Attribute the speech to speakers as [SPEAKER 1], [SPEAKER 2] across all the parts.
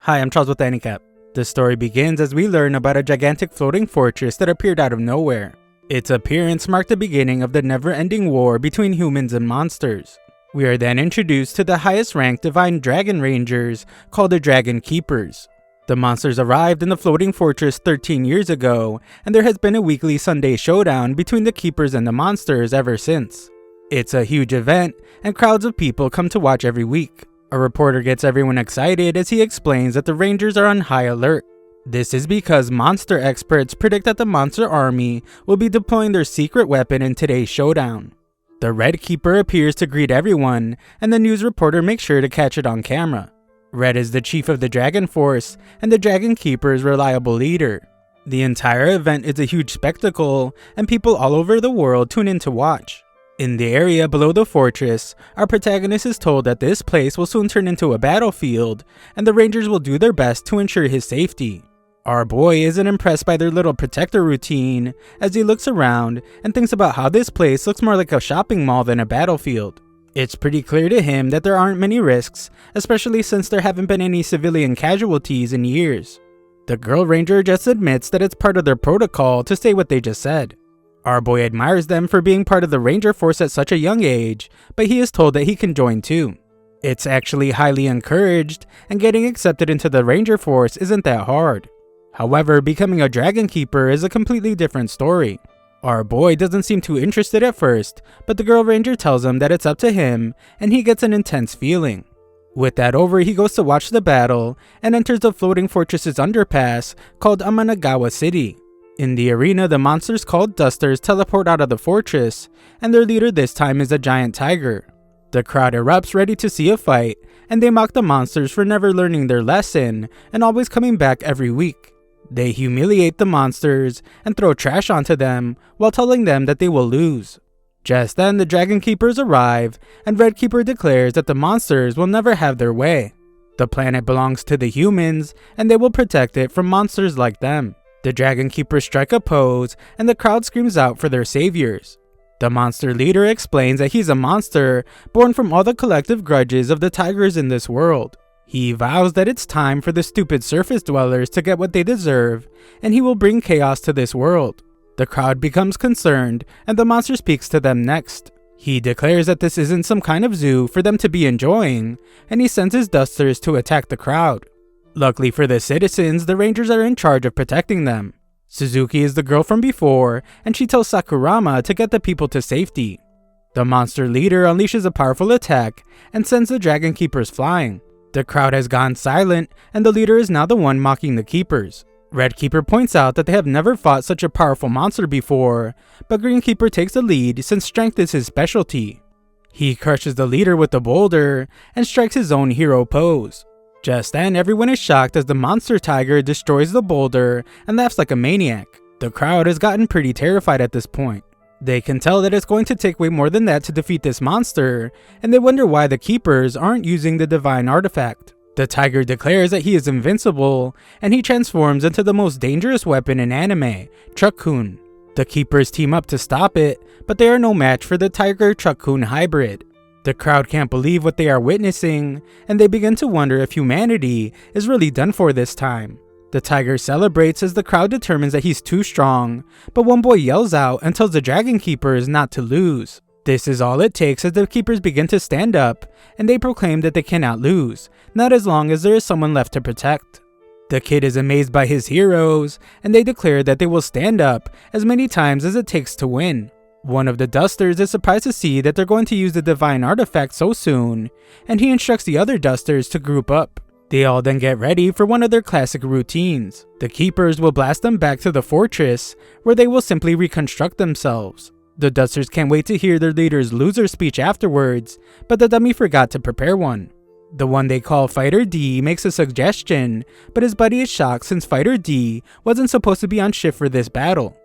[SPEAKER 1] Hi, I'm Charles with AniCap. The story begins as we learn about a gigantic floating fortress that appeared out of nowhere. Its appearance marked the beginning of the never-ending war between humans and monsters. We are then introduced to the highest-ranked divine dragon rangers called the Dragon Keepers. The monsters arrived in the floating fortress 13 years ago, and there has been a weekly Sunday showdown between the Keepers and the monsters ever since. It's a huge event, and crowds of people come to watch every week. A reporter gets everyone excited as he explains that the Rangers are on high alert. This is because monster experts predict that the monster army will be deploying their secret weapon in today's showdown. The Red Keeper appears to greet everyone, and the news reporter makes sure to catch it on camera. Red is the chief of the Dragon Force, and the Dragon Keeper's reliable leader. The entire event is a huge spectacle, and people all over the world tune in to watch. In the area below the fortress, our protagonist is told that this place will soon turn into a battlefield, and the Rangers will do their best to ensure his safety. Our boy isn't impressed by their little protector routine, as he looks around and thinks about how this place looks more like a shopping mall than a battlefield. It's pretty clear to him that there aren't many risks, especially since there haven't been any civilian casualties in years. The girl ranger just admits that it's part of their protocol to say what they just said. Our boy admires them for being part of the Ranger Force at such a young age, but he is told that he can join too. It's actually highly encouraged, and getting accepted into the Ranger Force isn't that hard. However, becoming a Dragon Keeper is a completely different story. Our boy doesn't seem too interested at first, but the girl ranger tells him that it's up to him, and he gets an intense feeling. With that over, he goes to watch the battle, and enters the floating fortress's underpass called Amanagawa City. In the arena, the monsters called Dusters teleport out of the fortress, and their leader this time is a giant tiger. The crowd erupts ready to see a fight, and they mock the monsters for never learning their lesson and always coming back every week. They humiliate the monsters and throw trash onto them while telling them that they will lose. Just then, the Dragon Keepers arrive, and Red Keeper declares that the monsters will never have their way. The planet belongs to the humans, and they will protect it from monsters like them. The Dragon Keepers strike a pose, and the crowd screams out for their saviors. The monster leader explains that he's a monster born from all the collective grudges of the tigers in this world. He vows that it's time for the stupid surface dwellers to get what they deserve, and he will bring chaos to this world. The crowd becomes concerned, and the monster speaks to them next. He declares that this isn't some kind of zoo for them to be enjoying, and he sends his dusters to attack the crowd. Luckily for the citizens, the Rangers are in charge of protecting them. Suzuki is the girl from before, and she tells Sakurama to get the people to safety. The monster leader unleashes a powerful attack and sends the Dragon Keepers flying. The crowd has gone silent, and the leader is now the one mocking the Keepers. Red Keeper points out that they have never fought such a powerful monster before, but Green Keeper takes the lead since strength is his specialty. He crushes the leader with a boulder and strikes his own hero pose. Just then, everyone is shocked as the monster tiger destroys the boulder and laughs like a maniac. The crowd has gotten pretty terrified at this point. They can tell that it's going to take way more than that to defeat this monster, and they wonder why the Keepers aren't using the divine artifact. The tiger declares that he is invincible, and he transforms into the most dangerous weapon in anime, Truck-kun. The Keepers team up to stop it, but they are no match for the tiger-Truck-kun hybrid. The crowd can't believe what they are witnessing, and they begin to wonder if humanity is really done for this time. The tiger celebrates as the crowd determines that he's too strong, but one boy yells out and tells the Dragon Keepers not to lose. This is all it takes as the Keepers begin to stand up, and they proclaim that they cannot lose, not as long as there is someone left to protect. The kid is amazed by his heroes, and they declare that they will stand up as many times as it takes to win. One of the Dusters is surprised to see that they're going to use the divine artifact so soon, and he instructs the other Dusters to group up. They all then get ready for one of their classic routines. The Keepers will blast them back to the fortress, where they will simply reconstruct themselves. The Dusters can't wait to hear their leader's loser speech afterwards, but the dummy forgot to prepare one. The one they call Fighter D makes a suggestion, but his buddy is shocked since Fighter D wasn't supposed to be on shift for this battle.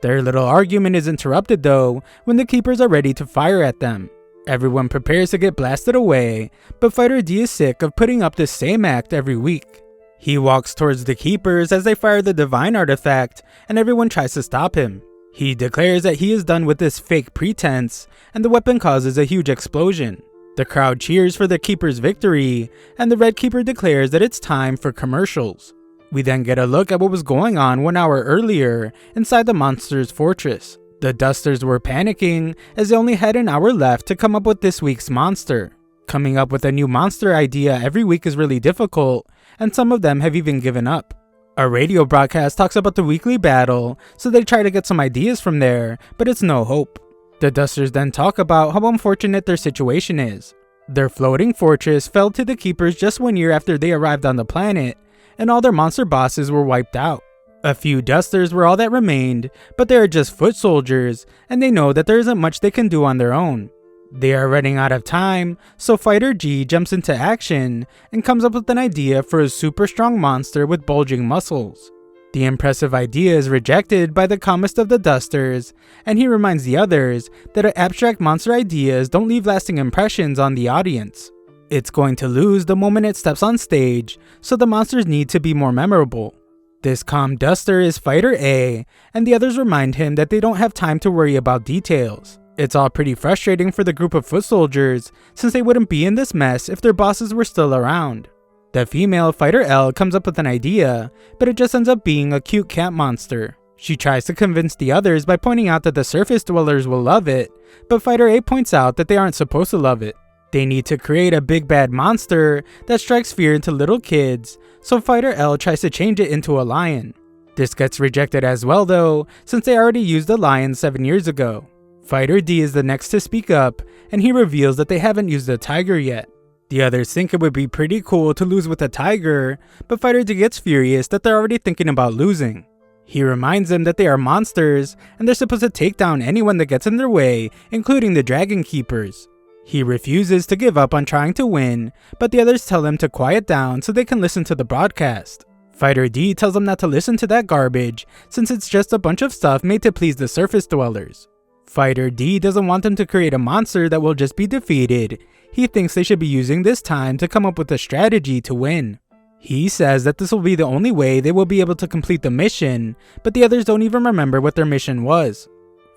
[SPEAKER 1] Their little argument is interrupted though when the Keepers are ready to fire at them. Everyone prepares to get blasted away, but Fighter D is sick of putting up this same act every week. He walks towards the Keepers as they fire the divine artifact, and everyone tries to stop him. He declares that he is done with this fake pretense, and the weapon causes a huge explosion. The crowd cheers for the Keeper's victory, and the Red Keeper declares that it's time for commercials. We then get a look at what was going on 1 hour earlier inside the monster's fortress. The Dusters were panicking as they only had an hour left to come up with this week's monster. Coming up with a new monster idea every week is really difficult, and some of them have even given up. A radio broadcast talks about the weekly battle, so they try to get some ideas from there, but it's no hope. The Dusters then talk about how unfortunate their situation is. Their floating fortress fell to the Keepers just 1 year after they arrived on the planet, and all their monster bosses were wiped out. A few Dusters were all that remained, but they are just foot soldiers, and they know that there isn't much they can do on their own. They are running out of time, so Fighter G jumps into action and comes up with an idea for a super strong monster with bulging muscles. The impressive idea is rejected by the calmest of the Dusters, and he reminds the others that abstract monster ideas don't leave lasting impressions on the audience. It's going to lose the moment it steps on stage, so the monsters need to be more memorable. This calm Duster is Fighter A, and the others remind him that they don't have time to worry about details. It's all pretty frustrating for the group of foot soldiers, since they wouldn't be in this mess if their bosses were still around. The female Fighter L comes up with an idea, but it just ends up being a cute cat monster. She tries to convince the others by pointing out that the surface dwellers will love it, but Fighter A points out that they aren't supposed to love it. They need to create a big bad monster that strikes fear into little kids, so Fighter L tries to change it into a lion. This gets rejected as well though, since they already used a lion 7 years ago. Fighter D is the next to speak up, and he reveals that they haven't used a tiger yet. The others think it would be pretty cool to lose with a tiger, but Fighter D gets furious that they're already thinking about losing. He reminds them that they are monsters, and they're supposed to take down anyone that gets in their way, including the Dragon Keepers. He refuses to give up on trying to win, but the others tell him to quiet down so they can listen to the broadcast. Fighter D tells them not to listen to that garbage, since it's just a bunch of stuff made to please the surface dwellers. Fighter D doesn't want them to create a monster that will just be defeated. He thinks they should be using this time to come up with a strategy to win. He says that this will be the only way they will be able to complete the mission, but the others don't even remember what their mission was.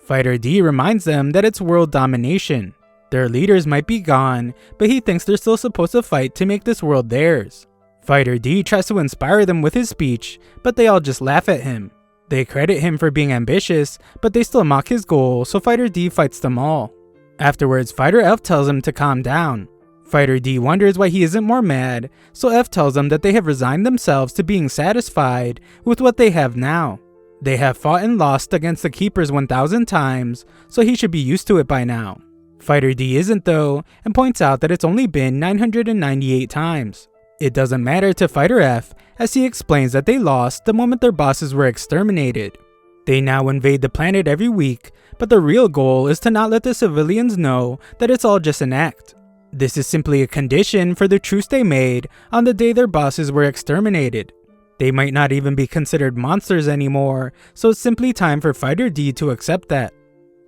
[SPEAKER 1] Fighter D reminds them that it's world domination. Their leaders might be gone, but he thinks they're still supposed to fight to make this world theirs. Fighter D tries to inspire them with his speech, but they all just laugh at him. They credit him for being ambitious, but they still mock his goal, so Fighter D fights them all. Afterwards, Fighter F tells him to calm down. Fighter D wonders why he isn't more mad, so F tells them that they have resigned themselves to being satisfied with what they have now. They have fought and lost against the Keepers 1,000 times, so he should be used to it by now. Fighter D isn't though, and points out that it's only been 998 times. It doesn't matter to Fighter F, as he explains that they lost the moment their bosses were exterminated. They now invade the planet every week, but the real goal is to not let the civilians know that it's all just an act. This is simply a condition for the truce they made on the day their bosses were exterminated. They might not even be considered monsters anymore, so it's simply time for Fighter D to accept that.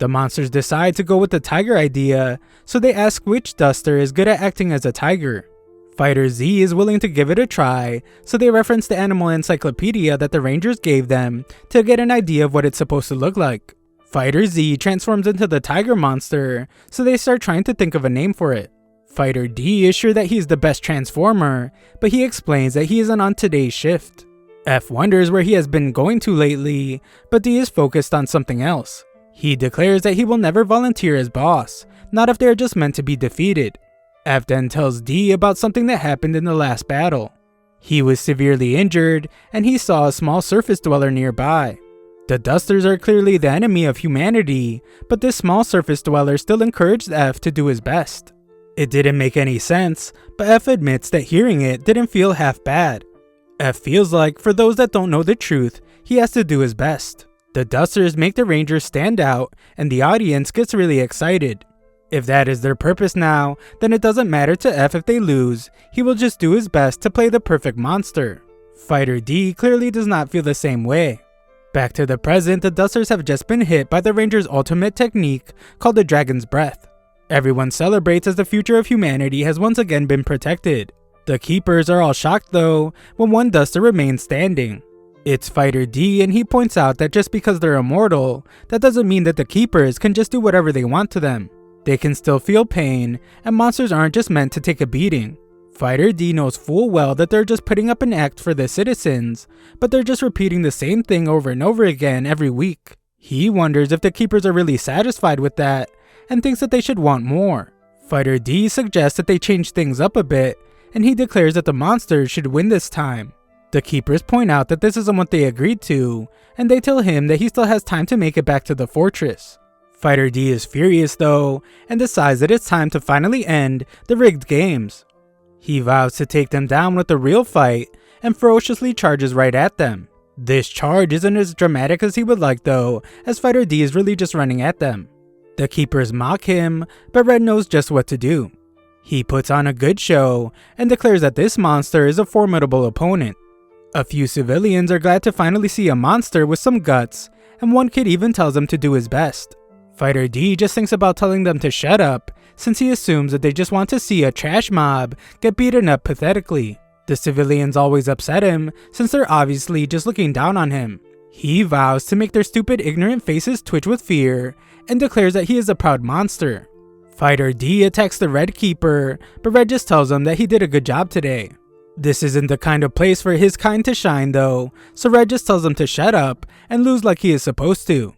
[SPEAKER 1] The monsters decide to go with the tiger idea, so they ask which Duster is good at acting as a tiger. Fighter Z is willing to give it a try, so they reference the animal encyclopedia that the Rangers gave them to get an idea of what it's supposed to look like. Fighter Z transforms into the tiger monster, so they start trying to think of a name for it. Fighter D is sure that he's the best transformer, but he explains that he isn't on today's shift. F wonders where he has been going to lately, but D is focused on something else. He declares that he will never volunteer as boss, not if they are just meant to be defeated. F then tells D about something that happened in the last battle. He was severely injured, and he saw a small surface dweller nearby. The Dusters are clearly the enemy of humanity, but this small surface dweller still encouraged F to do his best. It didn't make any sense, but F admits that hearing it didn't feel half bad. F feels like, for those that don't know the truth, he has to do his best. The Dusters make the Rangers stand out, and the audience gets really excited. If that is their purpose now, then it doesn't matter to F if they lose, he will just do his best to play the perfect monster. Fighter D clearly does not feel the same way. Back to the present, the Dusters have just been hit by the Rangers' ultimate technique called the Dragon's Breath. Everyone celebrates as the future of humanity has once again been protected. The Keepers are all shocked though, when one Duster remains standing. It's Fighter D, and he points out that just because they're immortal, that doesn't mean that the Keepers can just do whatever they want to them. They can still feel pain, and monsters aren't just meant to take a beating. Fighter D knows full well that they're just putting up an act for the citizens, but they're just repeating the same thing over and over again every week. He wonders if the keepers are really satisfied with that, and thinks that they should want more. Fighter D suggests that they change things up a bit, and he declares that the monsters should win this time. The keepers point out that this isn't what they agreed to, and they tell him that he still has time to make it back to the fortress. Fighter D is furious though, and decides that it's time to finally end the rigged games. He vows to take them down with a real fight, and ferociously charges right at them. This charge isn't as dramatic as he would like though, as Fighter D is really just running at them. The keepers mock him, but Red knows just what to do. He puts on a good show, and declares that this monster is a formidable opponent. A few civilians are glad to finally see a monster with some guts, and one kid even tells him to do his best. Fighter D just thinks about telling them to shut up, since he assumes that they just want to see a trash mob get beaten up pathetically. The civilians always upset him, since they're obviously just looking down on him. He vows to make their stupid ignorant faces twitch with fear, and declares that he is a proud monster. Fighter D attacks the Red Keeper, but Red just tells him that he did a good job today. This isn't the kind of place for his kind to shine though, so Red just tells him to shut up and lose like he is supposed to.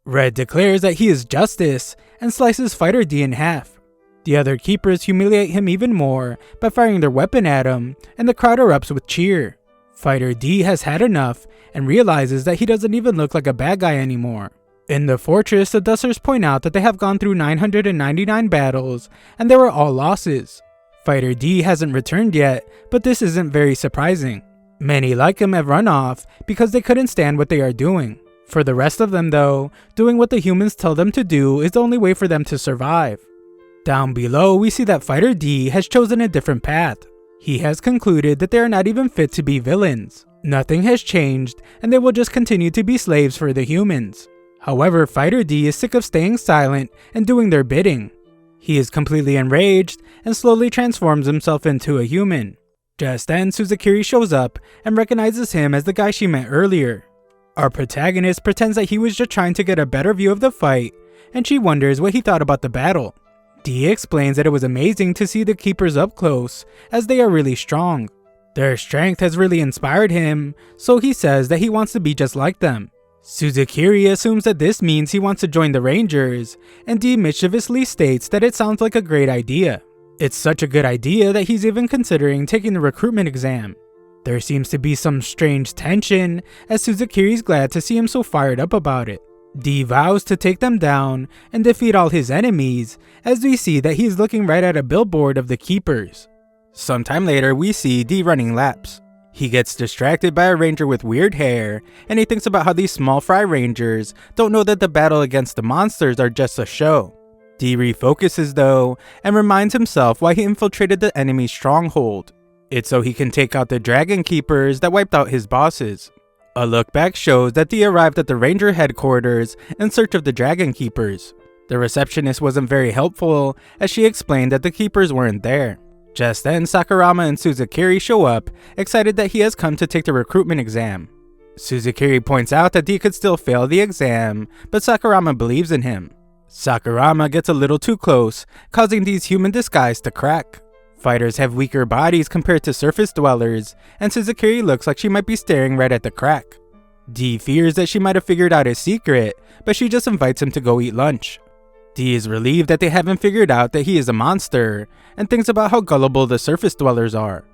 [SPEAKER 1] Red declares that he is justice and slices Fighter D in half. The other keepers humiliate him even more by firing their weapon at him, and the crowd erupts with cheer. Fighter D has had enough and realizes that he doesn't even look like a bad guy anymore. In the fortress, the Dusters point out that they have gone through 999 battles, and they were all losses. Fighter D hasn't returned yet, but this isn't very surprising. Many like him have run off because they couldn't stand what they are doing. For the rest of them though, doing what the humans tell them to do is the only way for them to survive. Down below, we see that Fighter D has chosen a different path. He has concluded that they are not even fit to be villains. Nothing has changed, and they will just continue to be slaves for the humans. However, Fighter D is sick of staying silent and doing their bidding. He is completely enraged and slowly transforms himself into a human. Just then, Suzukiri shows up and recognizes him as the guy she met earlier. Our protagonist pretends that he was just trying to get a better view of the fight, and she wonders what he thought about the battle. D explains that it was amazing to see the keepers up close, as they are really strong. Their strength has really inspired him, so he says that he wants to be just like them. Suzukiri assumes that this means he wants to join the Rangers, and D mischievously states that it sounds like a great idea. It's such a good idea that he's even considering taking the recruitment exam. There seems to be some strange tension, as Suzukiri's glad to see him so fired up about it. D vows to take them down and defeat all his enemies, as we see that he's looking right at a billboard of the Keepers. Sometime later, we see D running laps. He gets distracted by a ranger with weird hair, and he thinks about how these small fry rangers don't know that the battle against the monsters are just a show. D refocuses though, and reminds himself why he infiltrated the enemy's stronghold. It's so he can take out the dragon keepers that wiped out his bosses. A look back shows that D arrived at the ranger headquarters in search of the dragon keepers. The receptionist wasn't very helpful, as she explained that the keepers weren't there. Just then, Sakurama and Suzukiri show up, excited that he has come to take the recruitment exam. Suzukiri points out that D could still fail the exam, but Sakurama believes in him. Sakurama gets a little too close, causing D's human disguise to crack. Fighters have weaker bodies compared to surface dwellers, and Suzukiri looks like she might be staring right at the crack. D fears that she might have figured out his secret, but she just invites him to go eat lunch. D is relieved that they haven't figured out that he is a monster, and thinks about how gullible the surface dwellers are.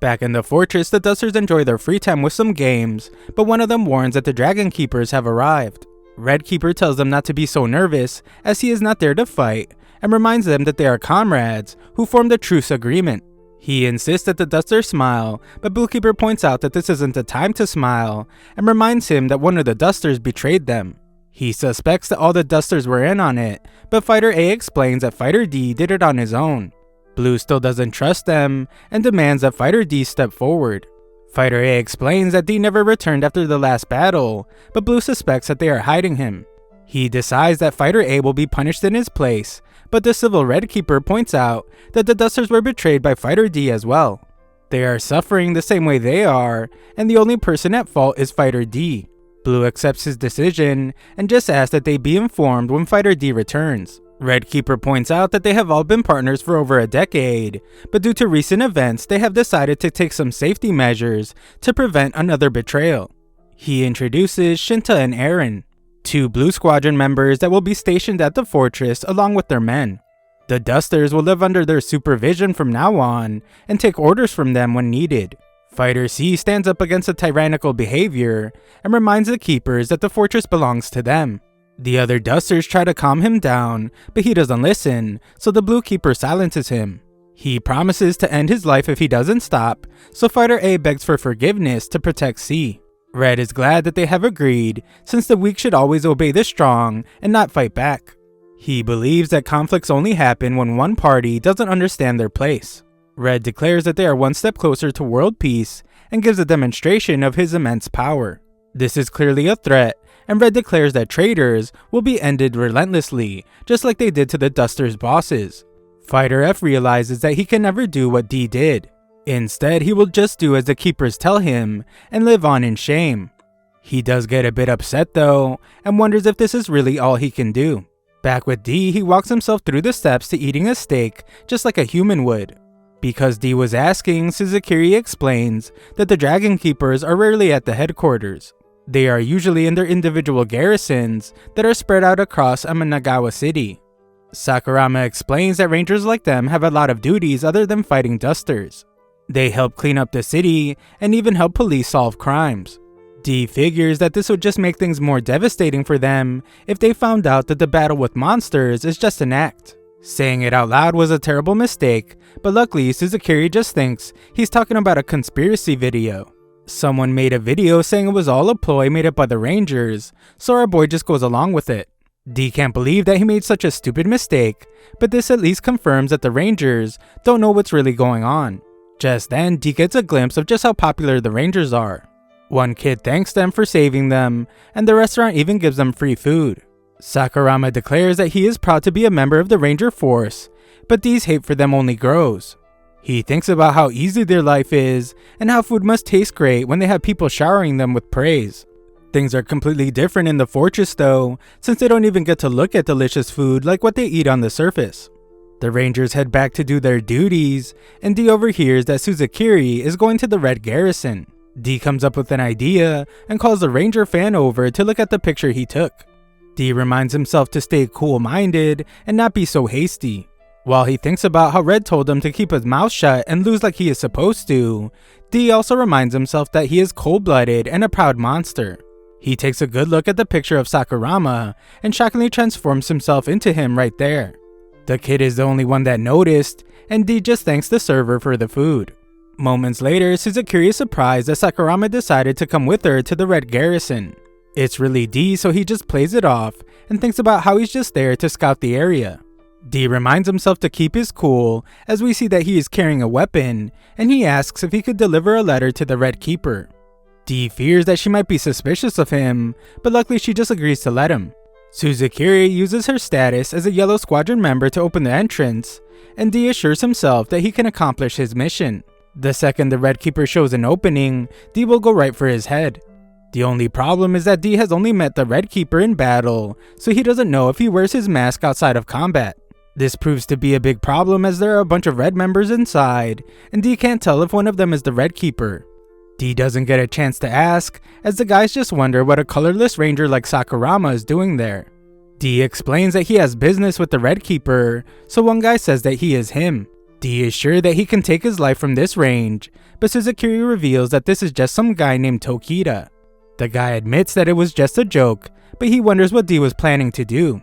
[SPEAKER 1] Back in the fortress, the Dusters enjoy their free time with some games, but one of them warns that the Dragon Keepers have arrived. Red Keeper tells them not to be so nervous, as he is not there to fight, and reminds them that they are comrades who formed a truce agreement. He insists that the Dusters smile, but Blue Keeper points out that this isn't the time to smile, and reminds him that one of the Dusters betrayed them. He suspects that all the Dusters were in on it, but Fighter A explains that Fighter D did it on his own. Blue still doesn't trust them, and demands that Fighter D step forward. Fighter A explains that D never returned after the last battle, but Blue suspects that they are hiding him. He decides that Fighter A will be punished in his place, but the Civil Red Keeper points out that the Dusters were betrayed by Fighter D as well. They are suffering the same way they are, and the only person at fault is Fighter D. Blue accepts his decision, and just asks that they be informed when Fighter D returns. Red Keeper points out that they have all been partners for over a decade, but due to recent events, they have decided to take some safety measures to prevent another betrayal. He introduces Shinta and Aaron, two Blue Squadron members that will be stationed at the fortress along with their men. The Dusters will live under their supervision from now on and take orders from them when needed. Fighter C stands up against the tyrannical behavior and reminds the Keepers that the fortress belongs to them. The other Dusters try to calm him down, but he doesn't listen, so the Blue Keeper silences him. He promises to end his life if he doesn't stop, so Fighter A begs for forgiveness to protect C. Red is glad that they have agreed, since the weak should always obey the strong and not fight back. He believes that conflicts only happen when one party doesn't understand their place. Red declares that they are one step closer to world peace and gives a demonstration of his immense power. This is clearly a threat, and Red declares that traitors will be ended relentlessly, just like they did to the Dusters' bosses. Fighter F realizes that he can never do what D did. Instead, he will just do as the Keepers tell him and live on in shame. He does get a bit upset though, and wonders if this is really all he can do. Back with D, he walks himself through the steps to eating a steak just like a human would. Because D was asking, Suzukiri explains that the Dragon Keepers are rarely at the headquarters. They are usually in their individual garrisons that are spread out across Amanagawa City. Sakurama explains that rangers like them have a lot of duties other than fighting Dusters. They help clean up the city and even help police solve crimes. D figures that this would just make things more devastating for them if they found out that the battle with monsters is just an act. Saying it out loud was a terrible mistake, but luckily Suzukiri just thinks he's talking about a conspiracy video. Someone made a video saying it was all a ploy made up by the Rangers, so our boy just goes along with it. D can't believe that he made such a stupid mistake, but this at least confirms that the Rangers don't know what's really going on. Just then, D gets a glimpse of just how popular the Rangers are. One kid thanks them for saving them, and the restaurant even gives them free food. Sakurama declares that he is proud to be a member of the Ranger Force, but D's hate for them only grows. He thinks about how easy their life is, and how food must taste great when they have people showering them with praise. Things are completely different in the fortress though, since they don't even get to look at delicious food like what they eat on the surface. The Rangers head back to do their duties, and D overhears that Suzukiri is going to the Red Garrison. D comes up with an idea and calls the Ranger fan over to look at the picture he took. D reminds himself to stay cool-minded and not be so hasty. While he thinks about how Red told him to keep his mouth shut and lose like he is supposed to, D also reminds himself that he is cold-blooded and a proud monster. He takes a good look at the picture of Sakurama and shockingly transforms himself into him right there. The kid is the only one that noticed, and D just thanks the server for the food. Moments later, Suzukiri is surprised that Sakurama decided to come with her to the Red Garrison. It's really D, so he just plays it off and thinks about how he's just there to scout the area. D reminds himself to keep his cool as we see that he is carrying a weapon, and he asks if he could deliver a letter to the Red Keeper. D fears that she might be suspicious of him, but luckily she just agrees to let him. Suzukiri uses her status as a Yellow Squadron member to open the entrance, and D assures himself that he can accomplish his mission. The second the Red Keeper shows an opening, D will go right for his head. The only problem is that D has only met the Red Keeper in battle, so he doesn't know if he wears his mask outside of combat. This proves to be a big problem as there are a bunch of Red members inside, and D can't tell if one of them is the Red Keeper. D doesn't get a chance to ask, as the guys just wonder what a colorless ranger like Sakurama is doing there. D explains that he has business with the Red Keeper, so one guy says that he is him. D is sure that he can take his life from this range, but Suzukiri reveals that this is just some guy named Tokita. The guy admits that it was just a joke, but he wonders what D was planning to do.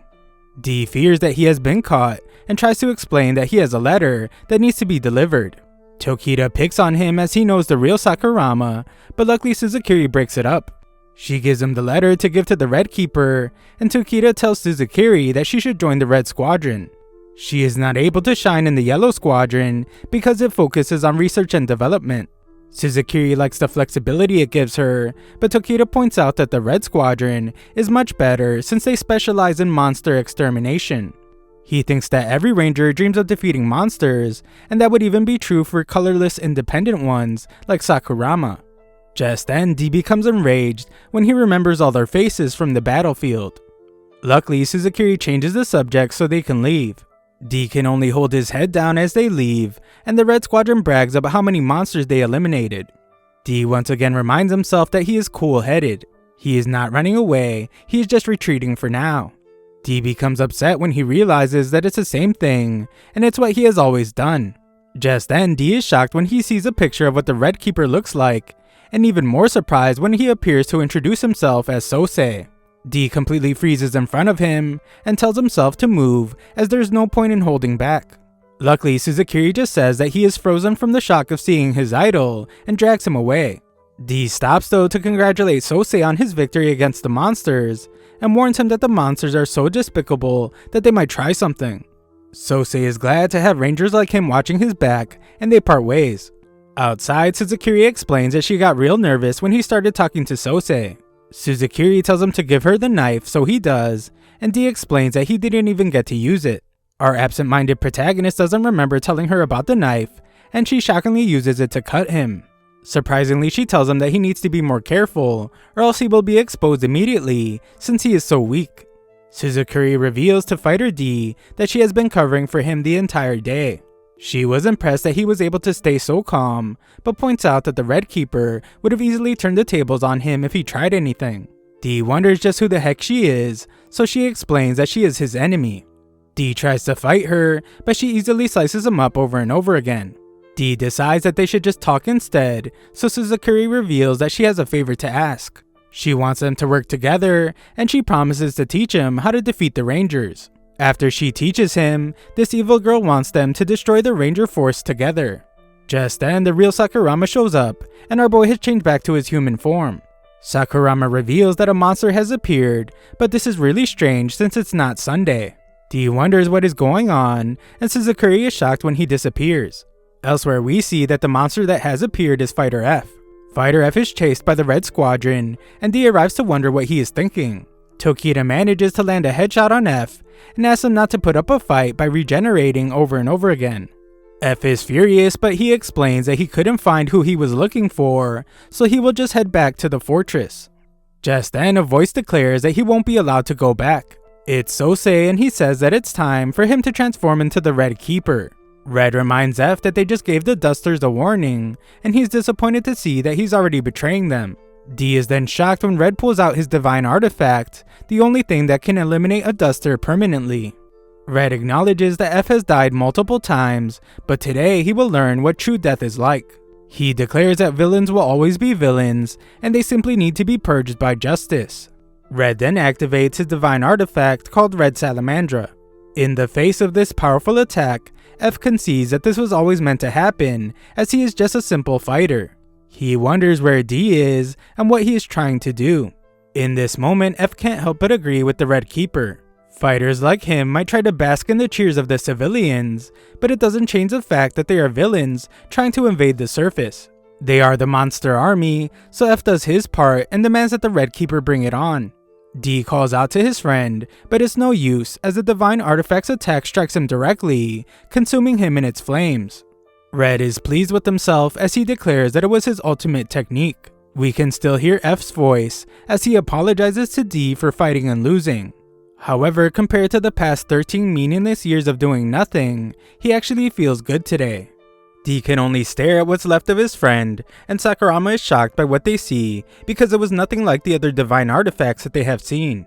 [SPEAKER 1] D fears that he has been caught and tries to explain that he has a letter that needs to be delivered. Tokita picks on him as he knows the real Sakurama, but luckily Suzukiri breaks it up. She gives him the letter to give to the Red Keeper, and Tokita tells Suzukiri that she should join the Red Squadron. She is not able to shine in the Yellow Squadron because it focuses on research and development. Suzukiri likes the flexibility it gives her, but Tokita points out that the Red Squadron is much better since they specialize in monster extermination. He thinks that every ranger dreams of defeating monsters, and that would even be true for colorless independent ones like Sakurama. Just then, D becomes enraged when he remembers all their faces from the battlefield. Luckily, Suzukiri changes the subject so they can leave. D can only hold his head down as they leave, and the Red Squadron brags about how many monsters they eliminated. D once again reminds himself that he is cool-headed. He is not running away, he is just retreating for now. D becomes upset when he realizes that it's the same thing, and it's what he has always done. Just then, D is shocked when he sees a picture of what the Red Keeper looks like, and even more surprised when he appears to introduce himself as Sosei. D completely freezes in front of him and tells himself to move as there's no point in holding back. Luckily, Suzukiri just says that he is frozen from the shock of seeing his idol and drags him away. D stops though to congratulate Sosei on his victory against the monsters and warns him that the monsters are so despicable that they might try something. Sosei is glad to have rangers like him watching his back, and they part ways. Outside, Suzukiri explains that she got real nervous when he started talking to Sosei. Suzukiri tells him to give her the knife, so he does, and D explains that he didn't even get to use it. Our absent-minded protagonist doesn't remember telling her about the knife, and she shockingly uses it to cut him. Surprisingly, she tells him that he needs to be more careful, or else he will be exposed immediately, since he is so weak. Suzukiri reveals to Fighter D that she has been covering for him the entire day. She was impressed that he was able to stay so calm, but points out that the Red Keeper would have easily turned the tables on him if he tried anything. D wonders just who the heck she is, so she explains that she is his enemy. D tries to fight her, but she easily slices him up over and over again. D decides that they should just talk instead, so Suzukiri reveals that she has a favor to ask. She wants them to work together, and she promises to teach him how to defeat the Rangers. After she teaches him, this evil girl wants them to destroy the Ranger force together. Just then, the real Sakurama shows up, and our boy has changed back to his human form. Sakurama reveals that a monster has appeared, but this is really strange since it's not Sunday. D wonders what is going on, and Suzukiri is shocked when he disappears. Elsewhere, we see that the monster that has appeared is Fighter F. Fighter F is chased by the Red Squadron, and D arrives to wonder what he is thinking. Tokita manages to land a headshot on F, and asks him not to put up a fight by regenerating over and over again. F is furious, but he explains that he couldn't find who he was looking for, so he will just head back to the fortress. Just then, a voice declares that he won't be allowed to go back. It's Sosei, and he says that it's time for him to transform into the Red Keeper. Red reminds F that they just gave the Dusters a warning, and he's disappointed to see that he's already betraying them. D is then shocked when Red pulls out his divine artifact, the only thing that can eliminate a Duster permanently. Red acknowledges that F has died multiple times, but today he will learn what true death is like. He declares that villains will always be villains, and they simply need to be purged by justice. Red then activates his divine artifact called Red Salamandra. In the face of this powerful attack, F concedes that this was always meant to happen, as he is just a simple fighter. He wonders where D is and what he is trying to do. In this moment, F can't help but agree with the Red Keeper. Fighters like him might try to bask in the cheers of the civilians, but it doesn't change the fact that they are villains trying to invade the surface. They are the monster army, so F does his part and demands that the Red Keeper bring it on. D calls out to his friend, but it's no use as the divine artifact's attack strikes him directly, consuming him in its flames. Red is pleased with himself as he declares that it was his ultimate technique. We can still hear F's voice as he apologizes to D for fighting and losing. However, compared to the past 13 meaningless years of doing nothing, he actually feels good today. D can only stare at what's left of his friend, and Sakurama is shocked by what they see because it was nothing like the other divine artifacts that they have seen.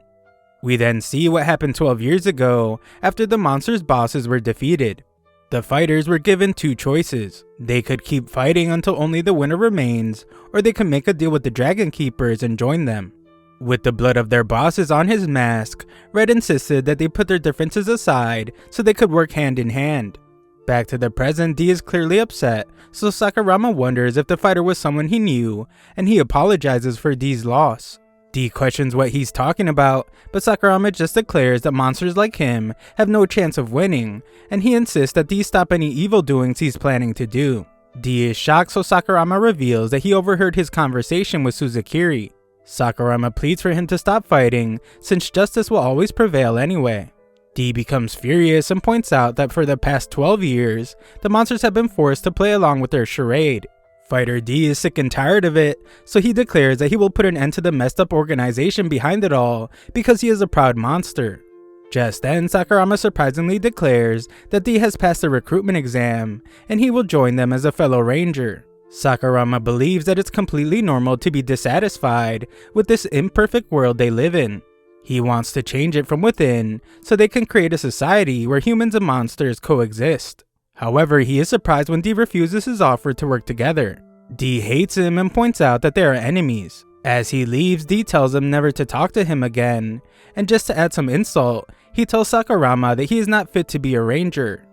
[SPEAKER 1] We then see what happened 12 years ago after the monster's bosses were defeated. The fighters were given two choices. They could keep fighting until only the winner remains, or they could make a deal with the Dragon Keepers and join them. With the blood of their bosses on his mask, Red insisted that they put their differences aside so they could work hand in hand. Back to the present, D is clearly upset, so Sakurama wonders if the fighter was someone he knew, and he apologizes for D's loss. D questions what he's talking about, but Sakurama just declares that monsters like him have no chance of winning, and he insists that D stop any evil doings he's planning to do. D is shocked, so Sakurama reveals that he overheard his conversation with Suzukiri. Sakurama pleads for him to stop fighting, since justice will always prevail anyway. D becomes furious and points out that for the past 12 years, the monsters have been forced to play along with their charade. Fighter D is sick and tired of it, so he declares that he will put an end to the messed up organization behind it all because he is a proud monster. Just then, Sakurama surprisingly declares that D has passed the recruitment exam and he will join them as a fellow ranger. Sakurama believes that it's completely normal to be dissatisfied with this imperfect world they live in. He wants to change it from within so they can create a society where humans and monsters coexist. However, he is surprised when D refuses his offer to work together. D hates him and points out that they are enemies. As he leaves, D tells him never to talk to him again, and just to add some insult, he tells Sakurama that he is not fit to be a ranger.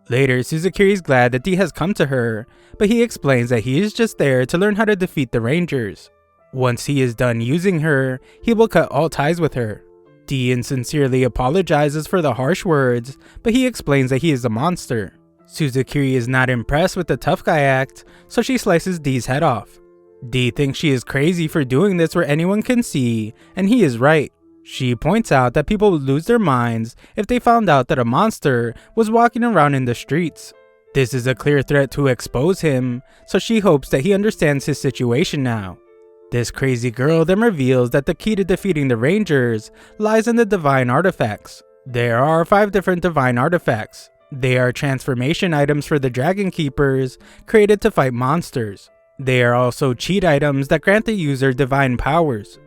[SPEAKER 1] Later, Suzukiri is glad that D has come to her, but he explains that he is just there to learn how to defeat the rangers. Once he is done using her, he will cut all ties with her. D insincerely apologizes for the harsh words, but he explains that he is a monster. Suzukiri is not impressed with the tough guy act, so she slices D's head off. D thinks she is crazy for doing this where anyone can see, and he is right. She points out that people would lose their minds if they found out that a monster was walking around in the streets. This is a clear threat to expose him, so she hopes that he understands his situation now. This crazy girl then reveals that the key to defeating the Rangers lies in the divine artifacts. There are 5 different divine artifacts. They are transformation items for the Dragon Keepers, created to fight monsters. They are also cheat items that grant the user divine powers.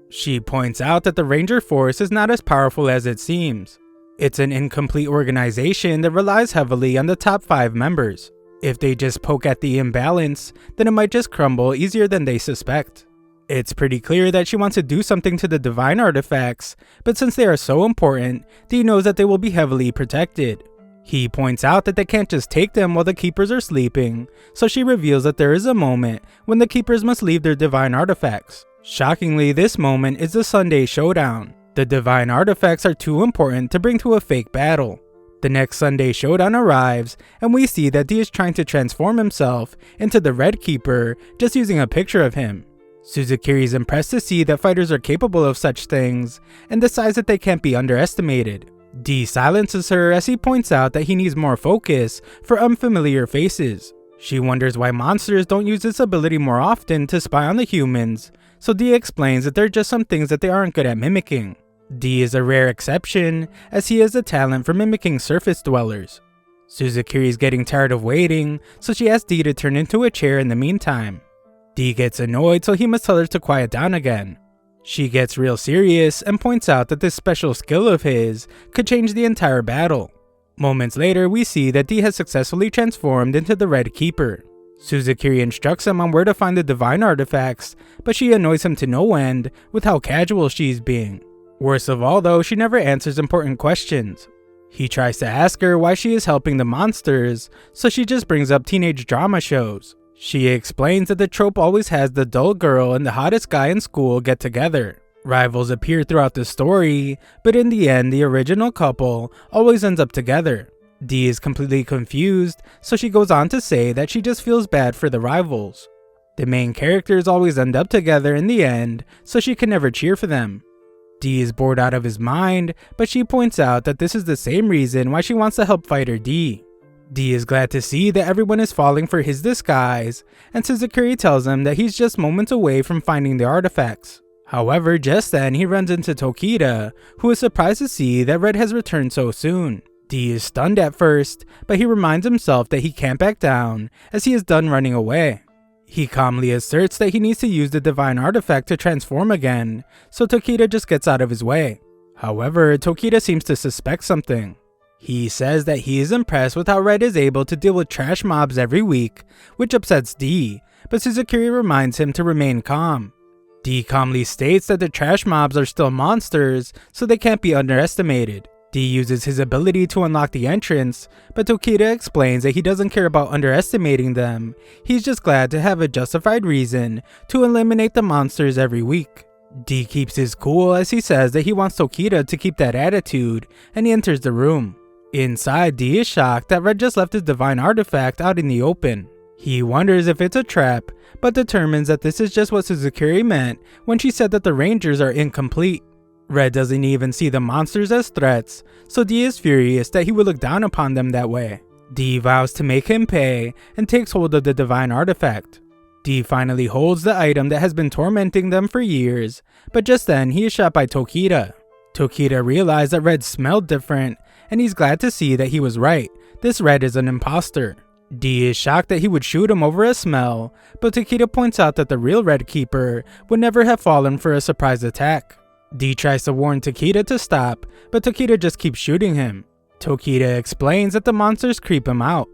[SPEAKER 1] She points out that the Ranger Force is not as powerful as it seems. It's an incomplete organization that relies heavily on the top 5 members. If they just poke at the imbalance, then it might just crumble easier than they suspect. It's pretty clear that she wants to do something to the divine artifacts, but since they are so important, D knows that they will be heavily protected. He points out that they can't just take them while the Keepers are sleeping, so she reveals that there is a moment when the Keepers must leave their divine artifacts. Shockingly, this moment is the Sunday Showdown. The divine artifacts are too important to bring to a fake battle. The next Sunday Showdown arrives, and we see that D is trying to transform himself into the Red Keeper just using a picture of him. Suzukiri is impressed to see that fighters are capable of such things, and decides that they can't be underestimated. D silences her as he points out that he needs more focus for unfamiliar faces. She wonders why monsters don't use this ability more often to spy on the humans, so D explains that there are just some things that they aren't good at mimicking. D is a rare exception, as he has a talent for mimicking surface dwellers. Suzukiri is getting tired of waiting, so she asks D to turn into a chair in the meantime. D gets annoyed, so he must tell her to quiet down again. She gets real serious and points out that this special skill of his could change the entire battle. Moments later, we see that D has successfully transformed into the Red Keeper. Suzukiri instructs him on where to find the divine artifacts, but she annoys him to no end with how casual she's being. Worst of all though, she never answers important questions. He tries to ask her why she is helping the monsters, so she just brings up teenage drama shows. She explains that the trope always has the dull girl and the hottest guy in school get together. Rivals appear throughout the story, but in the end, the original couple always ends up together. D is completely confused, so she goes on to say that she just feels bad for the rivals. The main characters always end up together in the end, so she can never cheer for them. D is bored out of his mind, but she points out that this is the same reason why she wants to help Fighter D. D is glad to see that everyone is falling for his disguise, and Suzukiri tells him that he's just moments away from finding the artifacts. However, just then he runs into Tokita, who is surprised to see that Red has returned so soon. D is stunned at first, but he reminds himself that he can't back down, as he is done running away. He calmly asserts that he needs to use the divine artifact to transform again, so Tokita just gets out of his way. However, Tokita seems to suspect something. He says that he is impressed with how Red is able to deal with trash mobs every week, which upsets D, but Suzukiri reminds him to remain calm. D calmly states that the trash mobs are still monsters, so they can't be underestimated. D uses his ability to unlock the entrance, but Tokita explains that he doesn't care about underestimating them, he's just glad to have a justified reason to eliminate the monsters every week. D keeps his cool as he says that he wants Tokita to keep that attitude, and he enters the room. Inside, D is shocked that Red just left his divine artifact out in the open. He wonders if it's a trap, but determines that this is just what Suzukiri meant when she said that the Rangers are incomplete. Red doesn't even see the monsters as threats, so D is furious that he would look down upon them that way. D vows to make him pay and takes hold of the divine artifact. D finally holds the item that has been tormenting them for years, but just then he is shot by Tokita. Tokita realized that Red smelled different, and he's glad to see that he was right. This Red is an imposter. D is shocked that he would shoot him over a smell, but Tokita points out that the real Red Keeper would never have fallen for a surprise attack. D tries to warn Tokita to stop, but Tokita just keeps shooting him. Tokita explains that the monsters creep him out.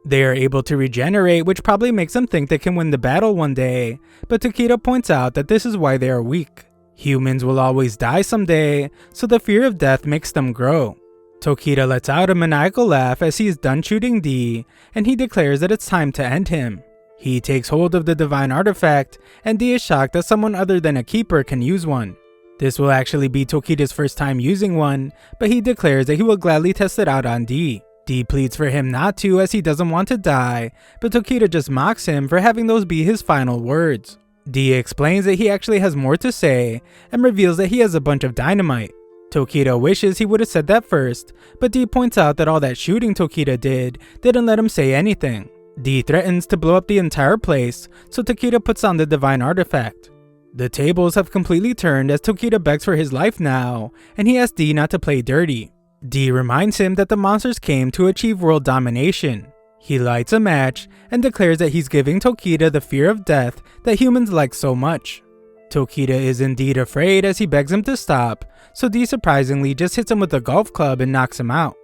[SPEAKER 1] They are able to regenerate, which probably makes them think they can win the battle one day, but Tokita points out that this is why they are weak. Humans will always die someday, so the fear of death makes them grow. Tokita lets out a maniacal laugh as he is done shooting D, and he declares that it's time to end him. He takes hold of the divine artifact, and D is shocked that someone other than a keeper can use one. This will actually be Tokita's first time using one, but he declares that he will gladly test it out on D. D pleads for him not to as he doesn't want to die, but Tokita just mocks him for having those be his final words. D explains that he actually has more to say, and reveals that he has a bunch of dynamite. Tokita wishes he would have said that first, but D points out that all that shooting Tokita didn't let him say anything. D threatens to blow up the entire place, so Tokita puts on the divine artifact. The tables have completely turned as Tokita begs for his life now, and he asks D not to play dirty. D reminds him that the monsters came to achieve world domination. He lights a match and declares that he's giving Tokita the fear of death that humans like so much. Tokita is indeed afraid as he begs him to stop, so D surprisingly just hits him with a golf club and knocks him out.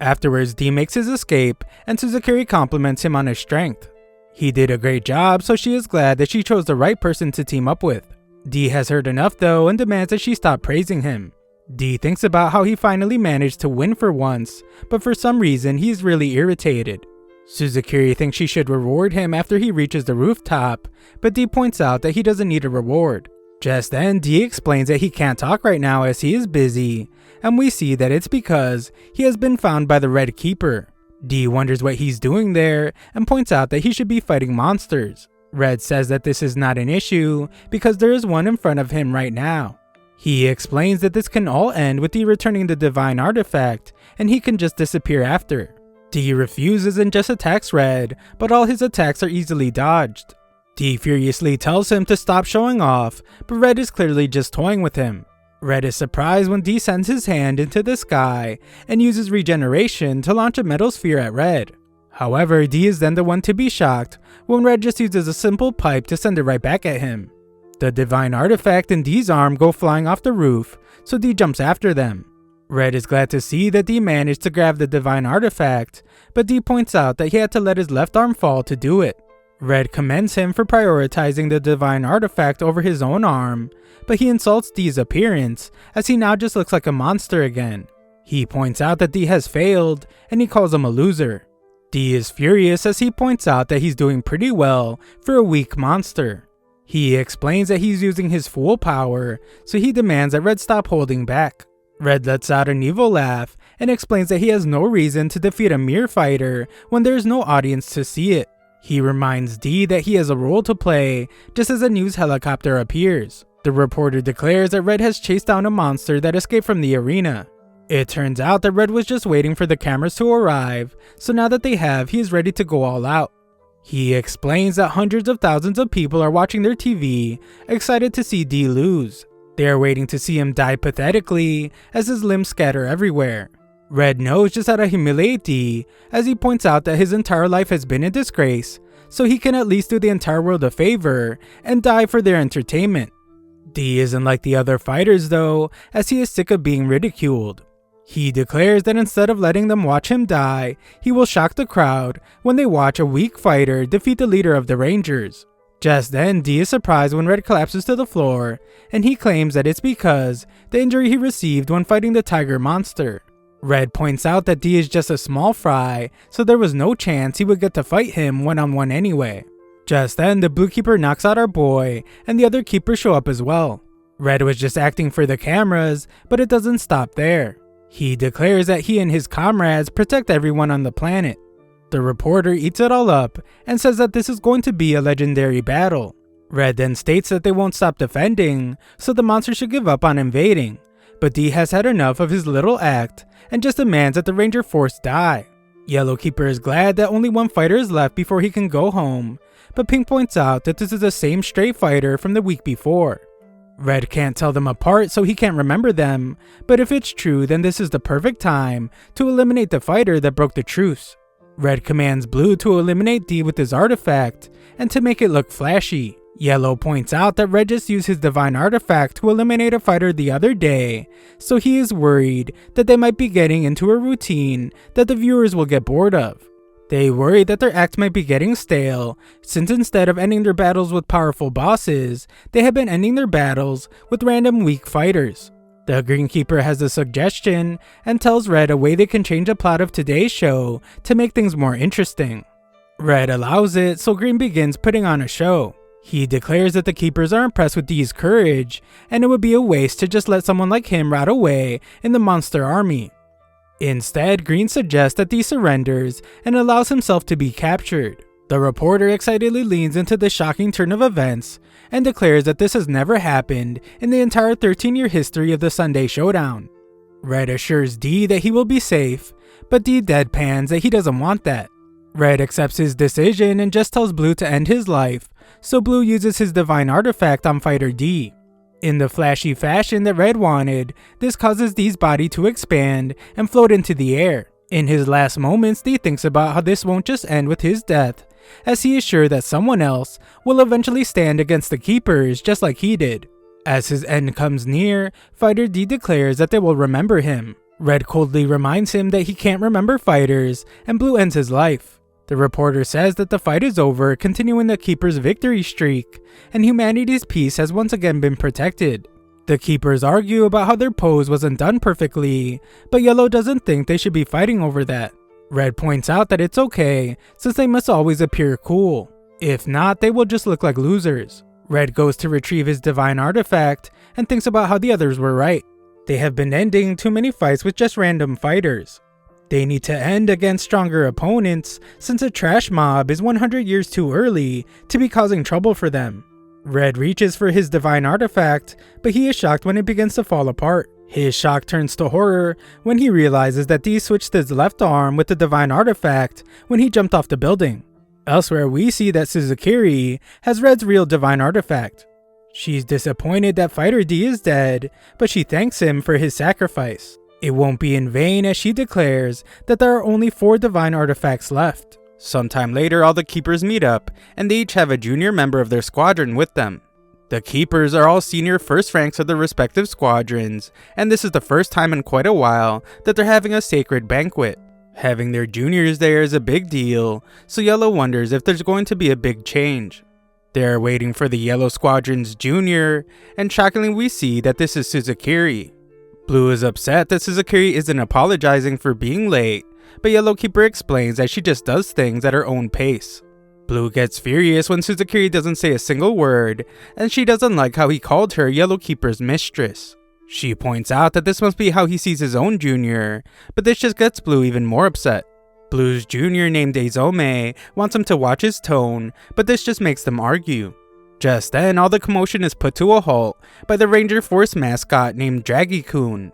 [SPEAKER 1] Afterwards, D makes his escape, and Suzukuri compliments him on his strength. He did a great job, so she is glad that she chose the right person to team up with. D has heard enough though and demands that she stop praising him. D thinks about how he finally managed to win for once, but for some reason he's really irritated. Suzukuri thinks she should reward him after he reaches the rooftop, but D points out that he doesn't need a reward. Just then, D explains that he can't talk right now as he is busy, and we see that it's because he has been found by the Red Keeper. D wonders what he's doing there and points out that he should be fighting monsters. Red says that this is not an issue because there is one in front of him right now. He explains that this can all end with D returning the divine artifact and he can just disappear after. D refuses and just attacks Red, but all his attacks are easily dodged. D furiously tells him to stop showing off, but Red is clearly just toying with him. Red is surprised when D sends his hand into the sky and uses regeneration to launch a metal sphere at Red. However, D is then the one to be shocked when Red just uses a simple pipe to send it right back at him. The divine artifact and D's arm go flying off the roof, so D jumps after them. Red is glad to see that D managed to grab the divine artifact, but D points out that he had to let his left arm fall to do it. Red commends him for prioritizing the divine artifact over his own arm, but he insults D's appearance as he now just looks like a monster again. He points out that D has failed and he calls him a loser. D is furious as he points out that he's doing pretty well for a weak monster. He explains that he's using his full power, so he demands that Red stop holding back. Red lets out an evil laugh and explains that he has no reason to defeat a mere fighter when there is no audience to see it. He reminds D that he has a role to play just as a news helicopter appears. The reporter declares that Red has chased down a monster that escaped from the arena. It turns out that Red was just waiting for the cameras to arrive, so now that they have, he is ready to go all out. He explains that hundreds of thousands of people are watching their TV, excited to see D lose. They are waiting to see him die pathetically as his limbs scatter everywhere. Red knows just how to humiliate D as he points out that his entire life has been a disgrace, so he can at least do the entire world a favor and die for their entertainment. D isn't like the other fighters though, as he is sick of being ridiculed. He declares that instead of letting them watch him die, he will shock the crowd when they watch a weak fighter defeat the leader of the Rangers. Just then, D is surprised when Red collapses to the floor, and he claims that it's because the injury he received when fighting the tiger monster. Red points out that D is just a small fry, so there was no chance he would get to fight him one-on-one anyway. Just then, the blue keeper knocks out our boy, and the other keepers show up as well. Red was just acting for the cameras, but it doesn't stop there. He declares that he and his comrades protect everyone on the planet. The reporter eats it all up and says that this is going to be a legendary battle. Red then states that they won't stop defending, so the monster should give up on invading. But D has had enough of his little act and just demands that the Ranger force die. Yellow Keeper is glad that only one fighter is left before he can go home, but Pink points out that this is the same stray fighter from the week before. Red can't tell them apart, so he can't remember them, but if it's true, then this is the perfect time to eliminate the fighter that broke the truce. Red commands Blue to eliminate D with his artifact, and to make it look flashy. Yellow points out that Red just used his divine artifact to eliminate a fighter the other day, so he is worried that they might be getting into a routine that the viewers will get bored of. They worry that their act might be getting stale, since instead of ending their battles with powerful bosses, they have been ending their battles with random weak fighters. The Greenkeeper has a suggestion and tells Red a way they can change the plot of today's show to make things more interesting. Red allows it, so Green begins putting on a show. He declares that the Keepers are impressed with D's courage, and it would be a waste to just let someone like him rot away in the monster army. Instead, Green suggests that D surrenders and allows himself to be captured. The reporter excitedly leans into this shocking turn of events and declares that this has never happened in the entire 13-year history of the Sunday Showdown. Red assures D that he will be safe, but D deadpans that he doesn't want that. Red accepts his decision and just tells Blue to end his life, so Blue uses his divine artifact on fighter D. In the flashy fashion that Red wanted, this causes D's body to expand and float into the air. In his last moments, D thinks about how this won't just end with his death, as he is sure that someone else will eventually stand against the Keepers just like he did. As his end comes near, fighter D declares that they will remember him. Red coldly reminds him that he can't remember fighters, and Blue ends his life. The reporter says that the fight is over, continuing the Keepers' victory streak, and humanity's peace has once again been protected. The Keepers argue about how their pose wasn't done perfectly, but Yellow doesn't think they should be fighting over that. Red points out that it's okay, since they must always appear cool. If not, they will just look like losers. Red goes to retrieve his divine artifact, and thinks about how the others were right. They have been ending too many fights with just random fighters. They need to end against stronger opponents, since a trash mob is 100 years too early to be causing trouble for them. Red reaches for his divine artifact, but he is shocked when it begins to fall apart. His shock turns to horror when he realizes that D switched his left arm with the divine artifact when he jumped off the building. Elsewhere, we see that Suzukiri has Red's real divine artifact. She's disappointed that fighter D is dead, but she thanks him for his sacrifice. It won't be in vain, as she declares that there are only 4 divine artifacts left. Sometime later, all the Keepers meet up, and they each have a junior member of their squadron with them. The Keepers are all senior first ranks of their respective squadrons, and this is the first time in quite a while that they're having a sacred banquet. Having their juniors there is a big deal, so Yellow wonders if there's going to be a big change. They're waiting for the Yellow Squadron's junior, and shockingly we see that this is Suzukiri. Blue is upset that Suzukiri isn't apologizing for being late, but Yellow Keeper explains that she just does things at her own pace. Blue gets furious when Suzukiri doesn't say a single word, and she doesn't like how he called her Yellow Keeper's mistress. She points out that this must be how he sees his own junior, but this just gets Blue even more upset. Blue's junior named Izome wants him to watch his tone, but this just makes them argue. Just then, all the commotion is put to a halt by the Ranger Force mascot named Draggy-kun.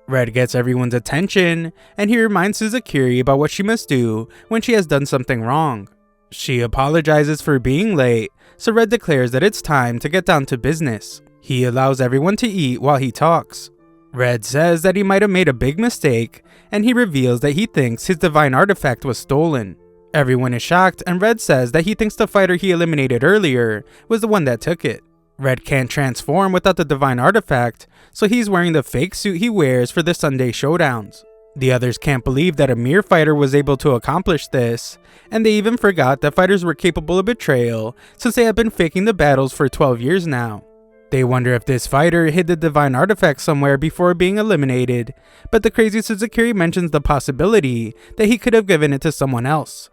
[SPEAKER 1] Red gets everyone's attention, and he reminds Suzukiri about what she must do when she has done something wrong. She apologizes for being late, so Red declares that it's time to get down to business. He allows everyone to eat while he talks. Red says that he might have made a big mistake, and he reveals that he thinks his divine artifact was stolen. Everyone is shocked, and Red says that he thinks the fighter he eliminated earlier was the one that took it. Red can't transform without the divine artifact, so he's wearing the fake suit he wears for the Sunday showdowns. The others can't believe that a mere fighter was able to accomplish this, and they even forgot that fighters were capable of betrayal since they have been faking the battles for 12 years now. They wonder if this fighter hid the divine artifact somewhere before being eliminated, but the crazy Suzukiri mentions the possibility that he could have given it to someone else.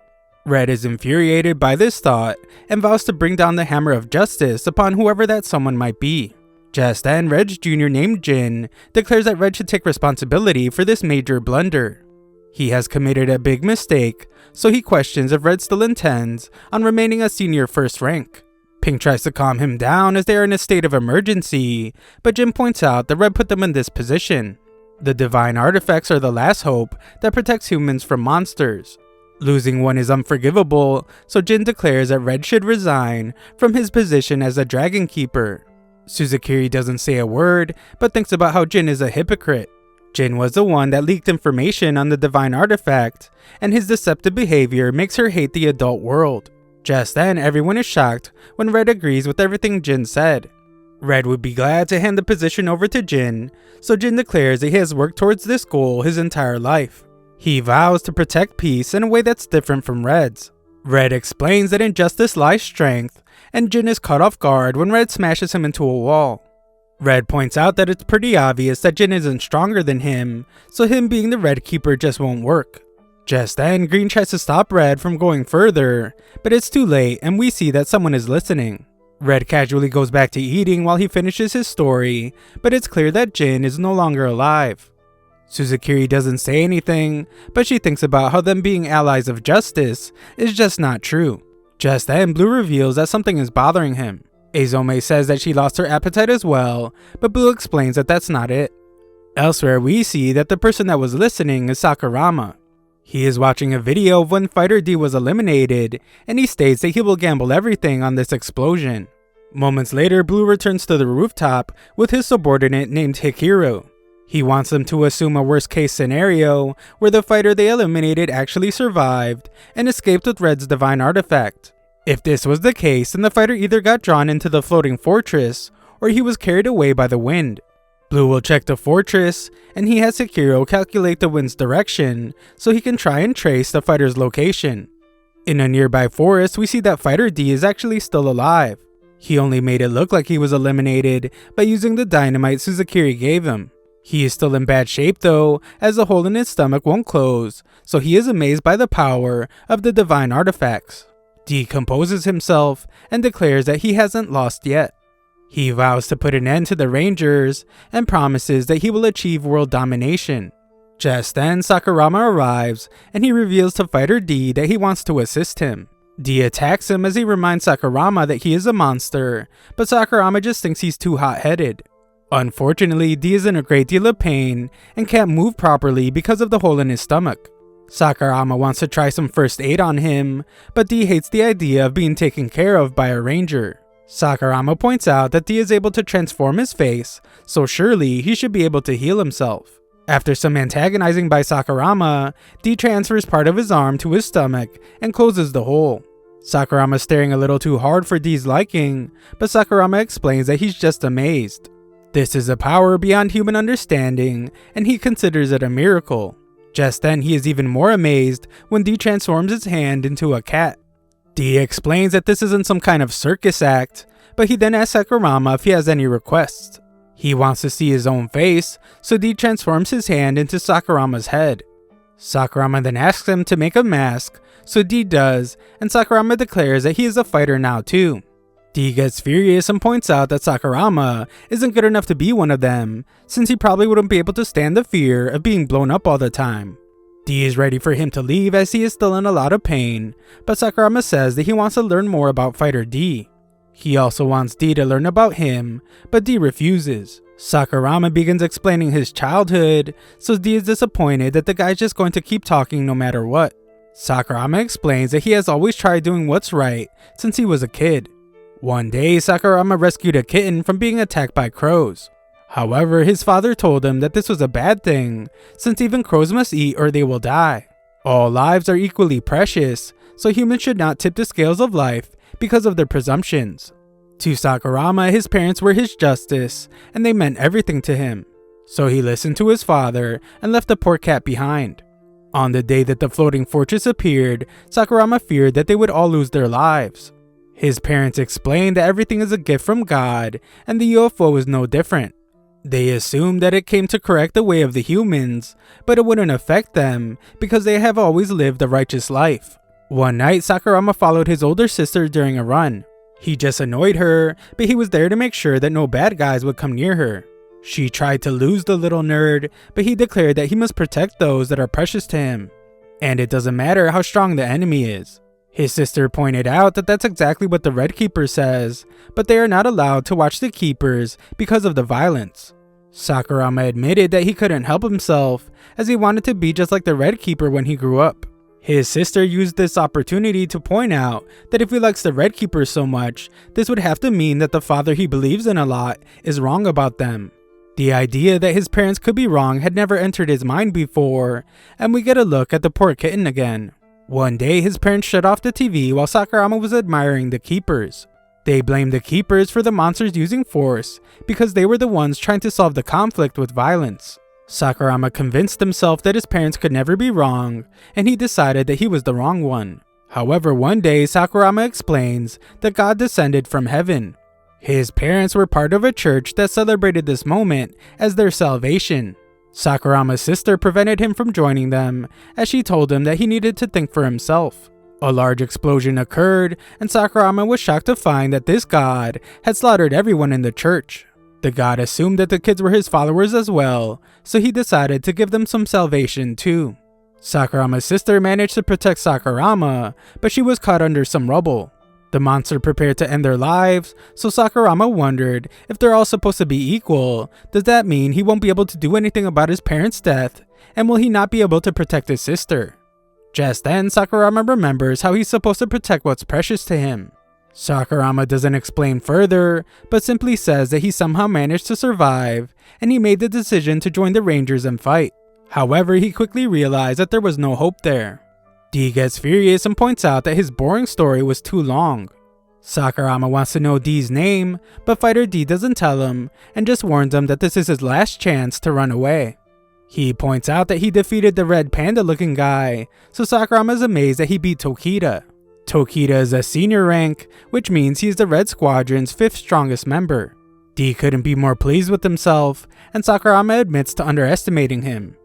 [SPEAKER 1] Red is infuriated by this thought and vows to bring down the hammer of justice upon whoever that someone might be. Just then, Red's junior named Jin declares that Red should take responsibility for this major blunder. He has committed a big mistake, so he questions if Red still intends on remaining a senior first rank. Pink tries to calm him down as they are in a state of emergency, but Jin points out that Red put them in this position. The divine artifacts are the last hope that protects humans from monsters. Losing one is unforgivable, so Jin declares that Red should resign from his position as a Dragon Keeper. Suzukiri doesn't say a word, but thinks about how Jin is a hypocrite. Jin was the one that leaked information on the divine artifact, and his deceptive behavior makes her hate the adult world. Just then, everyone is shocked when Red agrees with everything Jin said. Red would be glad to hand the position over to Jin, so Jin declares that he has worked towards this goal his entire life. He vows to protect peace in a way that's different from Red's. Red explains that in justice lies strength, and Jin is caught off guard when Red smashes him into a wall. Red points out that it's pretty obvious that Jin isn't stronger than him, so him being the Red Keeper just won't work. Just then, Green tries to stop Red from going further, but it's too late and we see that someone is listening. Red casually goes back to eating while he finishes his story, but it's clear that Jin is no longer alive. Suzukiri doesn't say anything, but she thinks about how them being allies of justice is just not true. Just then, Blue reveals that something is bothering him. Azome says that she lost her appetite as well, but Blue explains that that's not it. Elsewhere, we see that the person that was listening is Sakurama. He is watching a video of when Fighter D was eliminated, and he states that he will gamble everything on this explosion. Moments later, Blue returns to the rooftop with his subordinate named Hikiru. He wants them to assume a worst case scenario where the fighter they eliminated actually survived and escaped with Red's divine artifact. If this was the case, then the fighter either got drawn into the floating fortress or he was carried away by the wind. Blue will check the fortress, and he has Sekiro calculate the wind's direction so he can try and trace the fighter's location. In a nearby forest, we see that Fighter D is actually still alive. He only made it look like he was eliminated by using the dynamite Suzukiri gave him. He is still in bad shape though, as the hole in his stomach won't close, so he is amazed by the power of the divine artifacts. D composes himself and declares that he hasn't lost yet. He vows to put an end to the Rangers and promises that he will achieve world domination. Just then, Sakurama arrives and he reveals to Fighter D that he wants to assist him. D attacks him as he reminds Sakurama that he is a monster, but Sakurama just thinks he's too hot-headed. Unfortunately, D is in a great deal of pain and can't move properly because of the hole in his stomach. Sakurama wants to try some first aid on him, but D hates the idea of being taken care of by a ranger. Sakurama points out that D is able to transform his face, so surely he should be able to heal himself. After some antagonizing by Sakurama, D transfers part of his arm to his stomach and closes the hole. Sakurama is staring a little too hard for D's liking, but Sakurama explains that he's just amazed. This is a power beyond human understanding, and he considers it a miracle. Just then, he is even more amazed when D transforms his hand into a cat. D explains that this isn't some kind of circus act, but he then asks Sakurama if he has any requests. He wants to see his own face, so D transforms his hand into Sakurama's head. Sakurama then asks him to make a mask, so D does, and Sakurama declares that he is a fighter now too. D gets furious and points out that Sakurama isn't good enough to be one of them, since he probably wouldn't be able to stand the fear of being blown up all the time. D is ready for him to leave as he is still in a lot of pain, but Sakurama says that he wants to learn more about Fighter D. He also wants D to learn about him, but D refuses. Sakurama begins explaining his childhood, so D is disappointed that the guy's just going to keep talking no matter what. Sakurama explains that he has always tried doing what's right since he was a kid. One day, Sakurama rescued a kitten from being attacked by crows. However, his father told him that this was a bad thing, since even crows must eat or they will die. All lives are equally precious, so humans should not tip the scales of life because of their presumptions. To Sakurama, his parents were his justice, and they meant everything to him. So he listened to his father and left the poor cat behind. On the day that the floating fortress appeared, Sakurama feared that they would all lose their lives. His parents explained that everything is a gift from God, and the UFO is no different. They assumed that it came to correct the way of the humans, but it wouldn't affect them because they have always lived a righteous life. One night, Sakurama followed his older sister during a run. He just annoyed her, but he was there to make sure that no bad guys would come near her. She tried to lose the little nerd, but he declared that he must protect those that are precious to him. And it doesn't matter how strong the enemy is. His sister pointed out that that's exactly what the Red Keeper says, but they are not allowed to watch the Keepers because of the violence. Sakurama admitted that he couldn't help himself, as he wanted to be just like the Red Keeper when he grew up. His sister used this opportunity to point out that if he likes the Red Keepers so much, this would have to mean that the father he believes in a lot is wrong about them. The idea that his parents could be wrong had never entered his mind before, and we get a look at the poor kitten again. One day, his parents shut off the TV while Sakurama was admiring the Keepers. They blamed the Keepers for the monsters using force because they were the ones trying to solve the conflict with violence. Sakurama convinced himself that his parents could never be wrong, and he decided that he was the wrong one. However, one day Sakurama explains that God descended from heaven. His parents were part of a church that celebrated this moment as their salvation. Sakurama's sister prevented him from joining them, as she told him that he needed to think for himself. A large explosion occurred, and Sakurama was shocked to find that this god had slaughtered everyone in the church. The god assumed that the kids were his followers as well, so he decided to give them some salvation too. Sakurama's sister managed to protect Sakurama, but she was caught under some rubble. The monster prepared to end their lives, so Sakurama wondered if they're all supposed to be equal, does that mean he won't be able to do anything about his parents' death, and will he not be able to protect his sister? Just then, Sakurama remembers how he's supposed to protect what's precious to him. Sakurama doesn't explain further, but simply says that he somehow managed to survive, and he made the decision to join the Rangers and fight. However, he quickly realized that there was no hope there. D gets furious and points out that his boring story was too long. Sakurama wants to know D's name, but Fighter D doesn't tell him, and just warns him that this is his last chance to run away. He points out that he defeated the red panda looking guy, so Sakurama is amazed that he beat Tokita. Tokita is a senior rank, which means he's the Red Squadron's 5th strongest member. D couldn't be more pleased with himself, and Sakurama admits to underestimating him.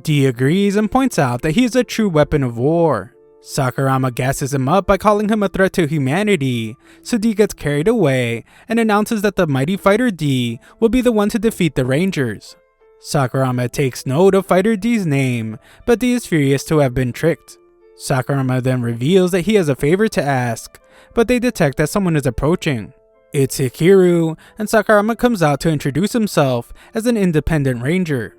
[SPEAKER 1] D agrees and points out that he is a true weapon of war. Sakurama gasses him up by calling him a threat to humanity, so D gets carried away and announces that the mighty Fighter D will be the one to defeat the Rangers. Sakurama takes note of Fighter D's name, but D is furious to have been tricked. Sakurama then reveals that he has a favor to ask, but they detect that someone is approaching. It's Hikiru, and Sakurama comes out to introduce himself as an independent ranger.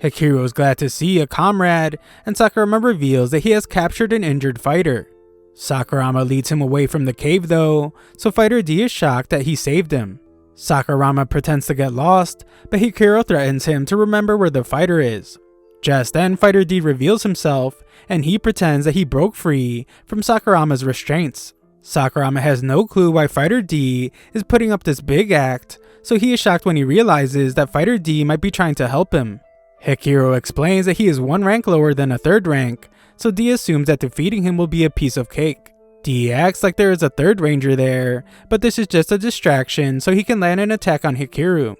[SPEAKER 1] Hikiru is glad to see a comrade, and Sakurama reveals that he has captured an injured fighter. Sakurama leads him away from the cave though, so Fighter D is shocked that he saved him. Sakurama pretends to get lost, but Hikiru threatens him to remember where the fighter is. Just then, Fighter D reveals himself, and he pretends that he broke free from Sakurama's restraints. Sakurama has no clue why Fighter D is putting up this big act, so he is shocked when he realizes that Fighter D might be trying to help him. Hikiru explains that he is 1 rank lower than a 3rd rank, so D assumes that defeating him will be a piece of cake. D acts like there is a 3rd ranger there, but this is just a distraction so he can land an attack on Hikiru.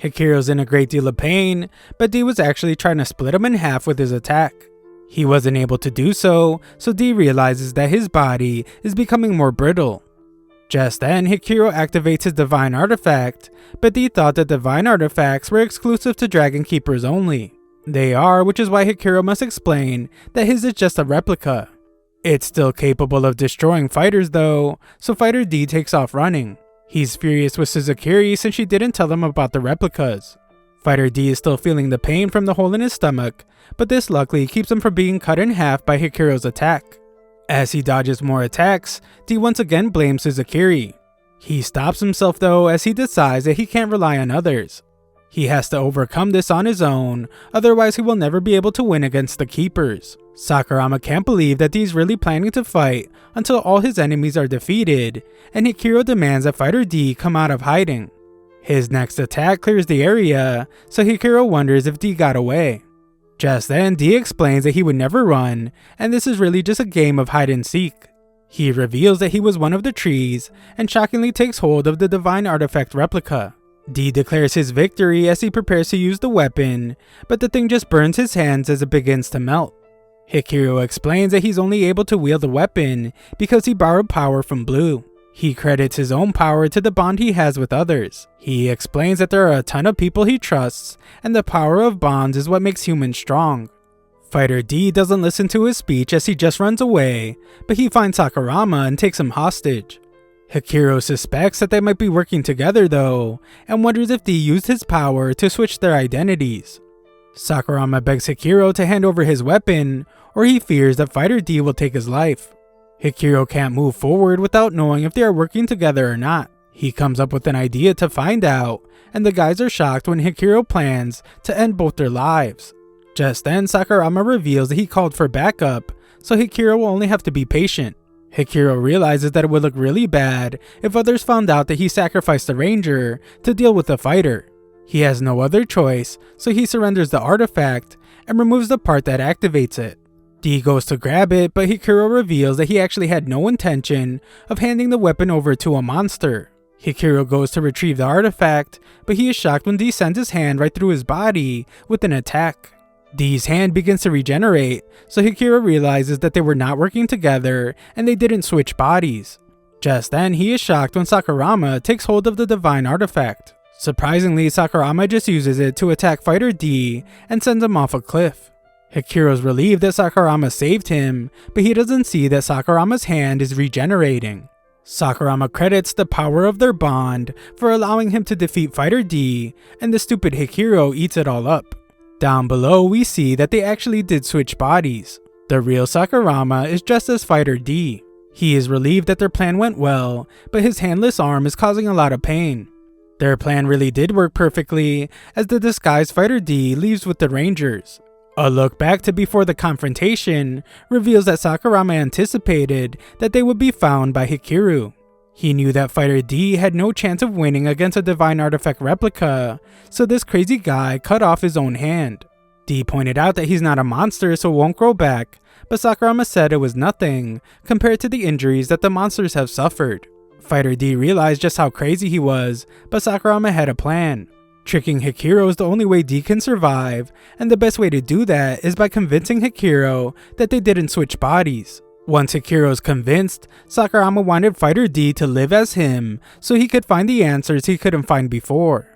[SPEAKER 1] Hikiru's in a great deal of pain, but D was actually trying to split him in half with his attack. He wasn't able to do so, so D realizes that his body is becoming more brittle. Just then, Hikiru activates his divine artifact, but D thought that divine artifacts were exclusive to Dragon Keepers only. They are, which is why Hikiru must explain that his is just a replica. It's still capable of destroying fighters though, so Fighter D takes off running. He's furious with Suzukiri since she didn't tell him about the replicas. Fighter D is still feeling the pain from the hole in his stomach, but this luckily keeps him from being cut in half by Hikiru's attack. As he dodges more attacks, D once again blames Suzukiri. He stops himself though as he decides that he can't rely on others. He has to overcome this on his own, otherwise he will never be able to win against the Keepers. Sakurama can't believe that D is really planning to fight until all his enemies are defeated, and Hikiru demands that Fighter D come out of hiding. His next attack clears the area, so Hikiru wonders if D got away. Just then, D explains that he would never run, and this is really just a game of hide and seek. He reveals that he was one of the trees, and shockingly takes hold of the divine artifact replica. D declares his victory as he prepares to use the weapon, but the thing just burns his hands as it begins to melt. Hikiru explains that he's only able to wield the weapon because he borrowed power from Blue. He credits his own power to the bond he has with others. He explains that there are a ton of people he trusts, and the power of bonds is what makes humans strong. Fighter D doesn't listen to his speech as he just runs away, but he finds Sakurama and takes him hostage. Hikiru suspects that they might be working together though, and wonders if D used his power to switch their identities. Sakurama begs Hikiru to hand over his weapon, or he fears that Fighter D will take his life. Hikiro can't move forward without knowing if they are working together or not. He comes up with an idea to find out, and the guys are shocked when Hikiro plans to end both their lives. Just then, Sakurama reveals that he called for backup, so Hikiro will only have to be patient. Hikiro realizes that it would look really bad if others found out that he sacrificed the ranger to deal with the fighter. He has no other choice, so he surrenders the artifact and removes the part that activates it. D goes to grab it, but Hikiro reveals that he actually had no intention of handing the weapon over to a monster. Hikiro goes to retrieve the artifact, but he is shocked when D sends his hand right through his body with an attack. D's hand begins to regenerate, so Hikiro realizes that they were not working together and they didn't switch bodies. Just then, he is shocked when Sakurama takes hold of the divine artifact. Surprisingly, Sakurama just uses it to attack Fighter D and sends him off a cliff. Hikiro's relieved that Sakurama saved him, but he doesn't see that Sakurama's hand is regenerating. Sakurama credits the power of their bond for allowing him to defeat Fighter D, and the stupid Hikiro eats it all up. Down below, we see that they actually did switch bodies. The real Sakurama is dressed as Fighter D. He is relieved that their plan went well, but his handless arm is causing a lot of pain. Their plan really did work perfectly, as the disguised Fighter D leaves with the Rangers. A look back to before the confrontation reveals that Sakurama anticipated that they would be found by Hikiro. He knew that Fighter D had no chance of winning against a divine artifact replica, so this crazy guy cut off his own hand. D pointed out that he's not a monster so it won't grow back, but Sakurama said it was nothing compared to the injuries that the monsters have suffered. Fighter D realized just how crazy he was, but Sakurama had a plan. Tricking Hikiro is the only way D can survive, and the best way to do that is by convincing Hikiro that they didn't switch bodies. Once Hikiro is convinced, Sakurama wanted Fighter D to live as him so he could find the answers he couldn't find before.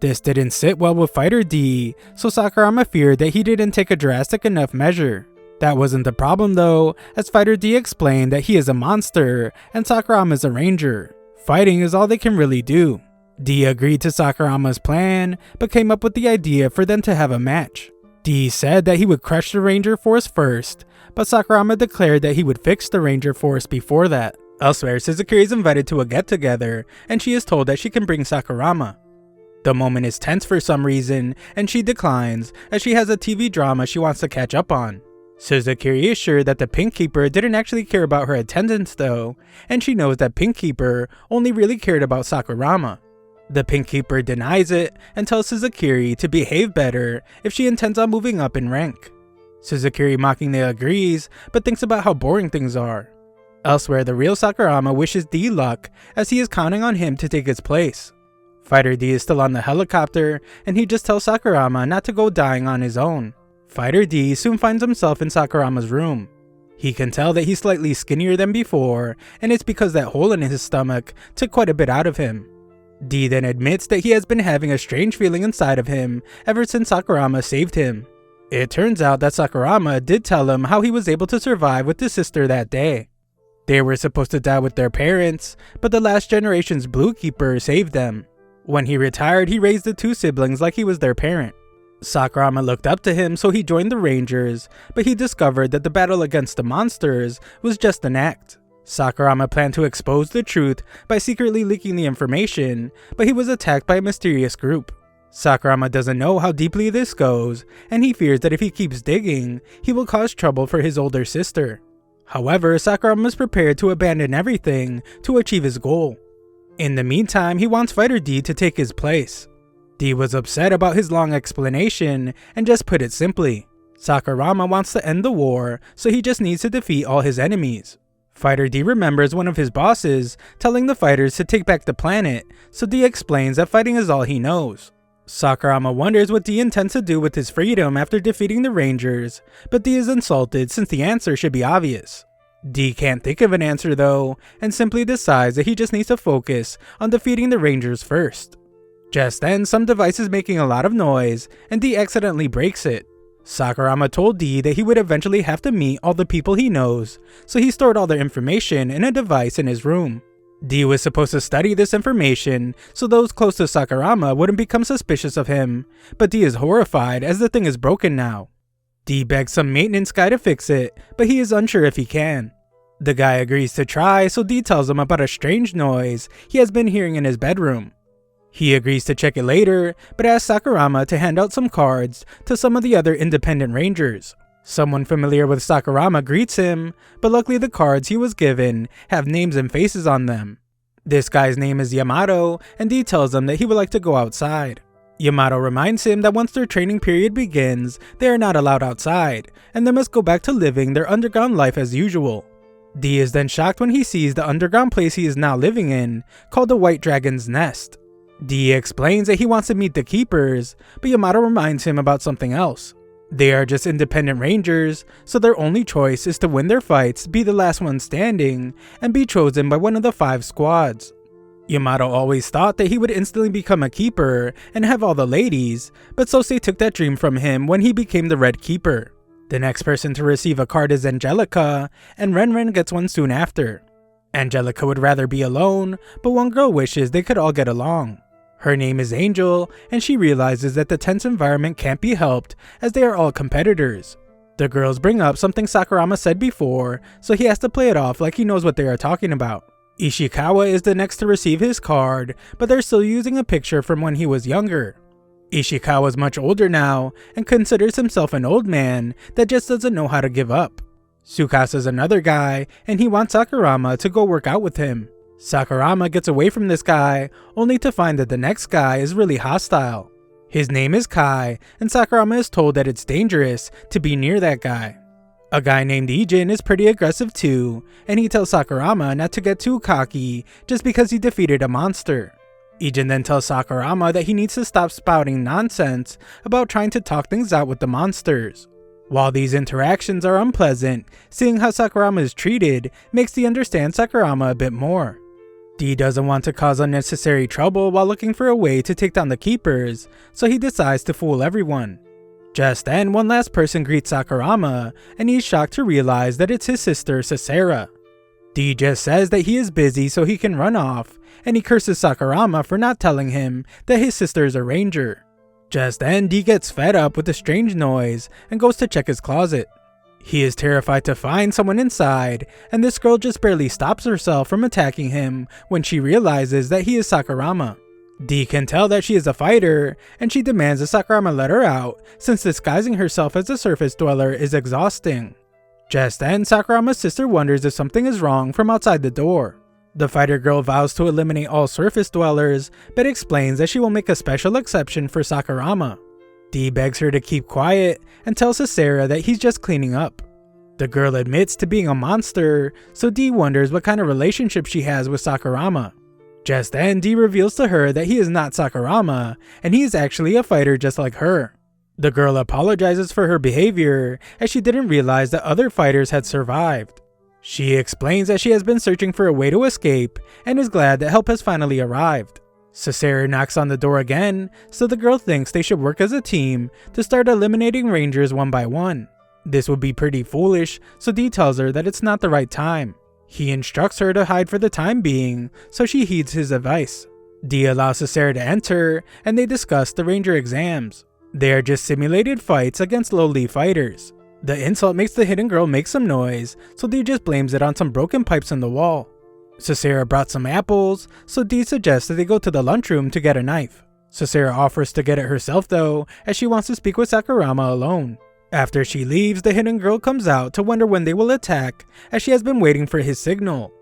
[SPEAKER 1] This didn't sit well with Fighter D, so Sakurama feared that he didn't take a drastic enough measure. That wasn't the problem though, as Fighter D explained that he is a monster and Sakurama is a ranger. Fighting is all they can really do. D agreed to Sakurama's plan, but came up with the idea for them to have a match. D said that he would crush the Ranger Force first, but Sakurama declared that he would fix the Ranger Force before that. Elsewhere, Suzukiri is invited to a get-together, and she is told that she can bring Sakurama. The moment is tense for some reason, and she declines, as she has a TV drama she wants to catch up on. Suzukiri is sure that the Pink Keeper didn't actually care about her attendance though, and she knows that Pink Keeper only really cared about Sakurama. The Pink Keeper denies it and tells Suzukiri to behave better if she intends on moving up in rank. Suzukiri mockingly agrees, but thinks about how boring things are. Elsewhere, the real Sakurama wishes D luck as he is counting on him to take his place. Fighter D is still on the helicopter, and he just tells Sakurama not to go dying on his own. Fighter D soon finds himself in Sakurama's room. He can tell that he's slightly skinnier than before, and it's because that hole in his stomach took quite a bit out of him. D then admits that he has been having a strange feeling inside of him ever since Sakurama saved him. It turns out that Sakurama did tell him how he was able to survive with his sister that day. They were supposed to die with their parents, but the last generation's Blue Keeper saved them. When he retired, he raised the two siblings like he was their parent. Sakurama looked up to him, so he joined the Rangers, but he discovered that the battle against the monsters was just an act. Sakurama planned to expose the truth by secretly leaking the information, but he was attacked by a mysterious group. Sakurama doesn't know how deeply this goes, and he fears that if he keeps digging, he will cause trouble for his older sister. However, Sakurama is prepared to abandon everything to achieve his goal. In the meantime, he wants Fighter D to take his place. D was upset about his long explanation and just put it simply. Sakurama wants to end the war, so he just needs to defeat all his enemies. Fighter D remembers one of his bosses telling the fighters to take back the planet, so D explains that fighting is all he knows. Sakurama wonders what D intends to do with his freedom after defeating the Rangers, but D is insulted since the answer should be obvious. D can't think of an answer though, and simply decides that he just needs to focus on defeating the Rangers first. Just then, some device is making a lot of noise, and D accidentally breaks it. Sakurama told D that he would eventually have to meet all the people he knows, so he stored all their information in a device in his room. D was supposed to study this information so those close to Sakurama wouldn't become suspicious of him, but D is horrified as the thing is broken now. D begs some maintenance guy to fix it, but he is unsure if he can. The guy agrees to try, so D tells him about a strange noise he has been hearing in his bedroom. He agrees to check it later, but asks Sakurama to hand out some cards to some of the other independent rangers. Someone familiar with Sakurama greets him, but luckily the cards he was given have names and faces on them. This guy's name is Yamato, and D tells him that he would like to go outside. Yamato reminds him that once their training period begins, they are not allowed outside, and they must go back to living their underground life as usual. D is then shocked when he sees the underground place he is now living in, called the White Dragon's Nest. D explains that he wants to meet the keepers, but Yamato reminds him about something else. They are just independent rangers, so their only choice is to win their fights, be the last one standing, and be chosen by one of the 5 squads. Yamato always thought that he would instantly become a keeper and have all the ladies, but Sosei took that dream from him when he became the Red Keeper. The next person to receive a card is Angelica, and Renren gets one soon after. Angelica would rather be alone, but one girl wishes they could all get along. Her name is Angel, and she realizes that the tense environment can't be helped as they are all competitors. The girls bring up something Sakurama said before, so he has to play it off like he knows what they are talking about. Ishikawa is the next to receive his card, but they're still using a picture from when he was younger. Ishikawa is much older now, and considers himself an old man that just doesn't know how to give up. Tsukasa is another guy, and he wants Sakurama to go work out with him. Sakurama gets away from this guy, only to find that the next guy is really hostile. His name is Kai, and Sakurama is told that it's dangerous to be near that guy. A guy named Ijin is pretty aggressive too, and he tells Sakurama not to get too cocky just because he defeated a monster. Ijin then tells Sakurama that he needs to stop spouting nonsense about trying to talk things out with the monsters. While these interactions are unpleasant, seeing how Sakurama is treated makes D understand Sakurama a bit more. D doesn't want to cause unnecessary trouble while looking for a way to take down the keepers, so he decides to fool everyone. Just then, one last person greets Sakurama, and he's shocked to realize that it's his sister, Sisera. D just says that he is busy so he can run off, and he curses Sakurama for not telling him that his sister is a ranger. Just then, D gets fed up with the strange noise and goes to check his closet. He is terrified to find someone inside, and this girl just barely stops herself from attacking him when she realizes that he is Sakurama. D can tell that she is a fighter, and she demands that Sakurama let her out since disguising herself as a surface dweller is exhausting. Just then, Sakurama's sister wonders if something is wrong from outside the door. The fighter girl vows to eliminate all surface dwellers, but explains that she will make a special exception for Sakurama. D begs her to keep quiet and tells Sisera that he's just cleaning up. The girl admits to being a monster, so D wonders what kind of relationship she has with Sakurama. Just then, D reveals to her that he is not Sakurama, and he is actually a fighter just like her. The girl apologizes for her behavior, as she didn't realize that other fighters had survived. She explains that she has been searching for a way to escape, and is glad that help has finally arrived. Sisera knocks on the door again, so the girl thinks they should work as a team to start eliminating rangers one by one. This would be pretty foolish, so D tells her that it's not the right time. He instructs her to hide for the time being, so she heeds his advice. D allows Sisera to enter, and they discuss the ranger exams. They are just simulated fights against lowly fighters. The insult makes the hidden girl make some noise, so D just blames it on some broken pipes in the wall. Sisera brought some apples, so D suggests that they go to the lunchroom to get a knife. Sisera offers to get it herself though, as she wants to speak with Sakurama alone. After she leaves, the hidden girl comes out to wonder when they will attack, as she has been waiting for his signal.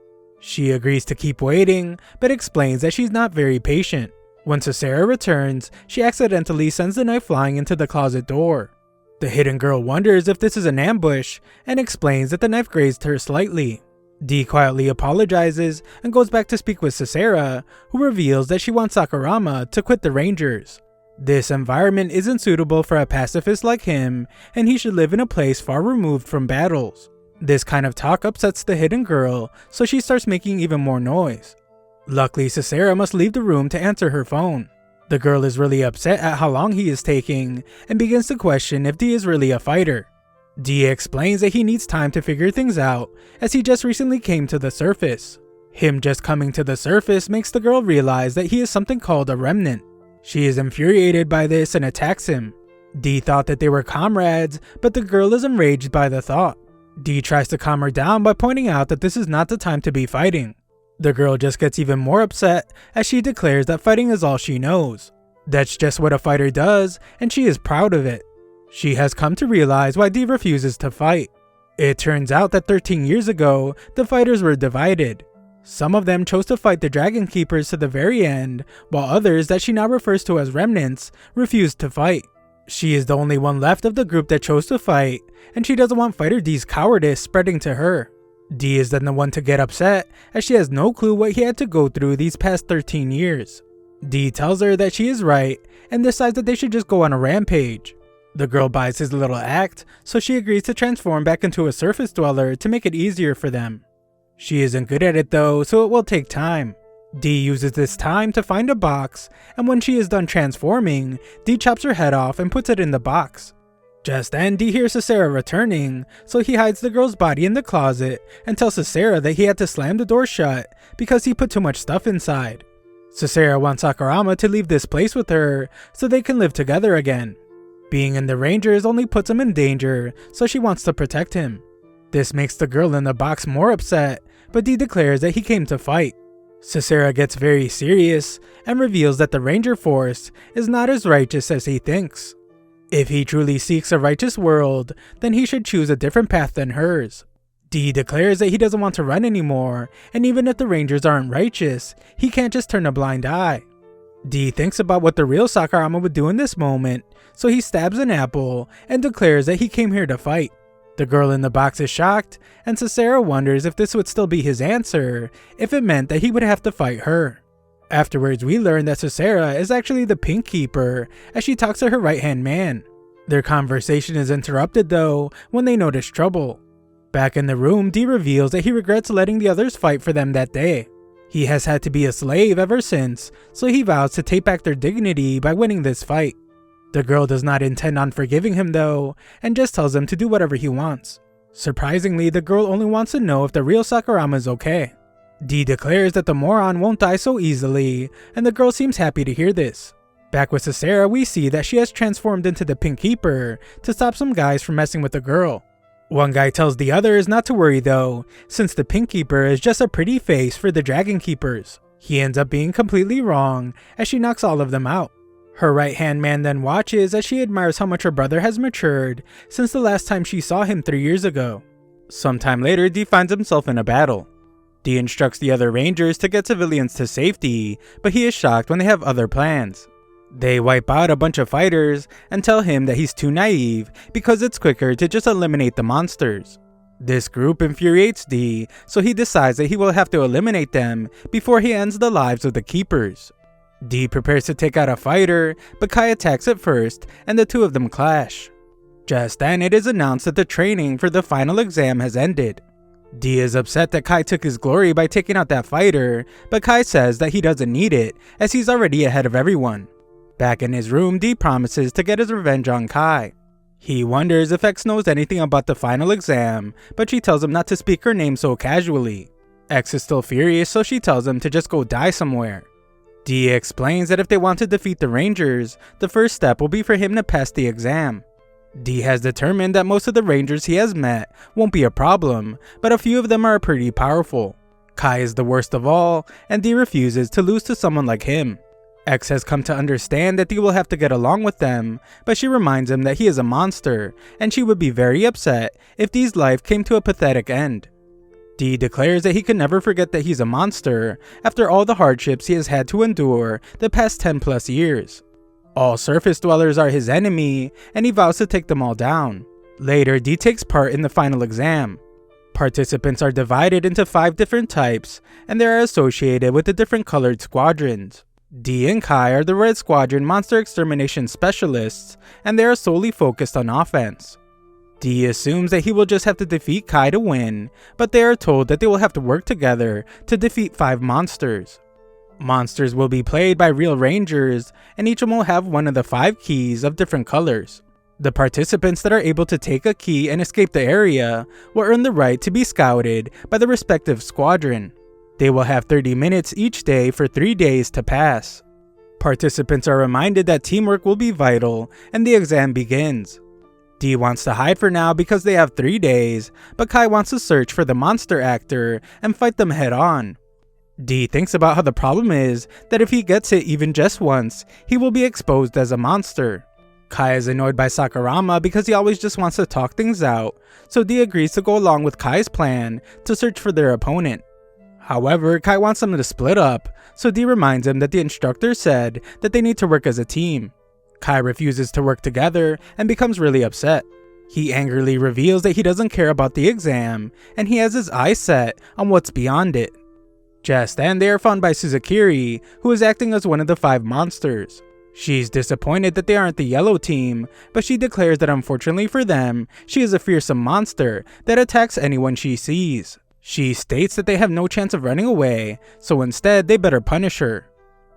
[SPEAKER 1] She agrees to keep waiting, but explains that she's not very patient. When Sisera returns, she accidentally sends the knife flying into the closet door. The hidden girl wonders if this is an ambush, and explains that the knife grazed her slightly. D quietly apologizes and goes back to speak with Sisera, who reveals that she wants Sakurama to quit the Rangers. This environment isn't suitable for a pacifist like him, and he should live in a place far removed from battles. This kind of talk upsets the hidden girl, so she starts making even more noise. Luckily, Sisera must leave the room to answer her phone. The girl is really upset at how long he is taking, and begins to question if D is really a fighter. D explains that he needs time to figure things out, as he just recently came to the surface. Him just coming to the surface makes the girl realize that he is something called a remnant. She is infuriated by this and attacks him. Dee thought that they were comrades, but the girl is enraged by the thought. Dee tries to calm her down by pointing out that this is not the time to be fighting. The girl just gets even more upset as she declares that fighting is all she knows. That's just what a fighter does, and she is proud of it. She has come to realize why Dee refuses to fight. It turns out that 13 years ago, the fighters were divided. Some of them chose to fight the Dragon Keepers to the very end, while others that she now refers to as remnants refused to fight. She is the only one left of the group that chose to fight, and she doesn't want Fighter D's cowardice spreading to her. Dee is then the one to get upset, as she has no clue what he had to go through these past 13 years. Dee tells her that she is right, and decides that they should just go on a rampage. The girl buys his little act, so she agrees to transform back into a surface dweller to make it easier for them. She isn't good at it though, so it will take time. Dee uses this time to find a box, and when she is done transforming, Dee chops her head off and puts it in the box. Just then, Dee hears Sisera returning, so he hides the girl's body in the closet and tells Sisera that he had to slam the door shut because he put too much stuff inside. Sisera wants Sakurama to leave this place with her so they can live together again. Being in the Rangers only puts him in danger, so she wants to protect him. This makes the girl in the box more upset, but Dee declares that he came to fight. Sisera gets very serious and reveals that the Ranger Force is not as righteous as he thinks. If he truly seeks a righteous world, then he should choose a different path than hers. Dee declares that he doesn't want to run anymore, and even if the Rangers aren't righteous, he can't just turn a blind eye. Dee thinks about what the real Sakurama would do in this moment, so he stabs an apple and declares that he came here to fight. The girl in the box is shocked, and Sisera wonders if this would still be his answer, if it meant that he would have to fight her. Afterwards, we learn that Sisera is actually the Pink Keeper, as she talks to her right-hand man. Their conversation is interrupted though, when they notice trouble. Back in the room, Dee reveals that he regrets letting the others fight for them that day. He has had to be a slave ever since, so he vows to take back their dignity by winning this fight. The girl does not intend on forgiving him though, and just tells him to do whatever he wants. Surprisingly, the girl only wants to know if the real Sakurama is okay. Dee declares that the moron won't die so easily, and the girl seems happy to hear this. Back with Sisera, we see that she has transformed into the Pink Keeper to stop some guys from messing with the girl. One guy tells the others not to worry though, since the Pink Keeper is just a pretty face for the Dragon Keepers. He ends up being completely wrong, as she knocks all of them out. Her right-hand man then watches as she admires how much her brother has matured since the last time she saw him 3 years ago. Sometime later, Dee finds himself in a battle. Dee instructs the other Rangers to get civilians to safety, but he is shocked when they have other plans. They wipe out a bunch of fighters and tell him that he's too naive because it's quicker to just eliminate the monsters. This group infuriates Dee, so he decides that he will have to eliminate them before he ends the lives of the Keepers. Dee prepares to take out a fighter, but Kai attacks it first and the two of them clash. Just then, it is announced that the training for the final exam has ended. Dee is upset that Kai took his glory by taking out that fighter, but Kai says that he doesn't need it as he's already ahead of everyone. Back in his room, Dee promises to get his revenge on Kai. He wonders if X knows anything about the final exam, but she tells him not to speak her name so casually. X is still furious, so she tells him to just go die somewhere. Dee explains that if they want to defeat the Rangers, the first step will be for him to pass the exam. Dee has determined that most of the Rangers he has met won't be a problem, but a few of them are pretty powerful. Kai is the worst of all, and Dee refuses to lose to someone like him. X has come to understand that Dee will have to get along with them, but she reminds him that he is a monster, and she would be very upset if Dee's life came to a pathetic end. Dee declares that he can never forget that he's a monster after all the hardships he has had to endure the past 10 plus years. All surface dwellers are his enemy, and he vows to take them all down. Later, Dee takes part in the final exam. Participants are divided into 5 different types, and they are associated with the different colored squadrons. Dee and Kai are the Red Squadron Monster Extermination Specialists, and they are solely focused on offense. Dee assumes that he will just have to defeat Kai to win, but they are told that they will have to work together to defeat 5 monsters. Monsters will be played by real Rangers, and each of them will have one of the 5 keys of different colors. The participants that are able to take a key and escape the area will earn the right to be scouted by the respective squadron. They will have 30 minutes each day for 3 days to pass. Participants are reminded that teamwork will be vital, and the exam begins. Dee wants to hide for now because they have 3 days, but Kai wants to search for the monster actor and fight them head on. Dee thinks about how the problem is that if he gets hit even just once, he will be exposed as a monster. Kai is annoyed by Sakurama because he always just wants to talk things out, so Dee agrees to go along with Kai's plan to search for their opponent. However, Kai wants them to split up, so Dee reminds him that the instructor said that they need to work as a team. Kai refuses to work together and becomes really upset. He angrily reveals that he doesn't care about the exam, and he has his eyes set on what's beyond it. Just then, they are found by Suzukiri, who is acting as one of the 5 monsters. She's disappointed that they aren't the yellow team, but she declares that unfortunately for them, she is a fearsome monster that attacks anyone she sees. She states that they have no chance of running away, so instead they better punish her.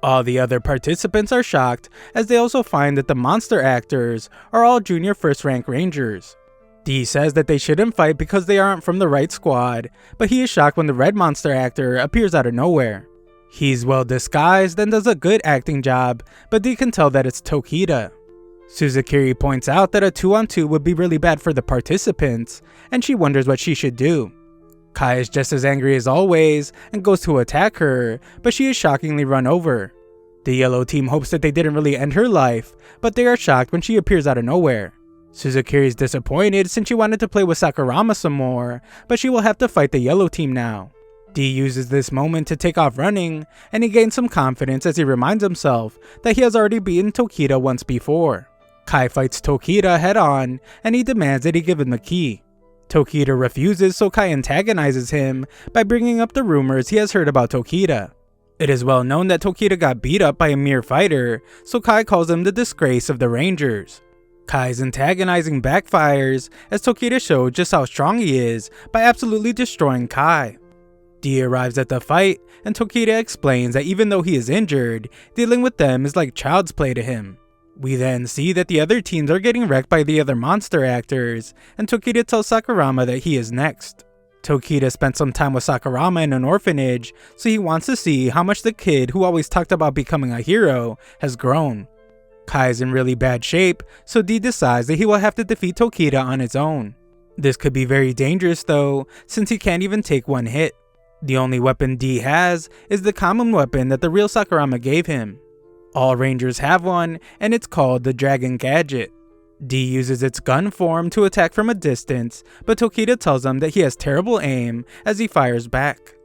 [SPEAKER 1] All the other participants are shocked as they also find that the monster actors are all junior first rank rangers. Dee says that they shouldn't fight because they aren't from the right squad, but he is shocked when the red monster actor appears out of nowhere. He's well disguised and does a good acting job, but Dee can tell that it's Tokita. Suzukiri points out that a 2-on-2 would be really bad for the participants, and she wonders what she should do. Kai is just as angry as always and goes to attack her, but she is shockingly run over. The yellow team hopes that they didn't really end her life, but they are shocked when she appears out of nowhere. Suzukiri is disappointed since she wanted to play with Sakurama some more, but she will have to fight the yellow team now. Dee uses this moment to take off running, and he gains some confidence as he reminds himself that he has already beaten Tokita once before. Kai fights Tokita head on, and he demands that he give him the key. Tokita refuses, so Kai antagonizes him by bringing up the rumors he has heard about Tokita. It is well known that Tokita got beat up by a mere fighter, so Kai calls him the disgrace of the Rangers. Kai's antagonizing backfires as Tokita shows just how strong he is by absolutely destroying Kai. Dee arrives at the fight, and Tokita explains that even though he is injured, dealing with them is like child's play to him. We then see that the other teams are getting wrecked by the other monster actors, and Tokita tells Sakurama that he is next. Tokita spent some time with Sakurama in an orphanage, so he wants to see how much the kid who always talked about becoming a hero has grown. Kai is in really bad shape, so Dee decides that he will have to defeat Tokita on his own. This could be very dangerous though, since he can't even take one hit. The only weapon Dee has is the common weapon that the real Sakurama gave him. All rangers have one, and it's called the Dragon Gadget. Dee uses its gun form to attack from a distance, but Tokita tells him that he has terrible aim as he fires back.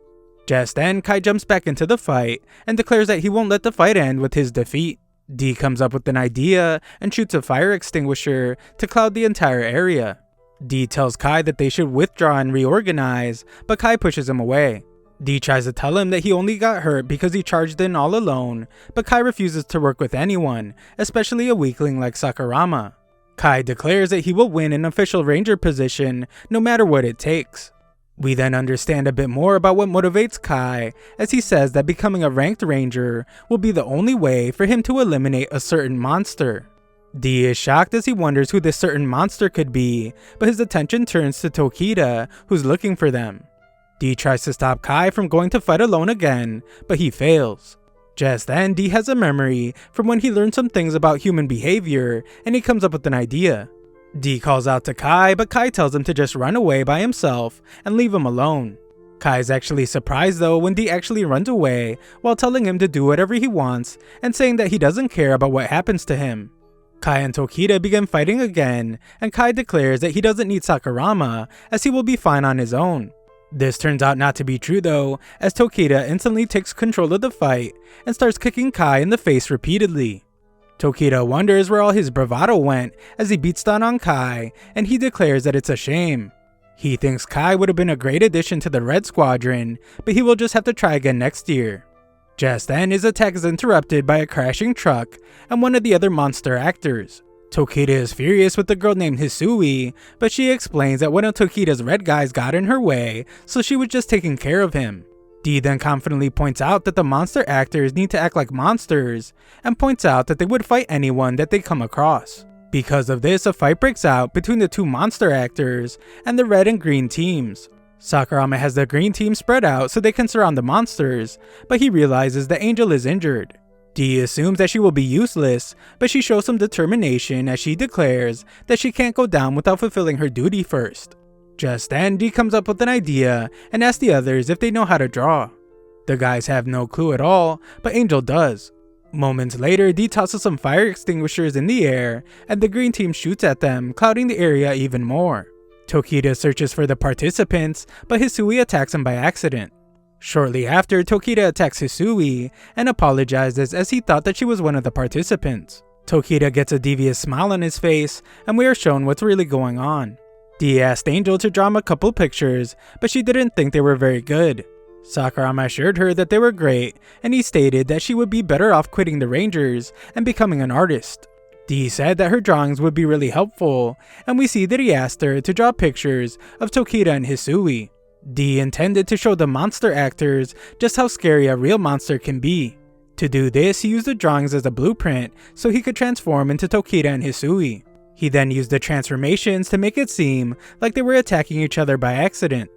[SPEAKER 1] Just then, Kai jumps back into the fight and declares that he won't let the fight end with his defeat. Dee comes up with an idea and shoots a fire extinguisher to cloud the entire area. Dee tells Kai that they should withdraw and reorganize, but Kai pushes him away. Dee tries to tell him that he only got hurt because he charged in all alone, but Kai refuses to work with anyone, especially a weakling like Sakurama. Kai declares that he will win an official ranger position no matter what it takes. We then understand a bit more about what motivates Kai, as he says that becoming a ranked ranger will be the only way for him to eliminate a certain monster. Dee is shocked as he wonders who this certain monster could be, but his attention turns to Tokita, who's looking for them. Dee tries to stop Kai from going to fight alone again, but he fails. Just then, Dee has a memory from when he learned some things about human behavior, and he comes up with an idea. Dee calls out to Kai, but Kai tells him to just run away by himself and leave him alone. Kai is actually surprised though when Dee actually runs away while telling him to do whatever he wants and saying that he doesn't care about what happens to him. Kai and Tokita begin fighting again, and Kai declares that he doesn't need Sakurama as he will be fine on his own. This turns out not to be true though, as Tokita instantly takes control of the fight and starts kicking Kai in the face repeatedly. Tokita wonders where all his bravado went as he beats down on Kai, and he declares that it's a shame. He thinks Kai would have been a great addition to the Red Squadron, but he will just have to try again next year. Just then, his attack is interrupted by a crashing truck and one of the other monster actors. Tokita is furious with the girl named Hisui, but she explains that one of Tokita's red guys got in her way, so she was just taking care of him. Dee then confidently points out that the monster actors need to act like monsters, and points out that they would fight anyone that they come across. Because of this, a fight breaks out between the two monster actors and the red and green teams. Sakurama has the green team spread out so they can surround the monsters, but he realizes that Angel is injured. Dee assumes that she will be useless, but she shows some determination as she declares that she can't go down without fulfilling her duty first. Just then, Dee comes up with an idea and asks the others if they know how to draw. The guys have no clue at all, but Angel does. Moments later, Dee tosses some fire extinguishers in the air, and the green team shoots at them, clouding the area even more. Tokita searches for the participants, but Hisui attacks him by accident. Shortly after, Tokita attacks Hisui and apologizes as he thought that she was one of the participants. Tokita gets a devious smile on his face, and we are shown what's really going on. Dee asked Angel to draw him a couple pictures, but she didn't think they were very good. Sakurama assured her that they were great, and he stated that she would be better off quitting the Rangers and becoming an artist. Dee said that her drawings would be really helpful, and we see that he asked her to draw pictures of Tokita and Hisui. Dee intended to show the monster actors just how scary a real monster can be. To do this, he used the drawings as a blueprint so he could transform into Tokita and Hisui. He then used the transformations to make it seem like they were attacking each other by accident.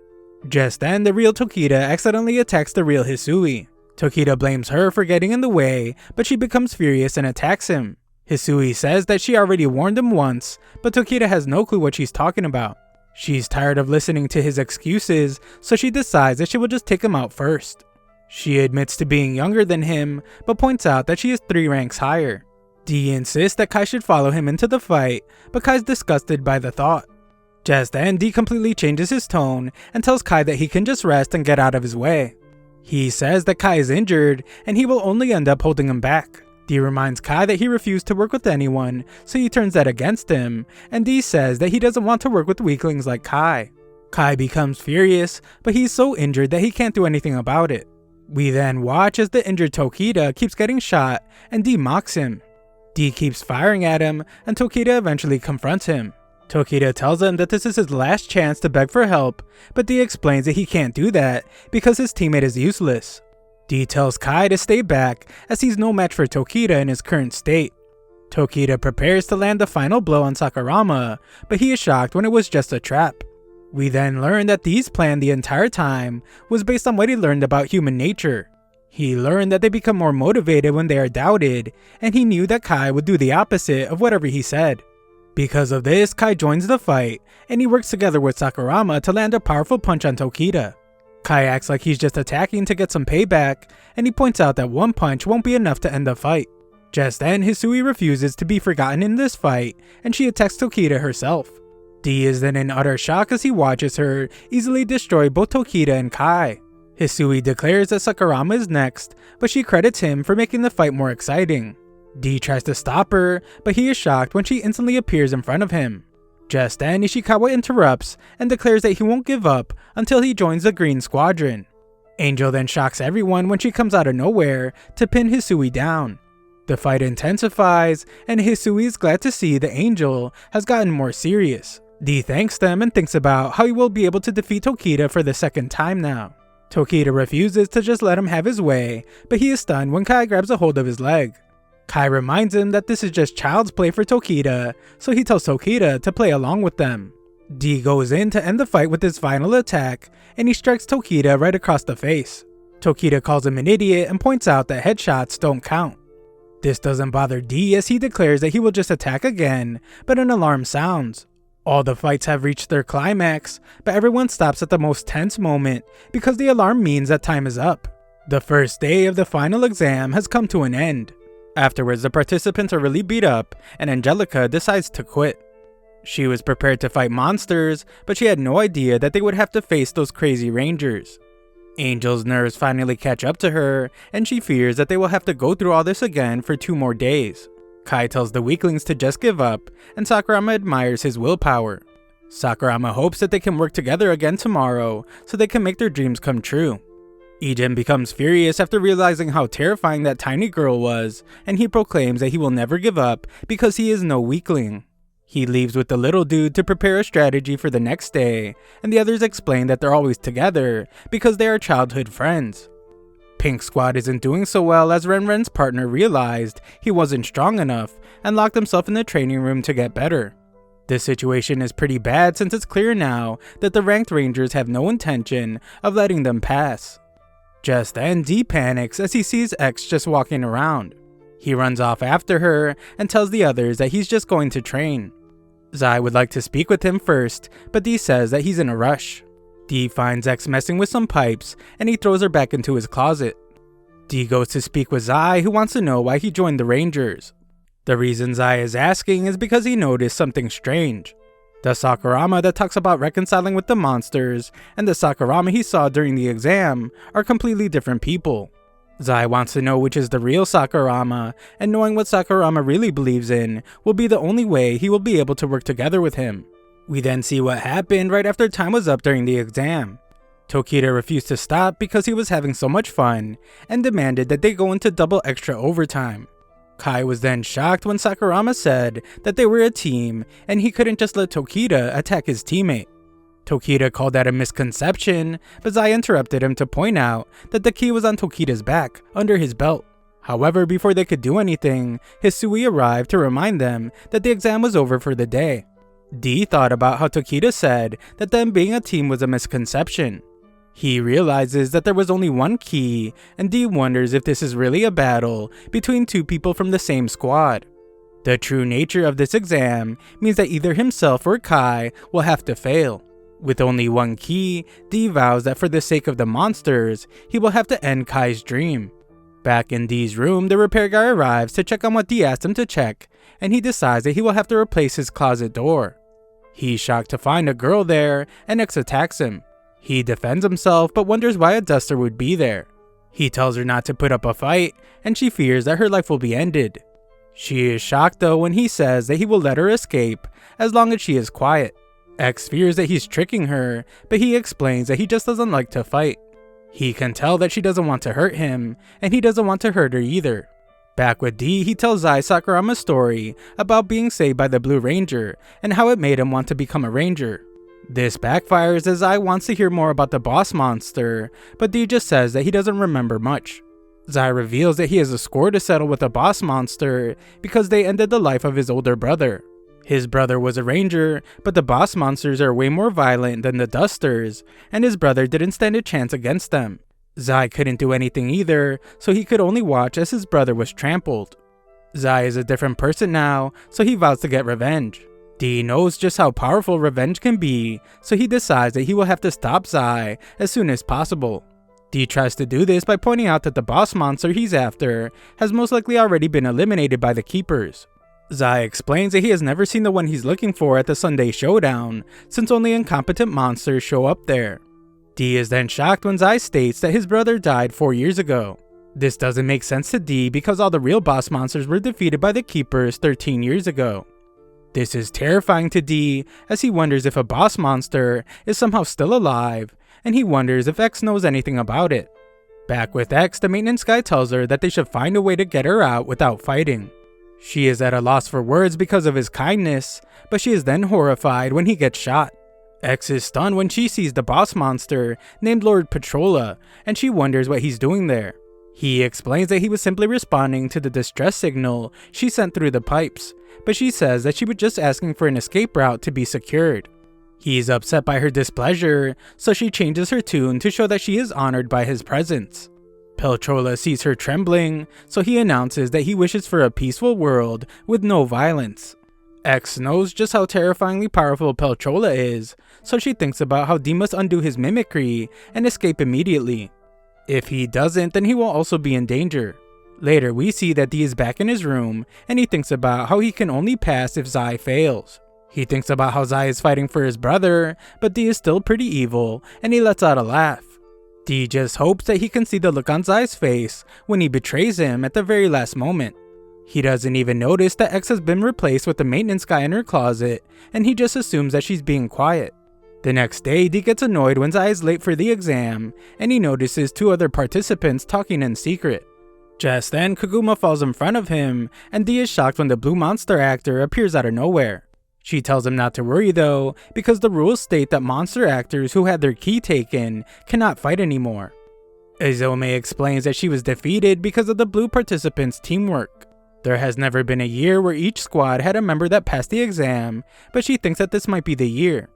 [SPEAKER 1] Just then, the real Tokita accidentally attacks the real Hisui. Tokita blames her for getting in the way, but she becomes furious and attacks him. Hisui says that she already warned him once, but Tokita has no clue what she's talking about. She's tired of listening to his excuses, so she decides that she will just take him out first. She admits to being younger than him, but points out that she is 3 ranks higher. Dee insists that Kai should follow him into the fight, but Kai's disgusted by the thought. Just then, Dee completely changes his tone and tells Kai that he can just rest and get out of his way. He says that Kai is injured and he will only end up holding him back. Dee reminds Kai that he refused to work with anyone, so he turns that against him, and Dee says that he doesn't want to work with weaklings like Kai. Kai becomes furious, but he's so injured that he can't do anything about it. We then watch as the injured Tokita keeps getting shot and Dee mocks him. Dee keeps firing at him, and Tokita eventually confronts him. Tokita tells him that this is his last chance to beg for help, but Dee explains that he can't do that because his teammate is useless. Dee tells Kai to stay back as he's no match for Tokita in his current state. Tokita prepares to land the final blow on Sakurama, but he is shocked when it was just a trap. We then learn that Dee's plan the entire time was based on what he learned about human nature. He learned that they become more motivated when they are doubted, and he knew that Kai would do the opposite of whatever he said. Because of this, Kai joins the fight, and he works together with Sakurama to land a powerful punch on Tokita. Kai acts like he's just attacking to get some payback, and he points out that one punch won't be enough to end the fight. Just then, Hisui refuses to be forgotten in this fight, and she attacks Tokita herself. Dee is then in utter shock as he watches her easily destroy both Tokita and Kai. Hisui declares that Sakurama is next, but she credits him for making the fight more exciting. Dee tries to stop her, but he is shocked when she instantly appears in front of him. Just then, Ishikawa interrupts and declares that he won't give up until he joins the Green Squadron. Angel then shocks everyone when she comes out of nowhere to pin Hisui down. The fight intensifies, and Hisui is glad to see that Angel has gotten more serious. Dee thanks them and thinks about how he will be able to defeat Tokita for the second time now. Tokita refuses to just let him have his way, but he is stunned when Kai grabs a hold of his leg. Kai reminds him that this is just child's play for Tokita, so he tells Tokita to play along with them. Dee goes in to end the fight with his final attack, and he strikes Tokita right across the face. Tokita calls him an idiot and points out that headshots don't count. This doesn't bother Dee as he declares that he will just attack again, but an alarm sounds. All the fights have reached their climax, but everyone stops at the most tense moment because the alarm means that time is up. The first day of the final exam has come to an end. Afterwards, the participants are really beat up, and Angelica decides to quit. She was prepared to fight monsters, but she had no idea that they would have to face those crazy rangers. Angel's nerves finally catch up to her, and she fears that they will have to go through all this again for 2 more days. Kai tells the weaklings to just give up, and Sakurama admires his willpower. Sakurama hopes that they can work together again tomorrow, so they can make their dreams come true. Ijin becomes furious after realizing how terrifying that tiny girl was, and he proclaims that he will never give up because he is no weakling. He leaves with the little dude to prepare a strategy for the next day, and the others explain that they're always together because they are childhood friends. Pink Squad isn't doing so well as Ren's partner realized he wasn't strong enough and locked himself in the training room to get better. This situation is pretty bad since it's clear now that the ranked rangers have no intention of letting them pass. Just then, Dee panics as he sees X just walking around. He runs off after her and tells the others that he's just going to train. Zai would like to speak with him first, but Dee says that he's in a rush. Dee finds X messing with some pipes and he throws her back into his closet. Dee goes to speak with Zai, who wants to know why he joined the Rangers. The reason Zai is asking is because he noticed something strange. The Sakurama that talks about reconciling with the monsters and the Sakurama he saw during the exam are completely different people. Zai wants to know which is the real Sakurama, and knowing what Sakurama really believes in will be the only way he will be able to work together with him. We then see what happened right after time was up during the exam. Tokita refused to stop because he was having so much fun and demanded that they go into double extra overtime. Kai was then shocked when Sakurama said that they were a team and he couldn't just let Tokita attack his teammate. Tokita called that a misconception, but Zai interrupted him to point out that the key was on Tokita's back, under his belt. However, before they could do anything, Hisui arrived to remind them that the exam was over for the day. Dee thought about how Tokita said that them being a team was a misconception. He realizes that there was only one key, and Dee wonders if this is really a battle between two people from the same squad. The true nature of this exam means that either himself or Kai will have to fail. With only one key, Dee vows that for the sake of the monsters, he will have to end Kai's dream. Back in Dee's room, the repair guy arrives to check on what Dee asked him to check, and he decides that he will have to replace his closet door. He's shocked to find a girl there, and X attacks him. He defends himself, but wonders why a duster would be there. He tells her not to put up a fight, and she fears that her life will be ended. She is shocked though when he says that he will let her escape, as long as she is quiet. X fears that he's tricking her, but he explains that he just doesn't like to fight. He can tell that she doesn't want to hurt him, and he doesn't want to hurt her either. Back with Dee, he tells Zai Sakurama's story about being saved by the Blue Ranger, and how it made him want to become a ranger. This backfires as Zai wants to hear more about the boss monster, but Dee just says that he doesn't remember much. Zai reveals that he has a score to settle with the boss monster because they ended the life of his older brother. His brother was a ranger, but the boss monsters are way more violent than the dusters, and his brother didn't stand a chance against them. Zai couldn't do anything either, so he could only watch as his brother was trampled. Zai is a different person now, so he vows to get revenge. Dee knows just how powerful revenge can be, so he decides that he will have to stop Zai as soon as possible. Dee tries to do this by pointing out that the boss monster he's after has most likely already been eliminated by the keepers. Zai explains that he has never seen the one he's looking for at the Sunday Showdown, since only incompetent monsters show up there. Dee is then shocked when Zai states that his brother died 4 years ago. This doesn't make sense to Dee because all the real boss monsters were defeated by the keepers 13 years ago. This is terrifying to Dee as he wonders if a boss monster is somehow still alive, and he wonders if X knows anything about it. Back with X, the maintenance guy tells her that they should find a way to get her out without fighting. She is at a loss for words because of his kindness, but she is then horrified when he gets shot. X is stunned when she sees the boss monster named Lord Patrolla, and she wonders what he's doing there. He explains that he was simply responding to the distress signal she sent through the pipes, but she says that she was just asking for an escape route to be secured. He's upset by her displeasure, so she changes her tune to show that she is honored by his presence. Peltrola sees her trembling, so he announces that he wishes for a peaceful world with no violence. X knows just how terrifyingly powerful Peltrola is, so she thinks about how Dee must undo his mimicry and escape immediately. If he doesn't, then he will also be in danger. Later, we see that Dee is back in his room, and he thinks about how he can only pass if Zai fails. He thinks about how Zai is fighting for his brother, but Dee is still pretty evil, and he lets out a laugh. Dee just hopes that he can see the look on Zai's face when he betrays him at the very last moment. He doesn't even notice that X has been replaced with the maintenance guy in her closet, and he just assumes that she's being quiet. The next day, Dee gets annoyed when Zai is late for the exam, and he notices 2 other participants talking in secret. Just then, Kaguma falls in front of him, and Dee is shocked when the blue monster actor appears out of nowhere. She tells him not to worry though, because the rules state that monster actors who had their key taken cannot fight anymore. Izome explains that she was defeated because of the blue participants' teamwork. There has never been a year where each squad had a member that passed the exam, but she thinks that this might be the year.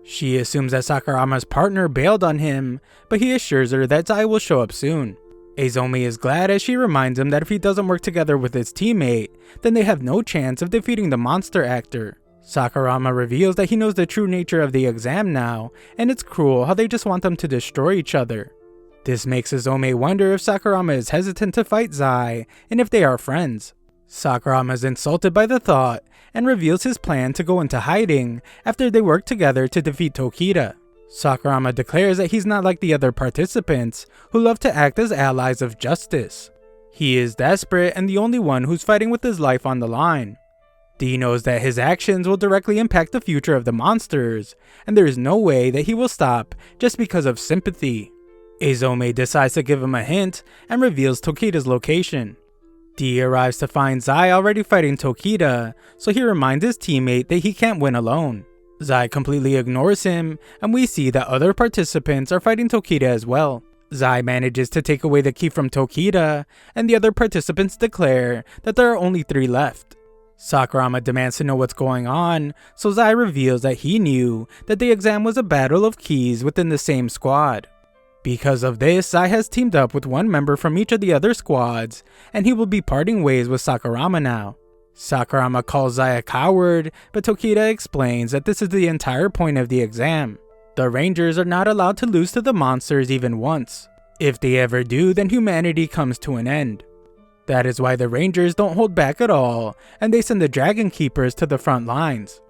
[SPEAKER 1] She assumes that Sakurama's partner bailed on him, but he assures her that Zai will show up soon. Azumi is glad as she reminds him that if he doesn't work together with his teammate, then they have no chance of defeating the monster actor. Sakurama reveals that he knows the true nature of the exam now, and it's cruel how they just want them to destroy each other. This makes Azumi wonder if Sakurama is hesitant to fight Zai, and if they are friends. Sakurama is insulted by the thought, and reveals his plan to go into hiding after they work together to defeat Tokita. Sakurama declares that he's not like the other participants, who love to act as allies of justice. He is desperate and the only one who's fighting with his life on the line. D knows that his actions will directly impact the future of the monsters, and there is no way that he will stop just because of sympathy. Azumi decides to give him a hint and reveals Tokita's location. D arrives to find Zai already fighting Tokita, so he reminds his teammate that he can't win alone. Zai completely ignores him, and we see that other participants are fighting Tokita as well. Zai manages to take away the key from Tokita, and the other participants declare that there are only 3 left. Sakurama demands to know what's going on, so Zai reveals that he knew that the exam was a battle of keys within the same squad. Because of this, Zai has teamed up with one member from each of the other squads, and he will be parting ways with Sakurama now. Sakurama calls Zai a coward, but Tokita explains that this is the entire point of the exam. The Rangers are not allowed to lose to the monsters even once. If they ever do, then humanity comes to an end. That is why the Rangers don't hold back at all, and they send the Dragon Keepers to the front lines.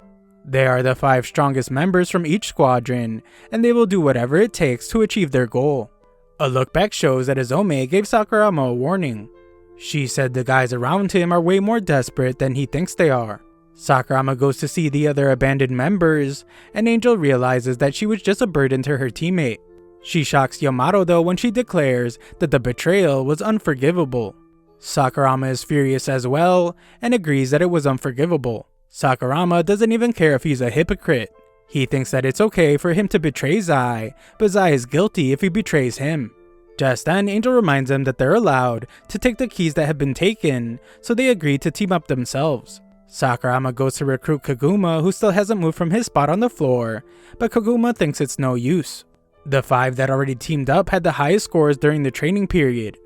[SPEAKER 1] They are the 5 strongest members from each squadron, and they will do whatever it takes to achieve their goal. A look back shows that Azumi gave Sakurama a warning. She said the guys around him are way more desperate than he thinks they are. Sakurama goes to see the other abandoned members, and Angel realizes that she was just a burden to her teammate. She shocks Yamato though when she declares that the betrayal was unforgivable. Sakurama is furious as well, and agrees that it was unforgivable. Sakurama doesn't even care if he's a hypocrite. He thinks that it's okay for him to betray Zai, but Zai is guilty if he betrays him. Just then, Angel reminds them that they're allowed to take the keys that have been taken, so they agree to team up themselves. Sakurama goes to recruit Kaguma, who still hasn't moved from his spot on the floor, but Kaguma thinks it's no use. The 5 that already teamed up had the highest scores during the training period.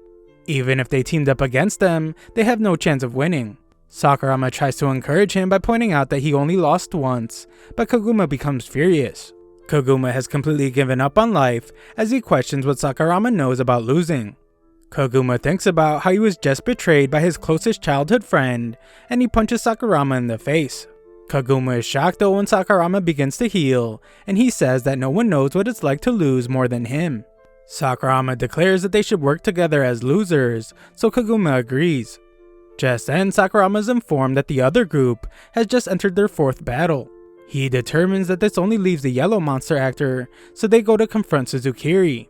[SPEAKER 1] Even if they teamed up against them, they have no chance of winning. Sakurama tries to encourage him by pointing out that he only lost once, but Kaguma becomes furious. Kaguma has completely given up on life as he questions what Sakurama knows about losing. Kaguma thinks about how he was just betrayed by his closest childhood friend, and he punches Sakurama in the face. Kaguma is shocked though when Sakurama begins to heal, and he says that no one knows what it's like to lose more than him. Sakurama declares that they should work together as losers, so Kaguma agrees. Just then, Sakurama is informed that the other group has just entered their 4th battle. He determines that this only leaves the yellow monster actor, so they go to confront Suzukiri.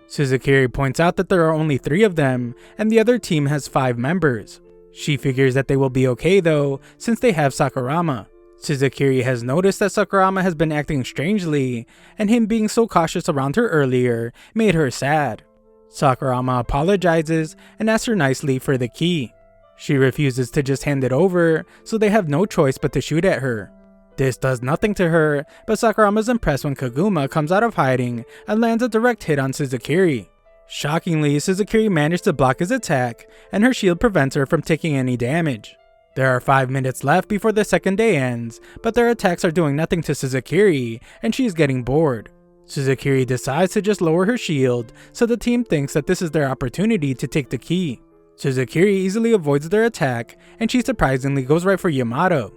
[SPEAKER 1] Suzukiri points out that there are only 3 of them, and the other team has 5 members. She figures that they will be okay though, since they have Sakurama. Suzukiri has noticed that Sakurama has been acting strangely, and him being so cautious around her earlier made her sad. Sakurama apologizes and asks her nicely for the key. She refuses to just hand it over, so they have no choice but to shoot at her. This does nothing to her, but Sakurama is impressed when Kaguma comes out of hiding and lands a direct hit on Suzukiri. Shockingly, Suzukiri managed to block his attack, and her shield prevents her from taking any damage. There are 5 minutes left before the second day ends, but their attacks are doing nothing to Suzukiri, and she is getting bored. Suzukiri decides to just lower her shield, so the team thinks that this is their opportunity to take the key. Suzukiri easily avoids their attack, and she surprisingly goes right for Yamato.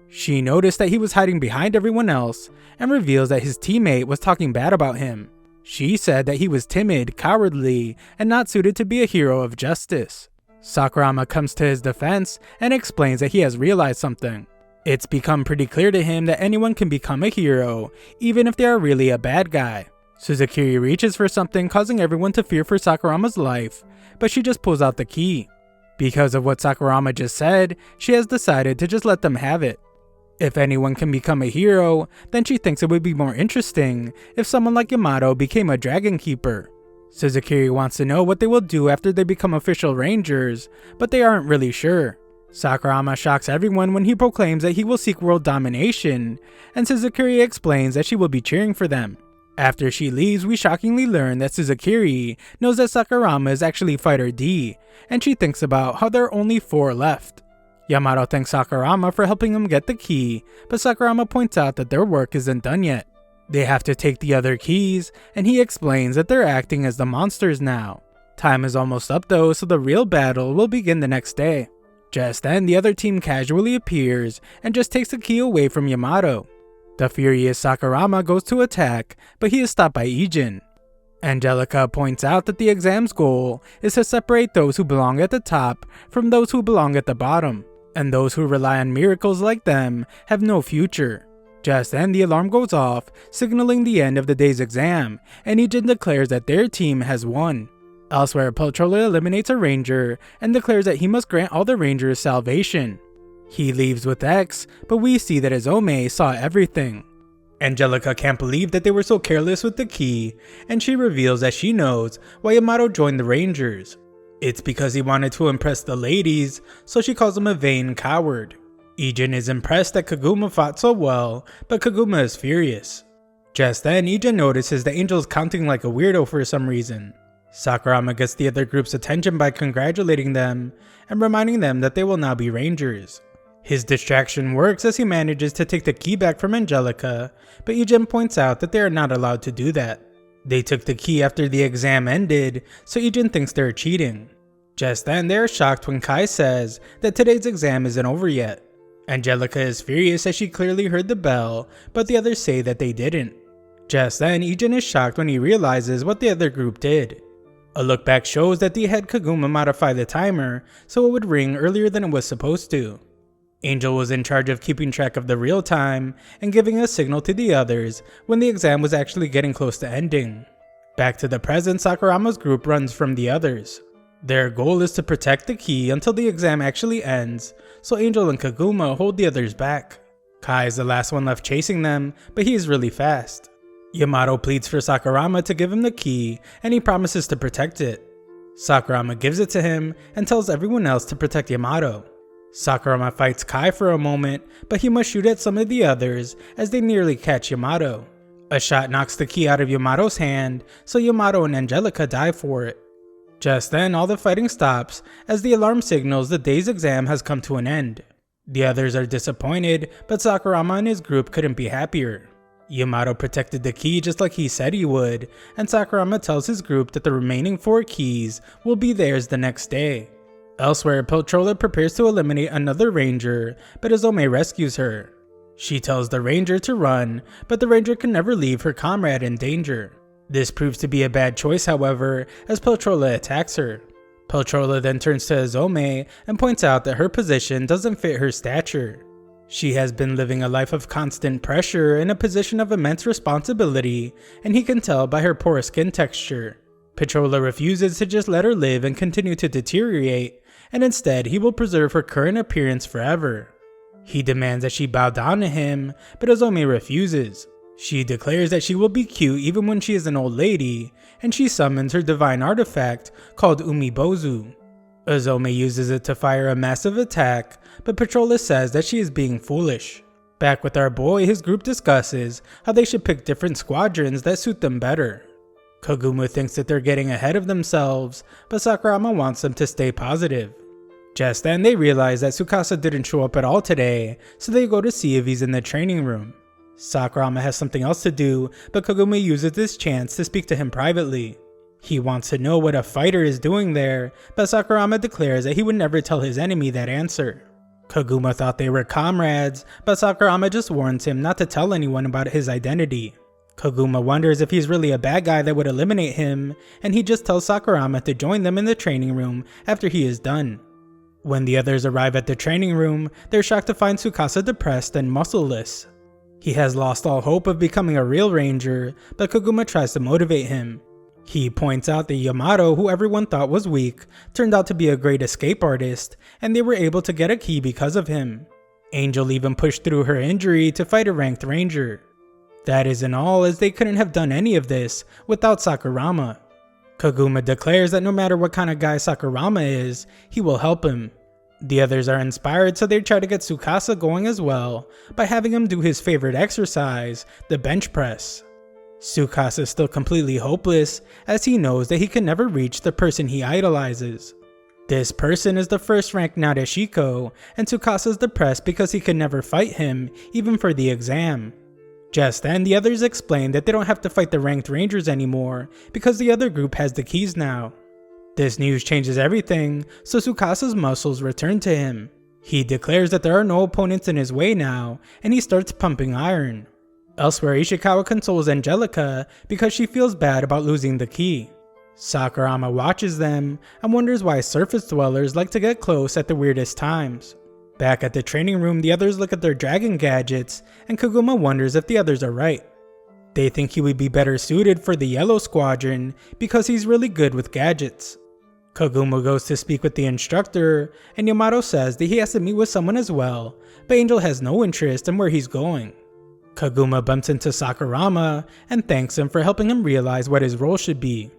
[SPEAKER 1] She noticed that he was hiding behind everyone else, and reveals that his teammate was talking bad about him. She said that he was timid, cowardly, and not suited to be a hero of justice. Sakurama comes to his defense and explains that he has realized something. It's become pretty clear to him that anyone can become a hero, even if they are really a bad guy. Suzukiri reaches for something, causing everyone to fear for Sakurama's life, but she just pulls out the key. Because of what Sakurama just said, she has decided to just let them have it. If anyone can become a hero, then she thinks it would be more interesting if someone like Yamato became a Dragon Keeper. Suzukiri wants to know what they will do after they become official rangers, but they aren't really sure. Sakurama shocks everyone when he proclaims that he will seek world domination, and Suzukiri explains that she will be cheering for them. After she leaves, we shockingly learn that Suzukiri knows that Sakurama is actually Fighter D, and she thinks about how there are only 4 left. Yamato thanks Sakurama for helping him get the key, but Sakurama points out that their work isn't done yet. They have to take the other keys, and he explains that they're acting as the monsters now. Time is almost up though, so the real battle will begin the next day. Just then, the other team casually appears and just takes the key away from Yamato. The furious Sakurama goes to attack, but he is stopped by Ijin. Angelica points out that the exam's goal is to separate those who belong at the top from those who belong at the bottom, and those who rely on miracles like them have no future. Just then, the alarm goes off, signaling the end of the day's exam, and Ijin declares that their team has won. Elsewhere, Piltrola eliminates a ranger and declares that he must grant all the rangers salvation. He leaves with X, but we see that Izome saw everything. Angelica can't believe that they were so careless with the key, and she reveals that she knows why Yamato joined the Rangers. It's because he wanted to impress the ladies, so she calls him a vain coward. Ijin is impressed that Kaguma fought so well, but Kaguma is furious. Just then, Ijin notices that Angel is counting like a weirdo for some reason. Sakurama gets the other group's attention by congratulating them and reminding them that they will now be Rangers. His distraction works as he manages to take the key back from Angelica, but Ijin points out that they are not allowed to do that. They took the key after the exam ended, so Ijin thinks they're cheating. Just then, they are shocked when Kai says that today's exam isn't over yet. Angelica is furious as she clearly heard the bell, but the others say that they didn't. Just then, Ijin is shocked when he realizes what the other group did. A look back shows that they had Kaguma modify the timer so it would ring earlier than it was supposed to. Angel was in charge of keeping track of the real time and giving a signal to the others when the exam was actually getting close to ending. Back to the present, Sakurama's group runs from the others. Their goal is to protect the key until the exam actually ends, so Angel and Kaguma hold the others back. Kai is the last one left chasing them, but he is really fast. Yamato pleads for Sakurama to give him the key, and he promises to protect it. Sakurama gives it to him and tells everyone else to protect Yamato. Sakurama fights Kai for a moment, but he must shoot at some of the others as they nearly catch Yamato. A shot knocks the key out of Yamato's hand, so Yamato and Angelica die for it. Just then, all the fighting stops as the alarm signals the day's exam has come to an end. The others are disappointed, but Sakurama and his group couldn't be happier. Yamato protected the key just like he said he would, and Sakurama tells his group that the remaining 4 keys will be theirs the next day. Elsewhere, Piltrola prepares to eliminate another ranger, but Izome rescues her. She tells the ranger to run, but the ranger can never leave her comrade in danger. This proves to be a bad choice, however, as Piltrola attacks her. Piltrola then turns to Izome and points out that her position doesn't fit her stature. She has been living a life of constant pressure in a position of immense responsibility, and he can tell by her poor skin texture. Piltrola refuses to just let her live and continue to deteriorate, and instead he will preserve her current appearance forever. He demands that she bow down to him, but Izome refuses. She declares that she will be cute even when she is an old lady, and she summons her divine artifact called Umibozu. Izome uses it to fire a massive attack, but Piltrola says that she is being foolish. Back with our boy, his group discusses how they should pick different squadrons that suit them better. Kaguma thinks that they're getting ahead of themselves, but Sakurama wants them to stay positive. Just then, they realize that Tsukasa didn't show up at all today, so they go to see if he's in the training room. Sakurama has something else to do, but Kaguma uses this chance to speak to him privately. He wants to know what a fighter is doing there, but Sakurama declares that he would never tell his enemy that answer. Kaguma thought they were comrades, but Sakurama just warns him not to tell anyone about his identity. Kaguma wonders if he's really a bad guy that would eliminate him, and he just tells Sakurama to join them in the training room after he is done. When the others arrive at the training room, they're shocked to find Tsukasa depressed and muscleless. He has lost all hope of becoming a real ranger, but Kaguma tries to motivate him. He points out that Yamato, who everyone thought was weak, turned out to be a great escape artist, and they were able to get a key because of him. Angel even pushed through her injury to fight a ranked ranger. That isn't all, as they couldn't have done any of this without Sakurama. Kaguma declares that no matter what kind of guy Sakurama is, he will help him. The others are inspired, so they try to get Tsukasa going as well by having him do his favorite exercise, the bench press. Tsukasa is still completely hopeless as he knows that he can never reach the person he idolizes. This person is the first ranked Nadeshiko, and Tsukasa is depressed because he can never fight him, even for the exam. Just then, the others explain that they don't have to fight the ranked rangers anymore because the other group has the keys now. This news changes everything, so Tsukasa's muscles return to him. He declares that there are no opponents in his way now, and he starts pumping iron. Elsewhere, Ishikawa consoles Angelica because she feels bad about losing the key. Sakurama watches them and wonders why surface dwellers like to get close at the weirdest times. Back at the training room, the others look at their dragon gadgets, and Koguma wonders if the others are right. They think he would be better suited for the Yellow Squadron because he's really good with gadgets. Koguma goes to speak with the instructor, and Yamato says that he has to meet with someone as well, but Angel has no interest in where he's going. Koguma bumps into Sakurama and thanks him for helping him realize what his role should be.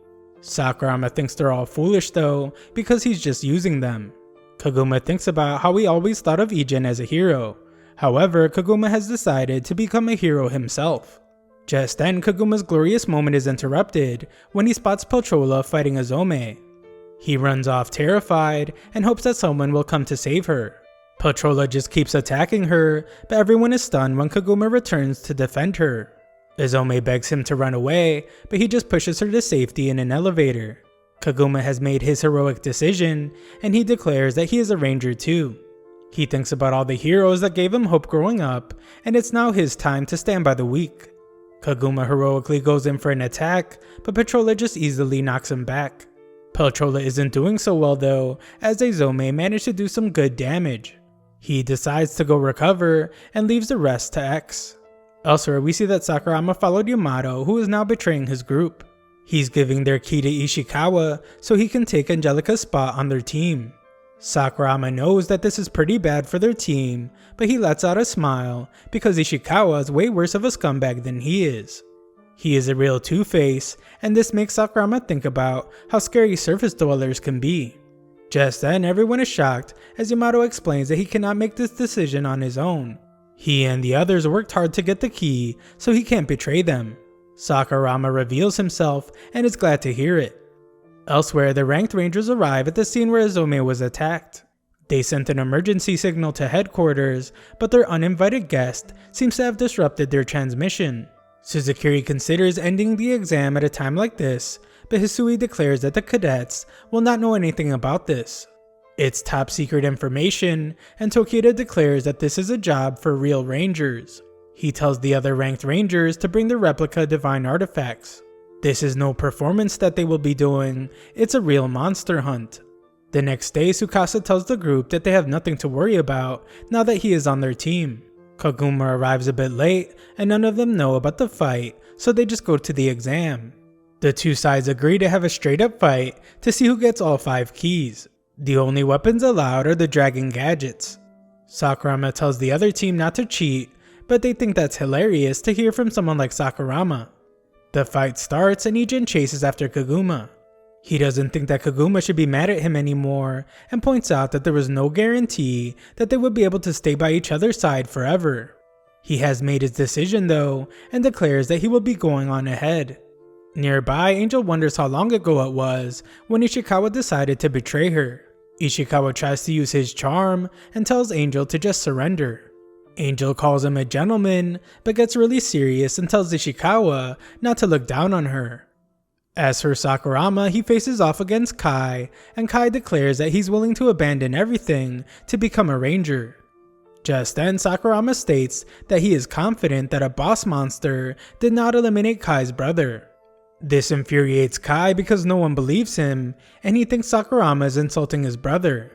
[SPEAKER 1] Sakurama thinks they're all foolish though, because he's just using them. Koguma thinks about how he always thought of Igen as a hero. However, Koguma has decided to become a hero himself. Just then, Koguma's glorious moment is interrupted when he spots Peltrola fighting Azome. He runs off terrified and hopes that someone will come to save her. Peltrola just keeps attacking her, but everyone is stunned when Koguma returns to defend her. Azome begs him to run away, but he just pushes her to safety in an elevator. Koguma has made his heroic decision, and he declares that he is a ranger too. He thinks about all the heroes that gave him hope growing up, and it's now his time to stand by the weak. Koguma heroically goes in for an attack, but Peltrola just easily knocks him back. Peltrola isn't doing so well though, as Azome managed to do some good damage. He decides to go recover and leaves the rest to X. Elsewhere, we see that Sakurama followed Yamato, who is now betraying his group. He's giving their key to Ishikawa so he can take Angelica's spot on their team. Sakurama knows that this is pretty bad for their team, but he lets out a smile because Ishikawa is way worse of a scumbag than he is. He is a real two-face, and this makes Sakurama think about how scary surface dwellers can be. Just then, everyone is shocked as Yamato explains that he cannot make this decision on his own. He and the others worked hard to get the key, so he can't betray them. Sakurama reveals himself and is glad to hear it. Elsewhere, the ranked rangers arrive at the scene where Azome was attacked. They sent an emergency signal to headquarters, but their uninvited guest seems to have disrupted their transmission. Suzukiri considers ending the exam at a time like this, but Hisui declares that the cadets will not know anything about this. It's top secret information, and Tokita declares that this is a job for real rangers. He tells the other ranked rangers to bring the replica divine artifacts. This is no performance that they will be doing, it's a real monster hunt. The next day, Tsukasa tells the group that they have nothing to worry about now that he is on their team. Koguma arrives a bit late, and none of them know about the fight, so they just go to the exam. The two sides agree to have a straight up fight to see who gets all 5 keys. The only weapons allowed are the dragon gadgets. Sakurama tells the other team not to cheat, but they think that's hilarious to hear from someone like Sakurama. The fight starts and Igen chases after Koguma. He doesn't think that Koguma should be mad at him anymore and points out that there was no guarantee that they would be able to stay by each other's side forever. He has made his decision though and declares that he will be going on ahead. Nearby, Angel wonders how long ago it was when Ishikawa decided to betray her. Ishikawa tries to use his charm and tells Angel to just surrender. Angel calls him a gentleman, but gets really serious and tells Ishikawa not to look down on her. As for Sakurama, he faces off against Kai, and Kai declares that he's willing to abandon everything to become a ranger. Just then, Sakurama states that he is confident that a boss monster did not eliminate Kai's brother. This infuriates Kai because no one believes him, and he thinks Sakurama is insulting his brother.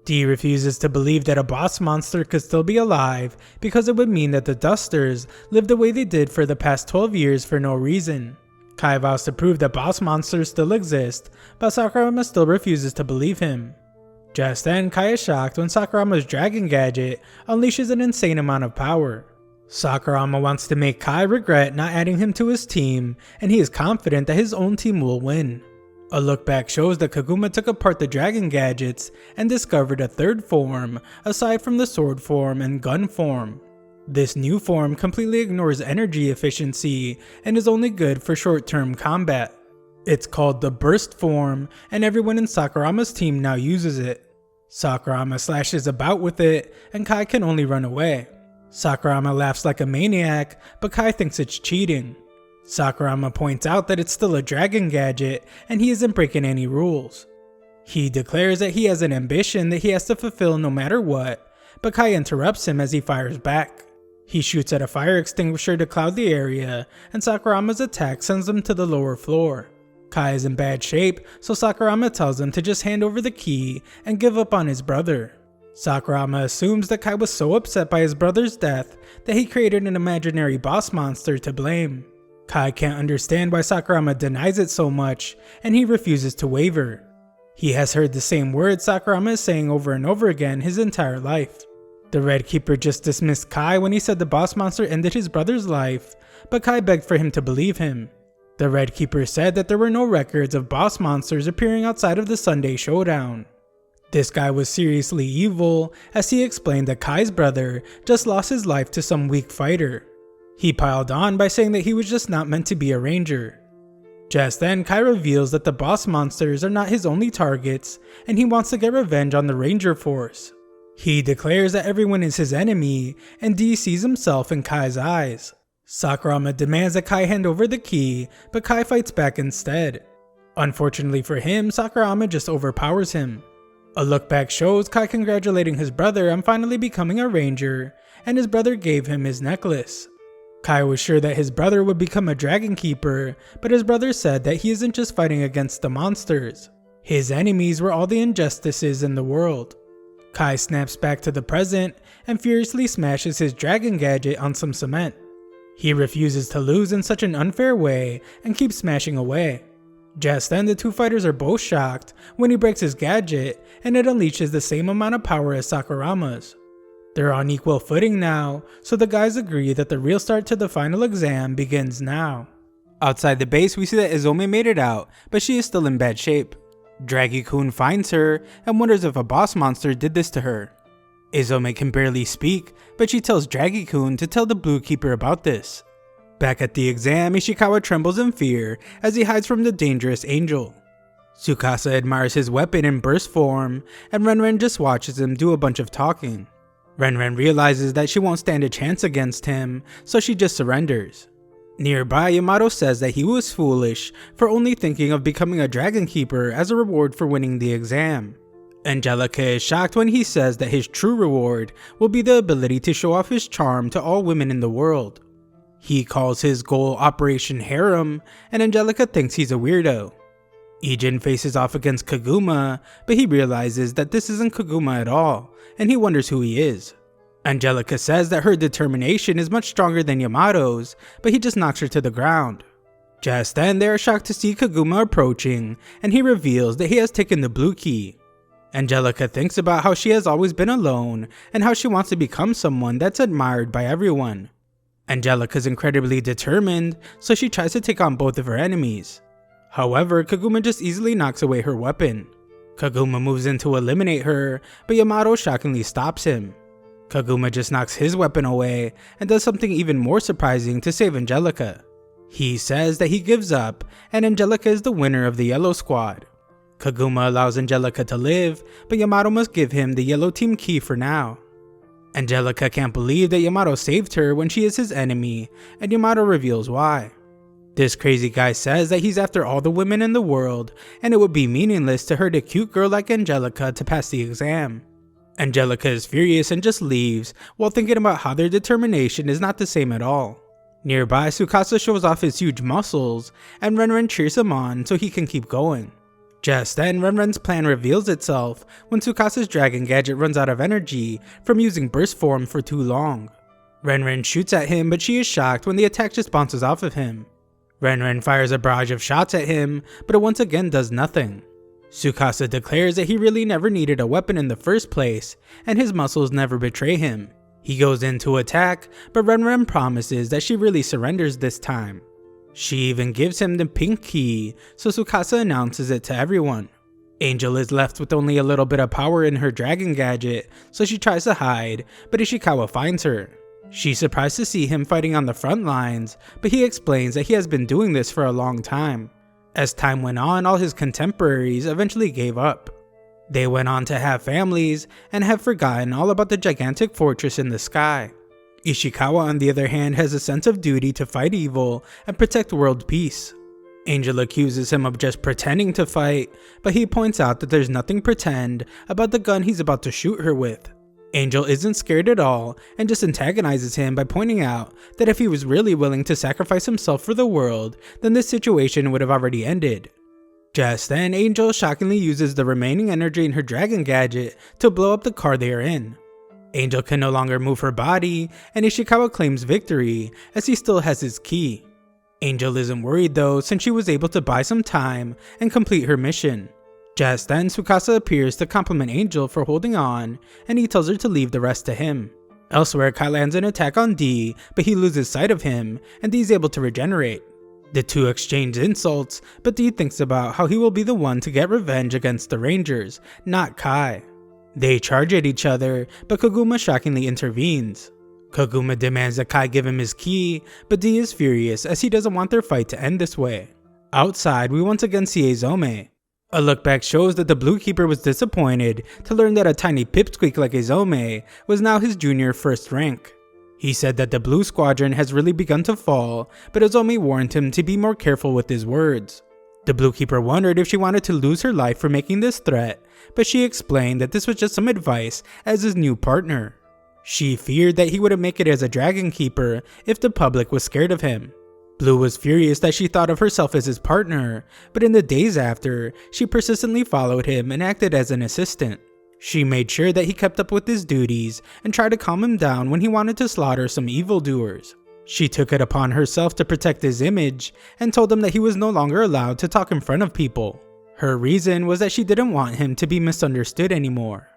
[SPEAKER 1] D refuses to believe that a boss monster could still be alive because it would mean that the Dusters lived the way they did for the past 12 years for no reason. Kai vows to prove that boss monsters still exist, but Sakurama still refuses to believe him. Just then, Kai is shocked when Sakurama's dragon gadget unleashes an insane amount of power. Sakurama wants to make Kai regret not adding him to his team, and he is confident that his own team will win. A look back shows that Koguma took apart the dragon gadgets and discovered a third form aside from the sword form and gun form. This new form completely ignores energy efficiency and is only good for short-term combat. It's called the burst form, and everyone in Sakurama's team now uses it. Sakurama slashes about with it, and Kai can only run away. Sakurama laughs like a maniac, but Kai thinks it's cheating. Sakurama points out that it's still a dragon gadget, and he isn't breaking any rules. He declares that he has an ambition that he has to fulfill no matter what, but Kai interrupts him as he fires back. He shoots at a fire extinguisher to cloud the area, and Sakurama's attack sends him to the lower floor. Kai is in bad shape, so Sakurama tells him to just hand over the key and give up on his brother. Sakurama assumes that Kai was so upset by his brother's death that he created an imaginary boss monster to blame. Kai can't understand why Sakurama denies it so much, and he refuses to waver. He has heard the same words Sakurama is saying over and over again his entire life. The Red Keeper just dismissed Kai when he said the boss monster ended his brother's life, but Kai begged for him to believe him. The Red Keeper said that there were no records of boss monsters appearing outside of the Sunday Showdown. This guy was seriously evil, as he explained that Kai's brother just lost his life to some weak fighter. He piled on by saying that he was just not meant to be a ranger. Just then, Kai reveals that the boss monsters are not his only targets, and he wants to get revenge on the ranger force. He declares that everyone is his enemy, and D sees himself in Kai's eyes. Sakurama demands that Kai hand over the key, but Kai fights back instead. Unfortunately for him, Sakurama just overpowers him. A look back shows Kai congratulating his brother on finally becoming a ranger, and his brother gave him his necklace. Kai was sure that his brother would become a dragon keeper, but his brother said that he isn't just fighting against the monsters. His enemies were all the injustices in the world. Kai snaps back to the present and furiously smashes his dragon gadget on some cement. He refuses to lose in such an unfair way and keeps smashing away. Just then, the two fighters are both shocked when he breaks his gadget and it unleashes the same amount of power as Sakurama's. They're on equal footing now, so the guys agree that the real start to the final exam begins now. Outside the base, we see that Izome made it out, but she is still in bad shape. Draggy-kun finds her and wonders if a boss monster did this to her. Izome can barely speak, but she tells Draggy-kun to tell the Blue Keeper about this. Back at the exam, Ishikawa trembles in fear as he hides from the dangerous angel. Tsukasa admires his weapon in burst form, and Renren just watches him do a bunch of talking. Renren realizes that she won't stand a chance against him, so she just surrenders. Nearby, Yamato says that he was foolish for only thinking of becoming a dragon keeper as a reward for winning the exam. Angelica is shocked when he says that his true reward will be the ability to show off his charm to all women in the world. He calls his goal Operation Harem, and Angelica thinks he's a weirdo. Ijin faces off against Kaguma, but he realizes that this isn't Kaguma at all, and he wonders who he is. Angelica says that her determination is much stronger than Yamato's, but he just knocks her to the ground. Just then, they are shocked to see Kaguma approaching, and he reveals that he has taken the blue key. Angelica thinks about how she has always been alone, and how she wants to become someone that's admired by everyone. Angelica's incredibly determined, so she tries to take on both of her enemies. However, Kaguma just easily knocks away her weapon. Kaguma moves in to eliminate her, but Yamato shockingly stops him. Kaguma just knocks his weapon away and does something even more surprising to save Angelica. He says that he gives up, and Angelica is the winner of the Yellow Squad. Kaguma allows Angelica to live, but Yamato must give him the Yellow Team key for now. Angelica can't believe that Yamato saved her when she is his enemy, and Yamato reveals why. This crazy guy says that he's after all the women in the world, and it would be meaningless to hurt a cute girl like Angelica to pass the exam. Angelica is furious and just leaves, while thinking about how their determination is not the same at all. Nearby, Tsukasa shows off his huge muscles, and Renren cheers him on so he can keep going. Just then, Renren's plan reveals itself when Tsukasa's dragon gadget runs out of energy from using burst form for too long. Renren shoots at him, but she is shocked when the attack just bounces off of him. Renren fires a barrage of shots at him, but it once again does nothing. Tsukasa declares that he really never needed a weapon in the first place, and his muscles never betray him. He goes in to attack, but Renren promises that she really surrenders this time. She even gives him the pink key, so Tsukasa announces it to everyone. Angel is left with only a little bit of power in her dragon gadget, so she tries to hide, but Ishikawa finds her. She's surprised to see him fighting on the front lines, but he explains that he has been doing this for a long time. As time went on, all his contemporaries eventually gave up. They went on to have families and have forgotten all about the gigantic fortress in the sky. Ishikawa, on the other hand, has a sense of duty to fight evil and protect world peace. Angel accuses him of just pretending to fight, but he points out that there's nothing pretend about the gun he's about to shoot her with. Angel isn't scared at all and just antagonizes him by pointing out that if he was really willing to sacrifice himself for the world, then this situation would have already ended. Just then, Angel shockingly uses the remaining energy in her dragon gadget to blow up the car they are in. Angel can no longer move her body, and Ishikawa claims victory as he still has his key. Angel isn't worried though, since she was able to buy some time and complete her mission. Just then, Tsukasa appears to compliment Angel for holding on, and he tells her to leave the rest to him. Elsewhere, Kai lands an attack on D, but he loses sight of him, and D is able to regenerate. The two exchange insults, but D thinks about how he will be the one to get revenge against the Rangers, not Kai. They charge at each other, but Koguma shockingly intervenes. Koguma demands that Kai give him his key, but D is furious as he doesn't want their fight to end this way. Outside, we once again see Izome. A look back shows that the Blue Keeper was disappointed to learn that a tiny pipsqueak like Izome was now his junior first rank. He said that the Blue Squadron has really begun to fall, but Izome warned him to be more careful with his words. The Blue Keeper wondered if she wanted to lose her life for making this threat, but she explained that this was just some advice as his new partner. She feared that he wouldn't make it as a Dragon Keeper if the public was scared of him. Blue was furious that she thought of herself as his partner, but in the days after, she persistently followed him and acted as an assistant. She made sure that he kept up with his duties and tried to calm him down when he wanted to slaughter some evildoers. She took it upon herself to protect his image and told him that he was no longer allowed to talk in front of people. Her reason was that she didn't want him to be misunderstood anymore.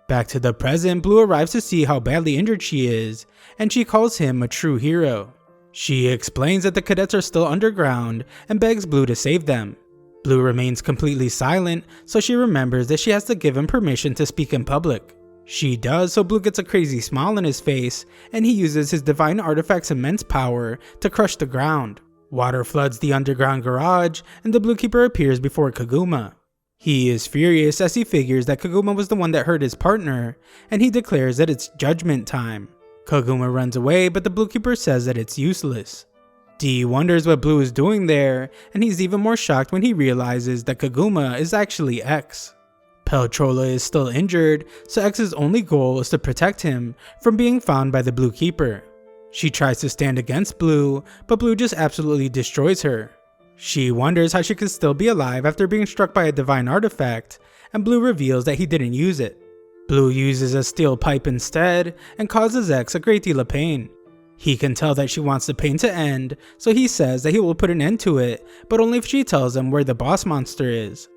[SPEAKER 1] Back to the present, Blue arrives to see how badly injured she is, and she calls him a true hero. She explains that the cadets are still underground and begs Blue to save them. Blue remains completely silent, so she remembers that she has to give him permission to speak in public. She does, so Blue gets a crazy smile on his face, and he uses his divine artifact's immense power to crush the ground. Water floods the underground garage, and the Blue Keeper appears before Koguma. He is furious as he figures that Koguma was the one that hurt his partner, and he declares that it's judgment time. Koguma runs away, but the Blue Keeper says that it's useless. D wonders what Blue is doing there, and he's even more shocked when he realizes that Koguma is actually X. Peltrola is still injured, so X's only goal is to protect him from being found by the Blue Keeper. She tries to stand against Blue, but Blue just absolutely destroys her. She wonders how she could still be alive after being struck by a divine artifact, and Blue reveals that he didn't use it. Blue uses a steel pipe instead and causes X a great deal of pain. He can tell that she wants the pain to end, so he says that he will put an end to it, but only if she tells him where the boss monster is.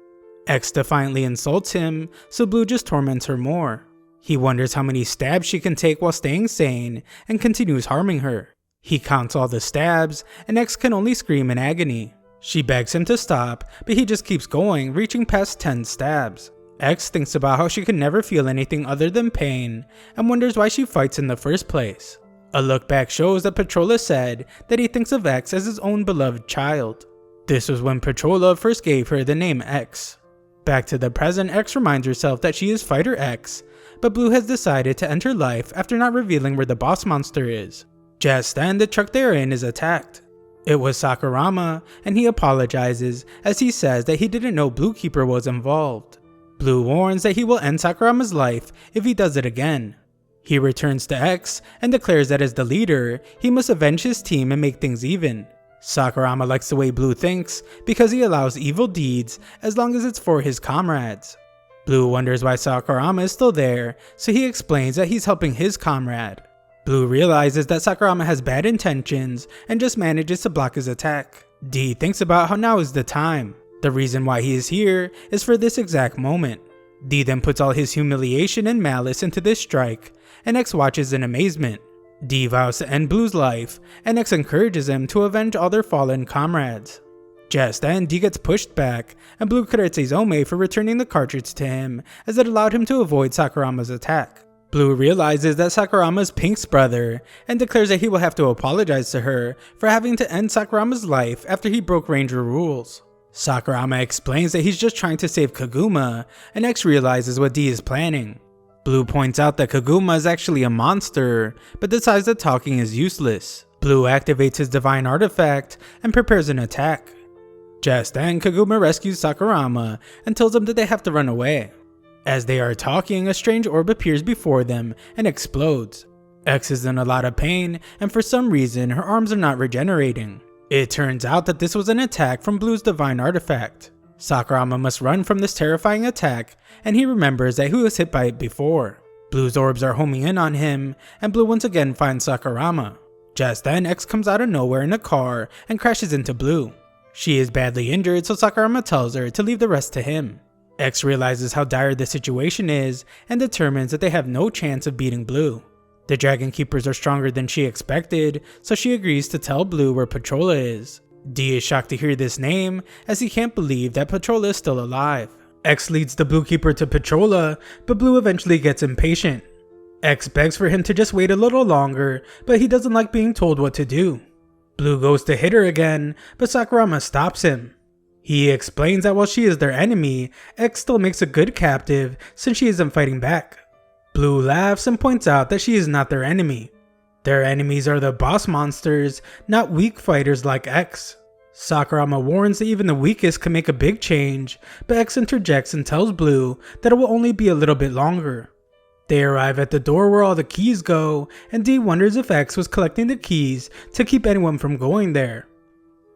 [SPEAKER 1] X defiantly insults him, so Blue just torments her more. He wonders how many stabs she can take while staying sane and continues harming her. He counts all the stabs, and X can only scream in agony. She begs him to stop, but he just keeps going, reaching past 10 stabs. X thinks about how she can never feel anything other than pain and wonders why she fights in the first place. A look back shows that Petrola said that he thinks of X as his own beloved child. This was when Petrola first gave her the name X. Back to the present, X reminds herself that she is Fighter X, but Blue has decided to end her life after not revealing where the boss monster is. Just then, the truck they are in is attacked. It was Sakurama, and he apologizes as he says that he didn't know Blue Keeper was involved. Blue warns that he will end Sakurama's life if he does it again. He returns to X and declares that as the leader, he must avenge his team and make things even. Sakurama likes the way Blue thinks because he allows evil deeds as long as it's for his comrades. Blue wonders why Sakurama is still there, so he explains that he's helping his comrade. Blue realizes that Sakurama has bad intentions and just manages to block his attack. D thinks about how now is the time. The reason why he is here is for this exact moment. D then puts all his humiliation and malice into this strike, and X watches in amazement. D vows to end Blue's life, and X encourages him to avenge all their fallen comrades. Just then, D gets pushed back, and Blue credits Izome for returning the cartridge to him as it allowed him to avoid Sakurama's attack. Blue realizes that Sakurama is Pink's brother and declares that he will have to apologize to her for having to end Sakurama's life after he broke Ranger rules. Sakurama explains that he's just trying to save Kaguma, and X realizes what D is planning. Blue points out that Kaguma is actually a monster, but decides that talking is useless. Blue activates his divine artifact and prepares an attack. Just then, Kaguma rescues Sakurama and tells him that they have to run away. As they are talking, a strange orb appears before them and explodes. X is in a lot of pain, and for some reason her arms are not regenerating. It turns out that this was an attack from Blue's divine artifact. Sakurama must run from this terrifying attack, and he remembers that he was hit by it before. Blue's orbs are homing in on him, and Blue once again finds Sakurama. Just then, X comes out of nowhere in a car and crashes into Blue. She is badly injured, so Sakurama tells her to leave the rest to him. X realizes how dire the situation is and determines that they have no chance of beating Blue. The Dragon Keepers are stronger than she expected, so she agrees to tell Blue where Patrolla is. D is shocked to hear this name, as he can't believe that Patrolla is still alive. X leads the Blue Keeper to Patrolla, but Blue eventually gets impatient. X begs for him to just wait a little longer, but he doesn't like being told what to do. Blue goes to hit her again, but Sakurama stops him. He explains that while she is their enemy, X still makes a good captive since she isn't fighting back. Blue laughs and points out that she is not their enemy. Their enemies are the boss monsters, not weak fighters like X. Sakurama warns that even the weakest can make a big change, but X interjects and tells Blue that it will only be a little bit longer. They arrive at the door where all the keys go, and D wonders if X was collecting the keys to keep anyone from going there.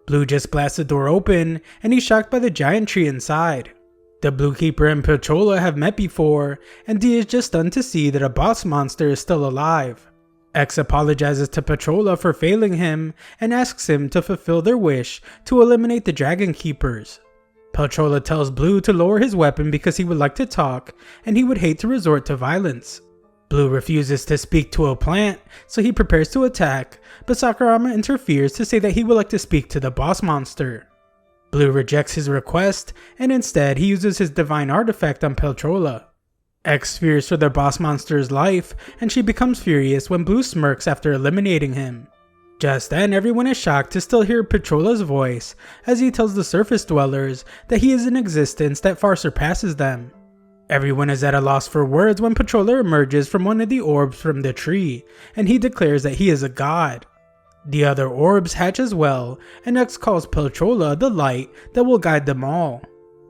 [SPEAKER 1] Blue just blasts the door open, and he's shocked by the giant tree inside. The Blue Keeper and Patrolla have met before, and D is just stunned to see that a boss monster is still alive. X apologizes to Patrolla for failing him, and asks him to fulfill their wish to eliminate the Dragon Keepers. Patrolla tells Blue to lower his weapon because he would like to talk, and he would hate to resort to violence. Blue refuses to speak to a plant, so he prepares to attack, but Sakurama interferes to say that he would like to speak to the boss monster. Blue rejects his request, and instead he uses his divine artifact on Patrolla. X fears for the boss monster's life, and she becomes furious when Blue smirks after eliminating him. Just then, everyone is shocked to still hear Patrolla's voice as he tells the surface dwellers that he is an existence that far surpasses them. Everyone is at a loss for words when Patrolla emerges from one of the orbs from the tree, and he declares that he is a god. The other orbs hatch as well, and X calls Patrolla the light that will guide them all.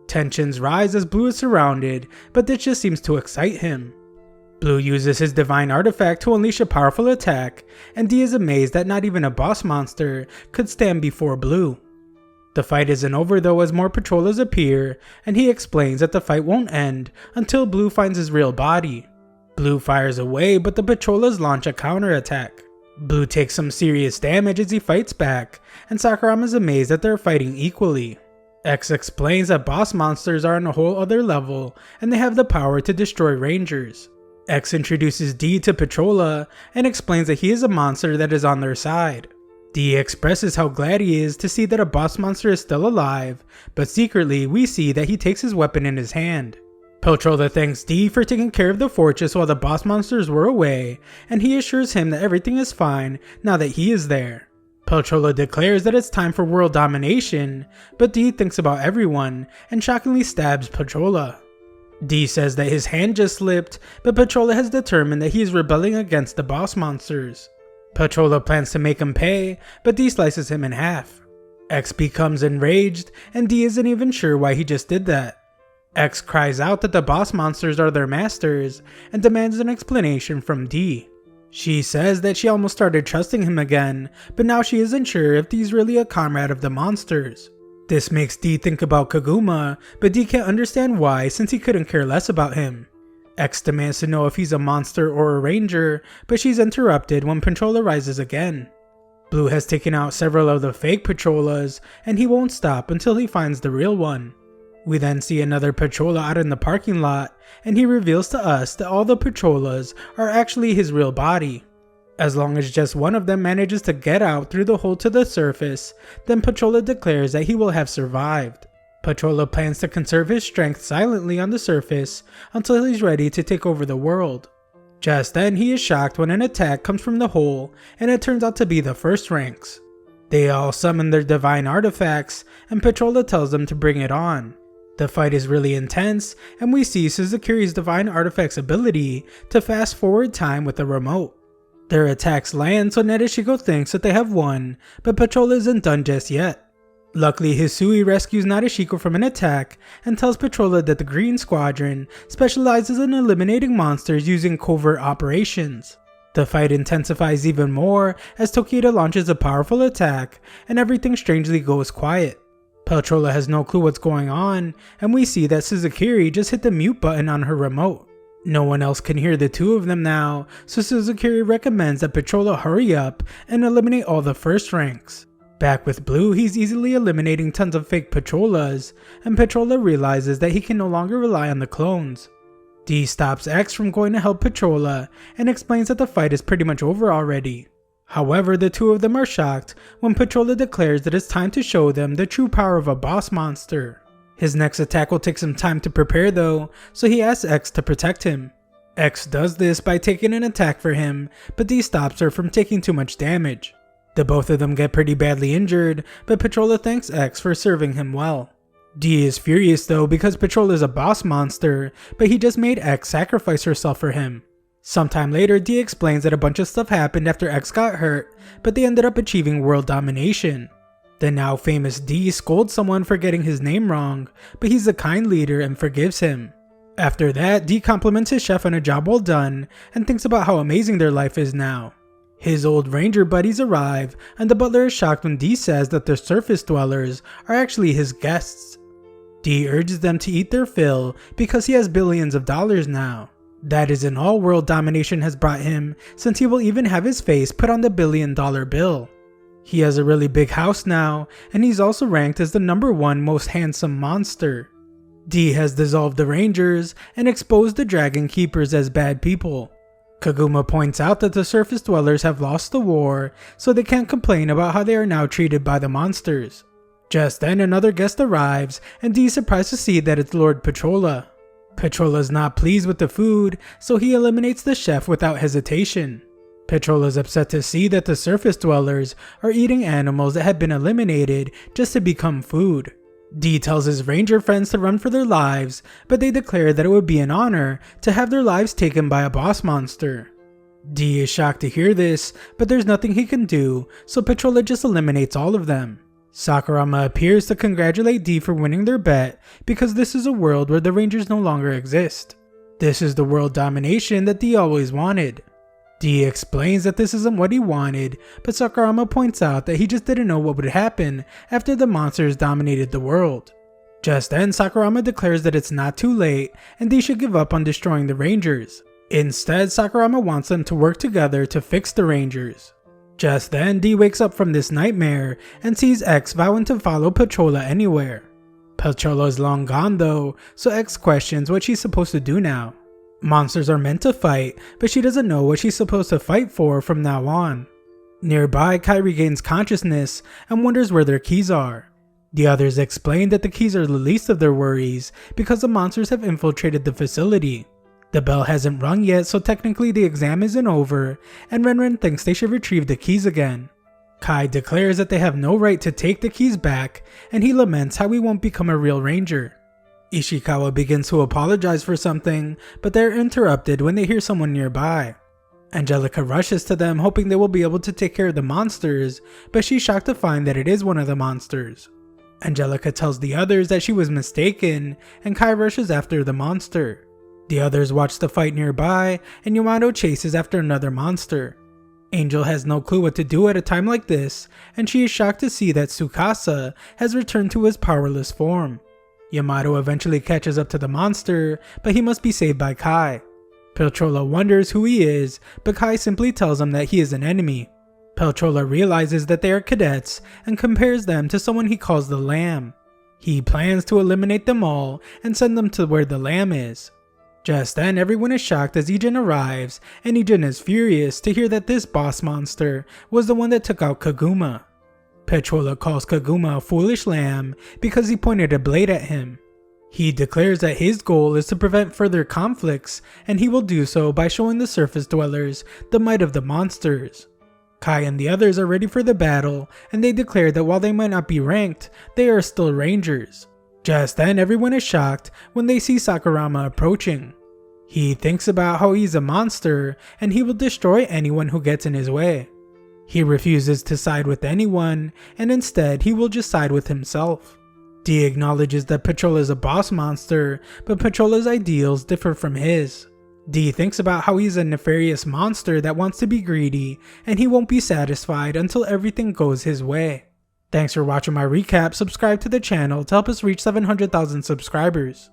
[SPEAKER 1] Tensions rise as Blue is surrounded, but this just seems to excite him. Blue uses his divine artifact to unleash a powerful attack, and D is amazed that not even a boss monster could stand before Blue. The fight isn't over though, as more Patrollas appear, and he explains that the fight won't end until Blue finds his real body. Blue fires away, but the Patrollas launch a counterattack. Blue takes some serious damage as he fights back, and Sakurama is amazed that they're fighting equally. X explains that boss monsters are on a whole other level, and they have the power to destroy rangers. X introduces D to Patrolla, and explains that he is a monster that is on their side. D expresses how glad he is to see that a boss monster is still alive, but secretly we see that he takes his weapon in his hand. Patrolla thanks D for taking care of the fortress while the boss monsters were away, and he assures him that everything is fine now that he is there. Patrolla declares that it's time for world domination, but D thinks about everyone and shockingly stabs Patrolla. D says that his hand just slipped, but Patrolla has determined that he is rebelling against the boss monsters. Patrolla plans to make him pay, but D slices him in half. X becomes enraged, and D isn't even sure why he just did that. X cries out that the boss monsters are their masters, and demands an explanation from D. She says that she almost started trusting him again, but now she isn't sure if D's really a comrade of the monsters. This makes D think about Kaguma, but D can't understand why since he couldn't care less about him. X demands to know if he's a monster or a ranger, but she's interrupted when Patrolla rises again. Blue has taken out several of the fake Patrollas, and he won't stop until he finds the real one. We then see another Patrolla out in the parking lot, and he reveals to us that all the Patrollas are actually his real body. As long as just one of them manages to get out through the hole to the surface, then Patrolla declares that he will have survived. Patrolla plans to conserve his strength silently on the surface until he's ready to take over the world. Just then he is shocked when an attack comes from the hole, and it turns out to be the first ranks. They all summon their divine artifacts, and Petrola tells them to bring it on. The fight is really intense, and we see Suzukiri's divine artifact's ability to fast forward time with a remote. Their attacks land, so Nadeshiko thinks that they have won, but Petrola isn't done just yet. Luckily, Hisui rescues Nadeshiko from an attack and tells Petrola that the Green Squadron specializes in eliminating monsters using covert operations. The fight intensifies even more as Tokita launches a powerful attack and everything strangely goes quiet. Petrola has no clue what's going on, and we see that Suzukiri just hit the mute button on her remote. No one else can hear the two of them now, so Suzukiri recommends that Petrola hurry up and eliminate all the first ranks. Back with Blue, he's easily eliminating tons of fake Petrolas, and Petrola realizes that he can no longer rely on the clones. D stops X from going to help Petrola and explains that the fight is pretty much over already. However, the two of them are shocked when Petrola declares that it's time to show them the true power of a boss monster. His next attack will take some time to prepare though, so he asks X to protect him. X does this by taking an attack for him, but D stops her from taking too much damage. The both of them get pretty badly injured, but Petrola thanks X for serving him well. D is furious though because Petrola is a boss monster, but he just made X sacrifice herself for him. Sometime later, D explains that a bunch of stuff happened after X got hurt, but they ended up achieving world domination. The now famous D scolds someone for getting his name wrong, but he's a kind leader and forgives him. After that, D compliments his chef on a job well done and thinks about how amazing their life is now. His old ranger buddies arrive, and the butler is shocked when D says that the surface dwellers are actually his guests. D urges them to eat their fill because he has billions of dollars now. That isn't all world domination has brought him, since he will even have his face put on the $1 billion bill. He has a really big house now, and he's also ranked as the #1 most handsome monster. D has dissolved the Rangers and exposed the Dragon Keepers as bad people. Kaguma points out that the surface dwellers have lost the war, so they can't complain about how they are now treated by the monsters. Just then another guest arrives, and D is surprised to see that it's Lord Petrola. Petrola is not pleased with the food, so he eliminates the chef without hesitation. Petrola is upset to see that the surface dwellers are eating animals that had been eliminated just to become food. D tells his ranger friends to run for their lives, but they declare that it would be an honor to have their lives taken by a boss monster. D is shocked to hear this, but there's nothing he can do, so Petrola just eliminates all of them. Sakurama appears to congratulate D for winning their bet because this is a world where the Rangers no longer exist. This is the world domination that D always wanted. D explains that this isn't what he wanted, but Sakurama points out that he just didn't know what would happen after the monsters dominated the world. Just then, Sakurama declares that it's not too late and D should give up on destroying the Rangers. Instead, Sakurama wants them to work together to fix the Rangers. Just then, D wakes up from this nightmare and sees X vowing to follow Petrola anywhere. Petrola is long gone though, so X questions what she's supposed to do now. Monsters are meant to fight, but she doesn't know what she's supposed to fight for from now on. Nearby, Kai regains consciousness and wonders where their keys are. The others explain that the keys are the least of their worries because the monsters have infiltrated the facility. The bell hasn't rung yet, so technically the exam isn't over, and Renren thinks they should retrieve the keys again. Kai declares that they have no right to take the keys back, and he laments how he won't become a real ranger. Ishikawa begins to apologize for something, but they're interrupted when they hear someone nearby. Angelica rushes to them hoping they will be able to take care of the monsters, but she's shocked to find that it is one of the monsters. Angelica tells the others that she was mistaken, and Kai rushes after the monster. The others watch the fight nearby, and Yamato chases after another monster. Angel has no clue what to do at a time like this, and she is shocked to see that Tsukasa has returned to his powerless form. Yamato eventually catches up to the monster, but he must be saved by Kai. Petrola wonders who he is, but Kai simply tells him that he is an enemy. Petrola realizes that they are cadets and compares them to someone he calls the Lamb. He plans to eliminate them all and send them to where the Lamb is. Just then, everyone is shocked as Ijin arrives, and Ijin is furious to hear that this boss monster was the one that took out Kaguma. Petrola calls Kaguma a foolish lamb because he pointed a blade at him. He declares that his goal is to prevent further conflicts, and he will do so by showing the surface dwellers the might of the monsters. Kai and the others are ready for the battle, and they declare that while they might not be ranked, they are still rangers. Just then, everyone is shocked when they see Sakurama approaching. He thinks about how he's a monster, and he will destroy anyone who gets in his way. He refuses to side with anyone, and instead he will just side with himself. D acknowledges that Pachola is a boss monster, but Pachola's ideals differ from his. D thinks about how he's a nefarious monster that wants to be greedy, and he won't be satisfied until everything goes his way. Thanks for watching my recap. Subscribe to the channel to help us reach 700,000 subscribers.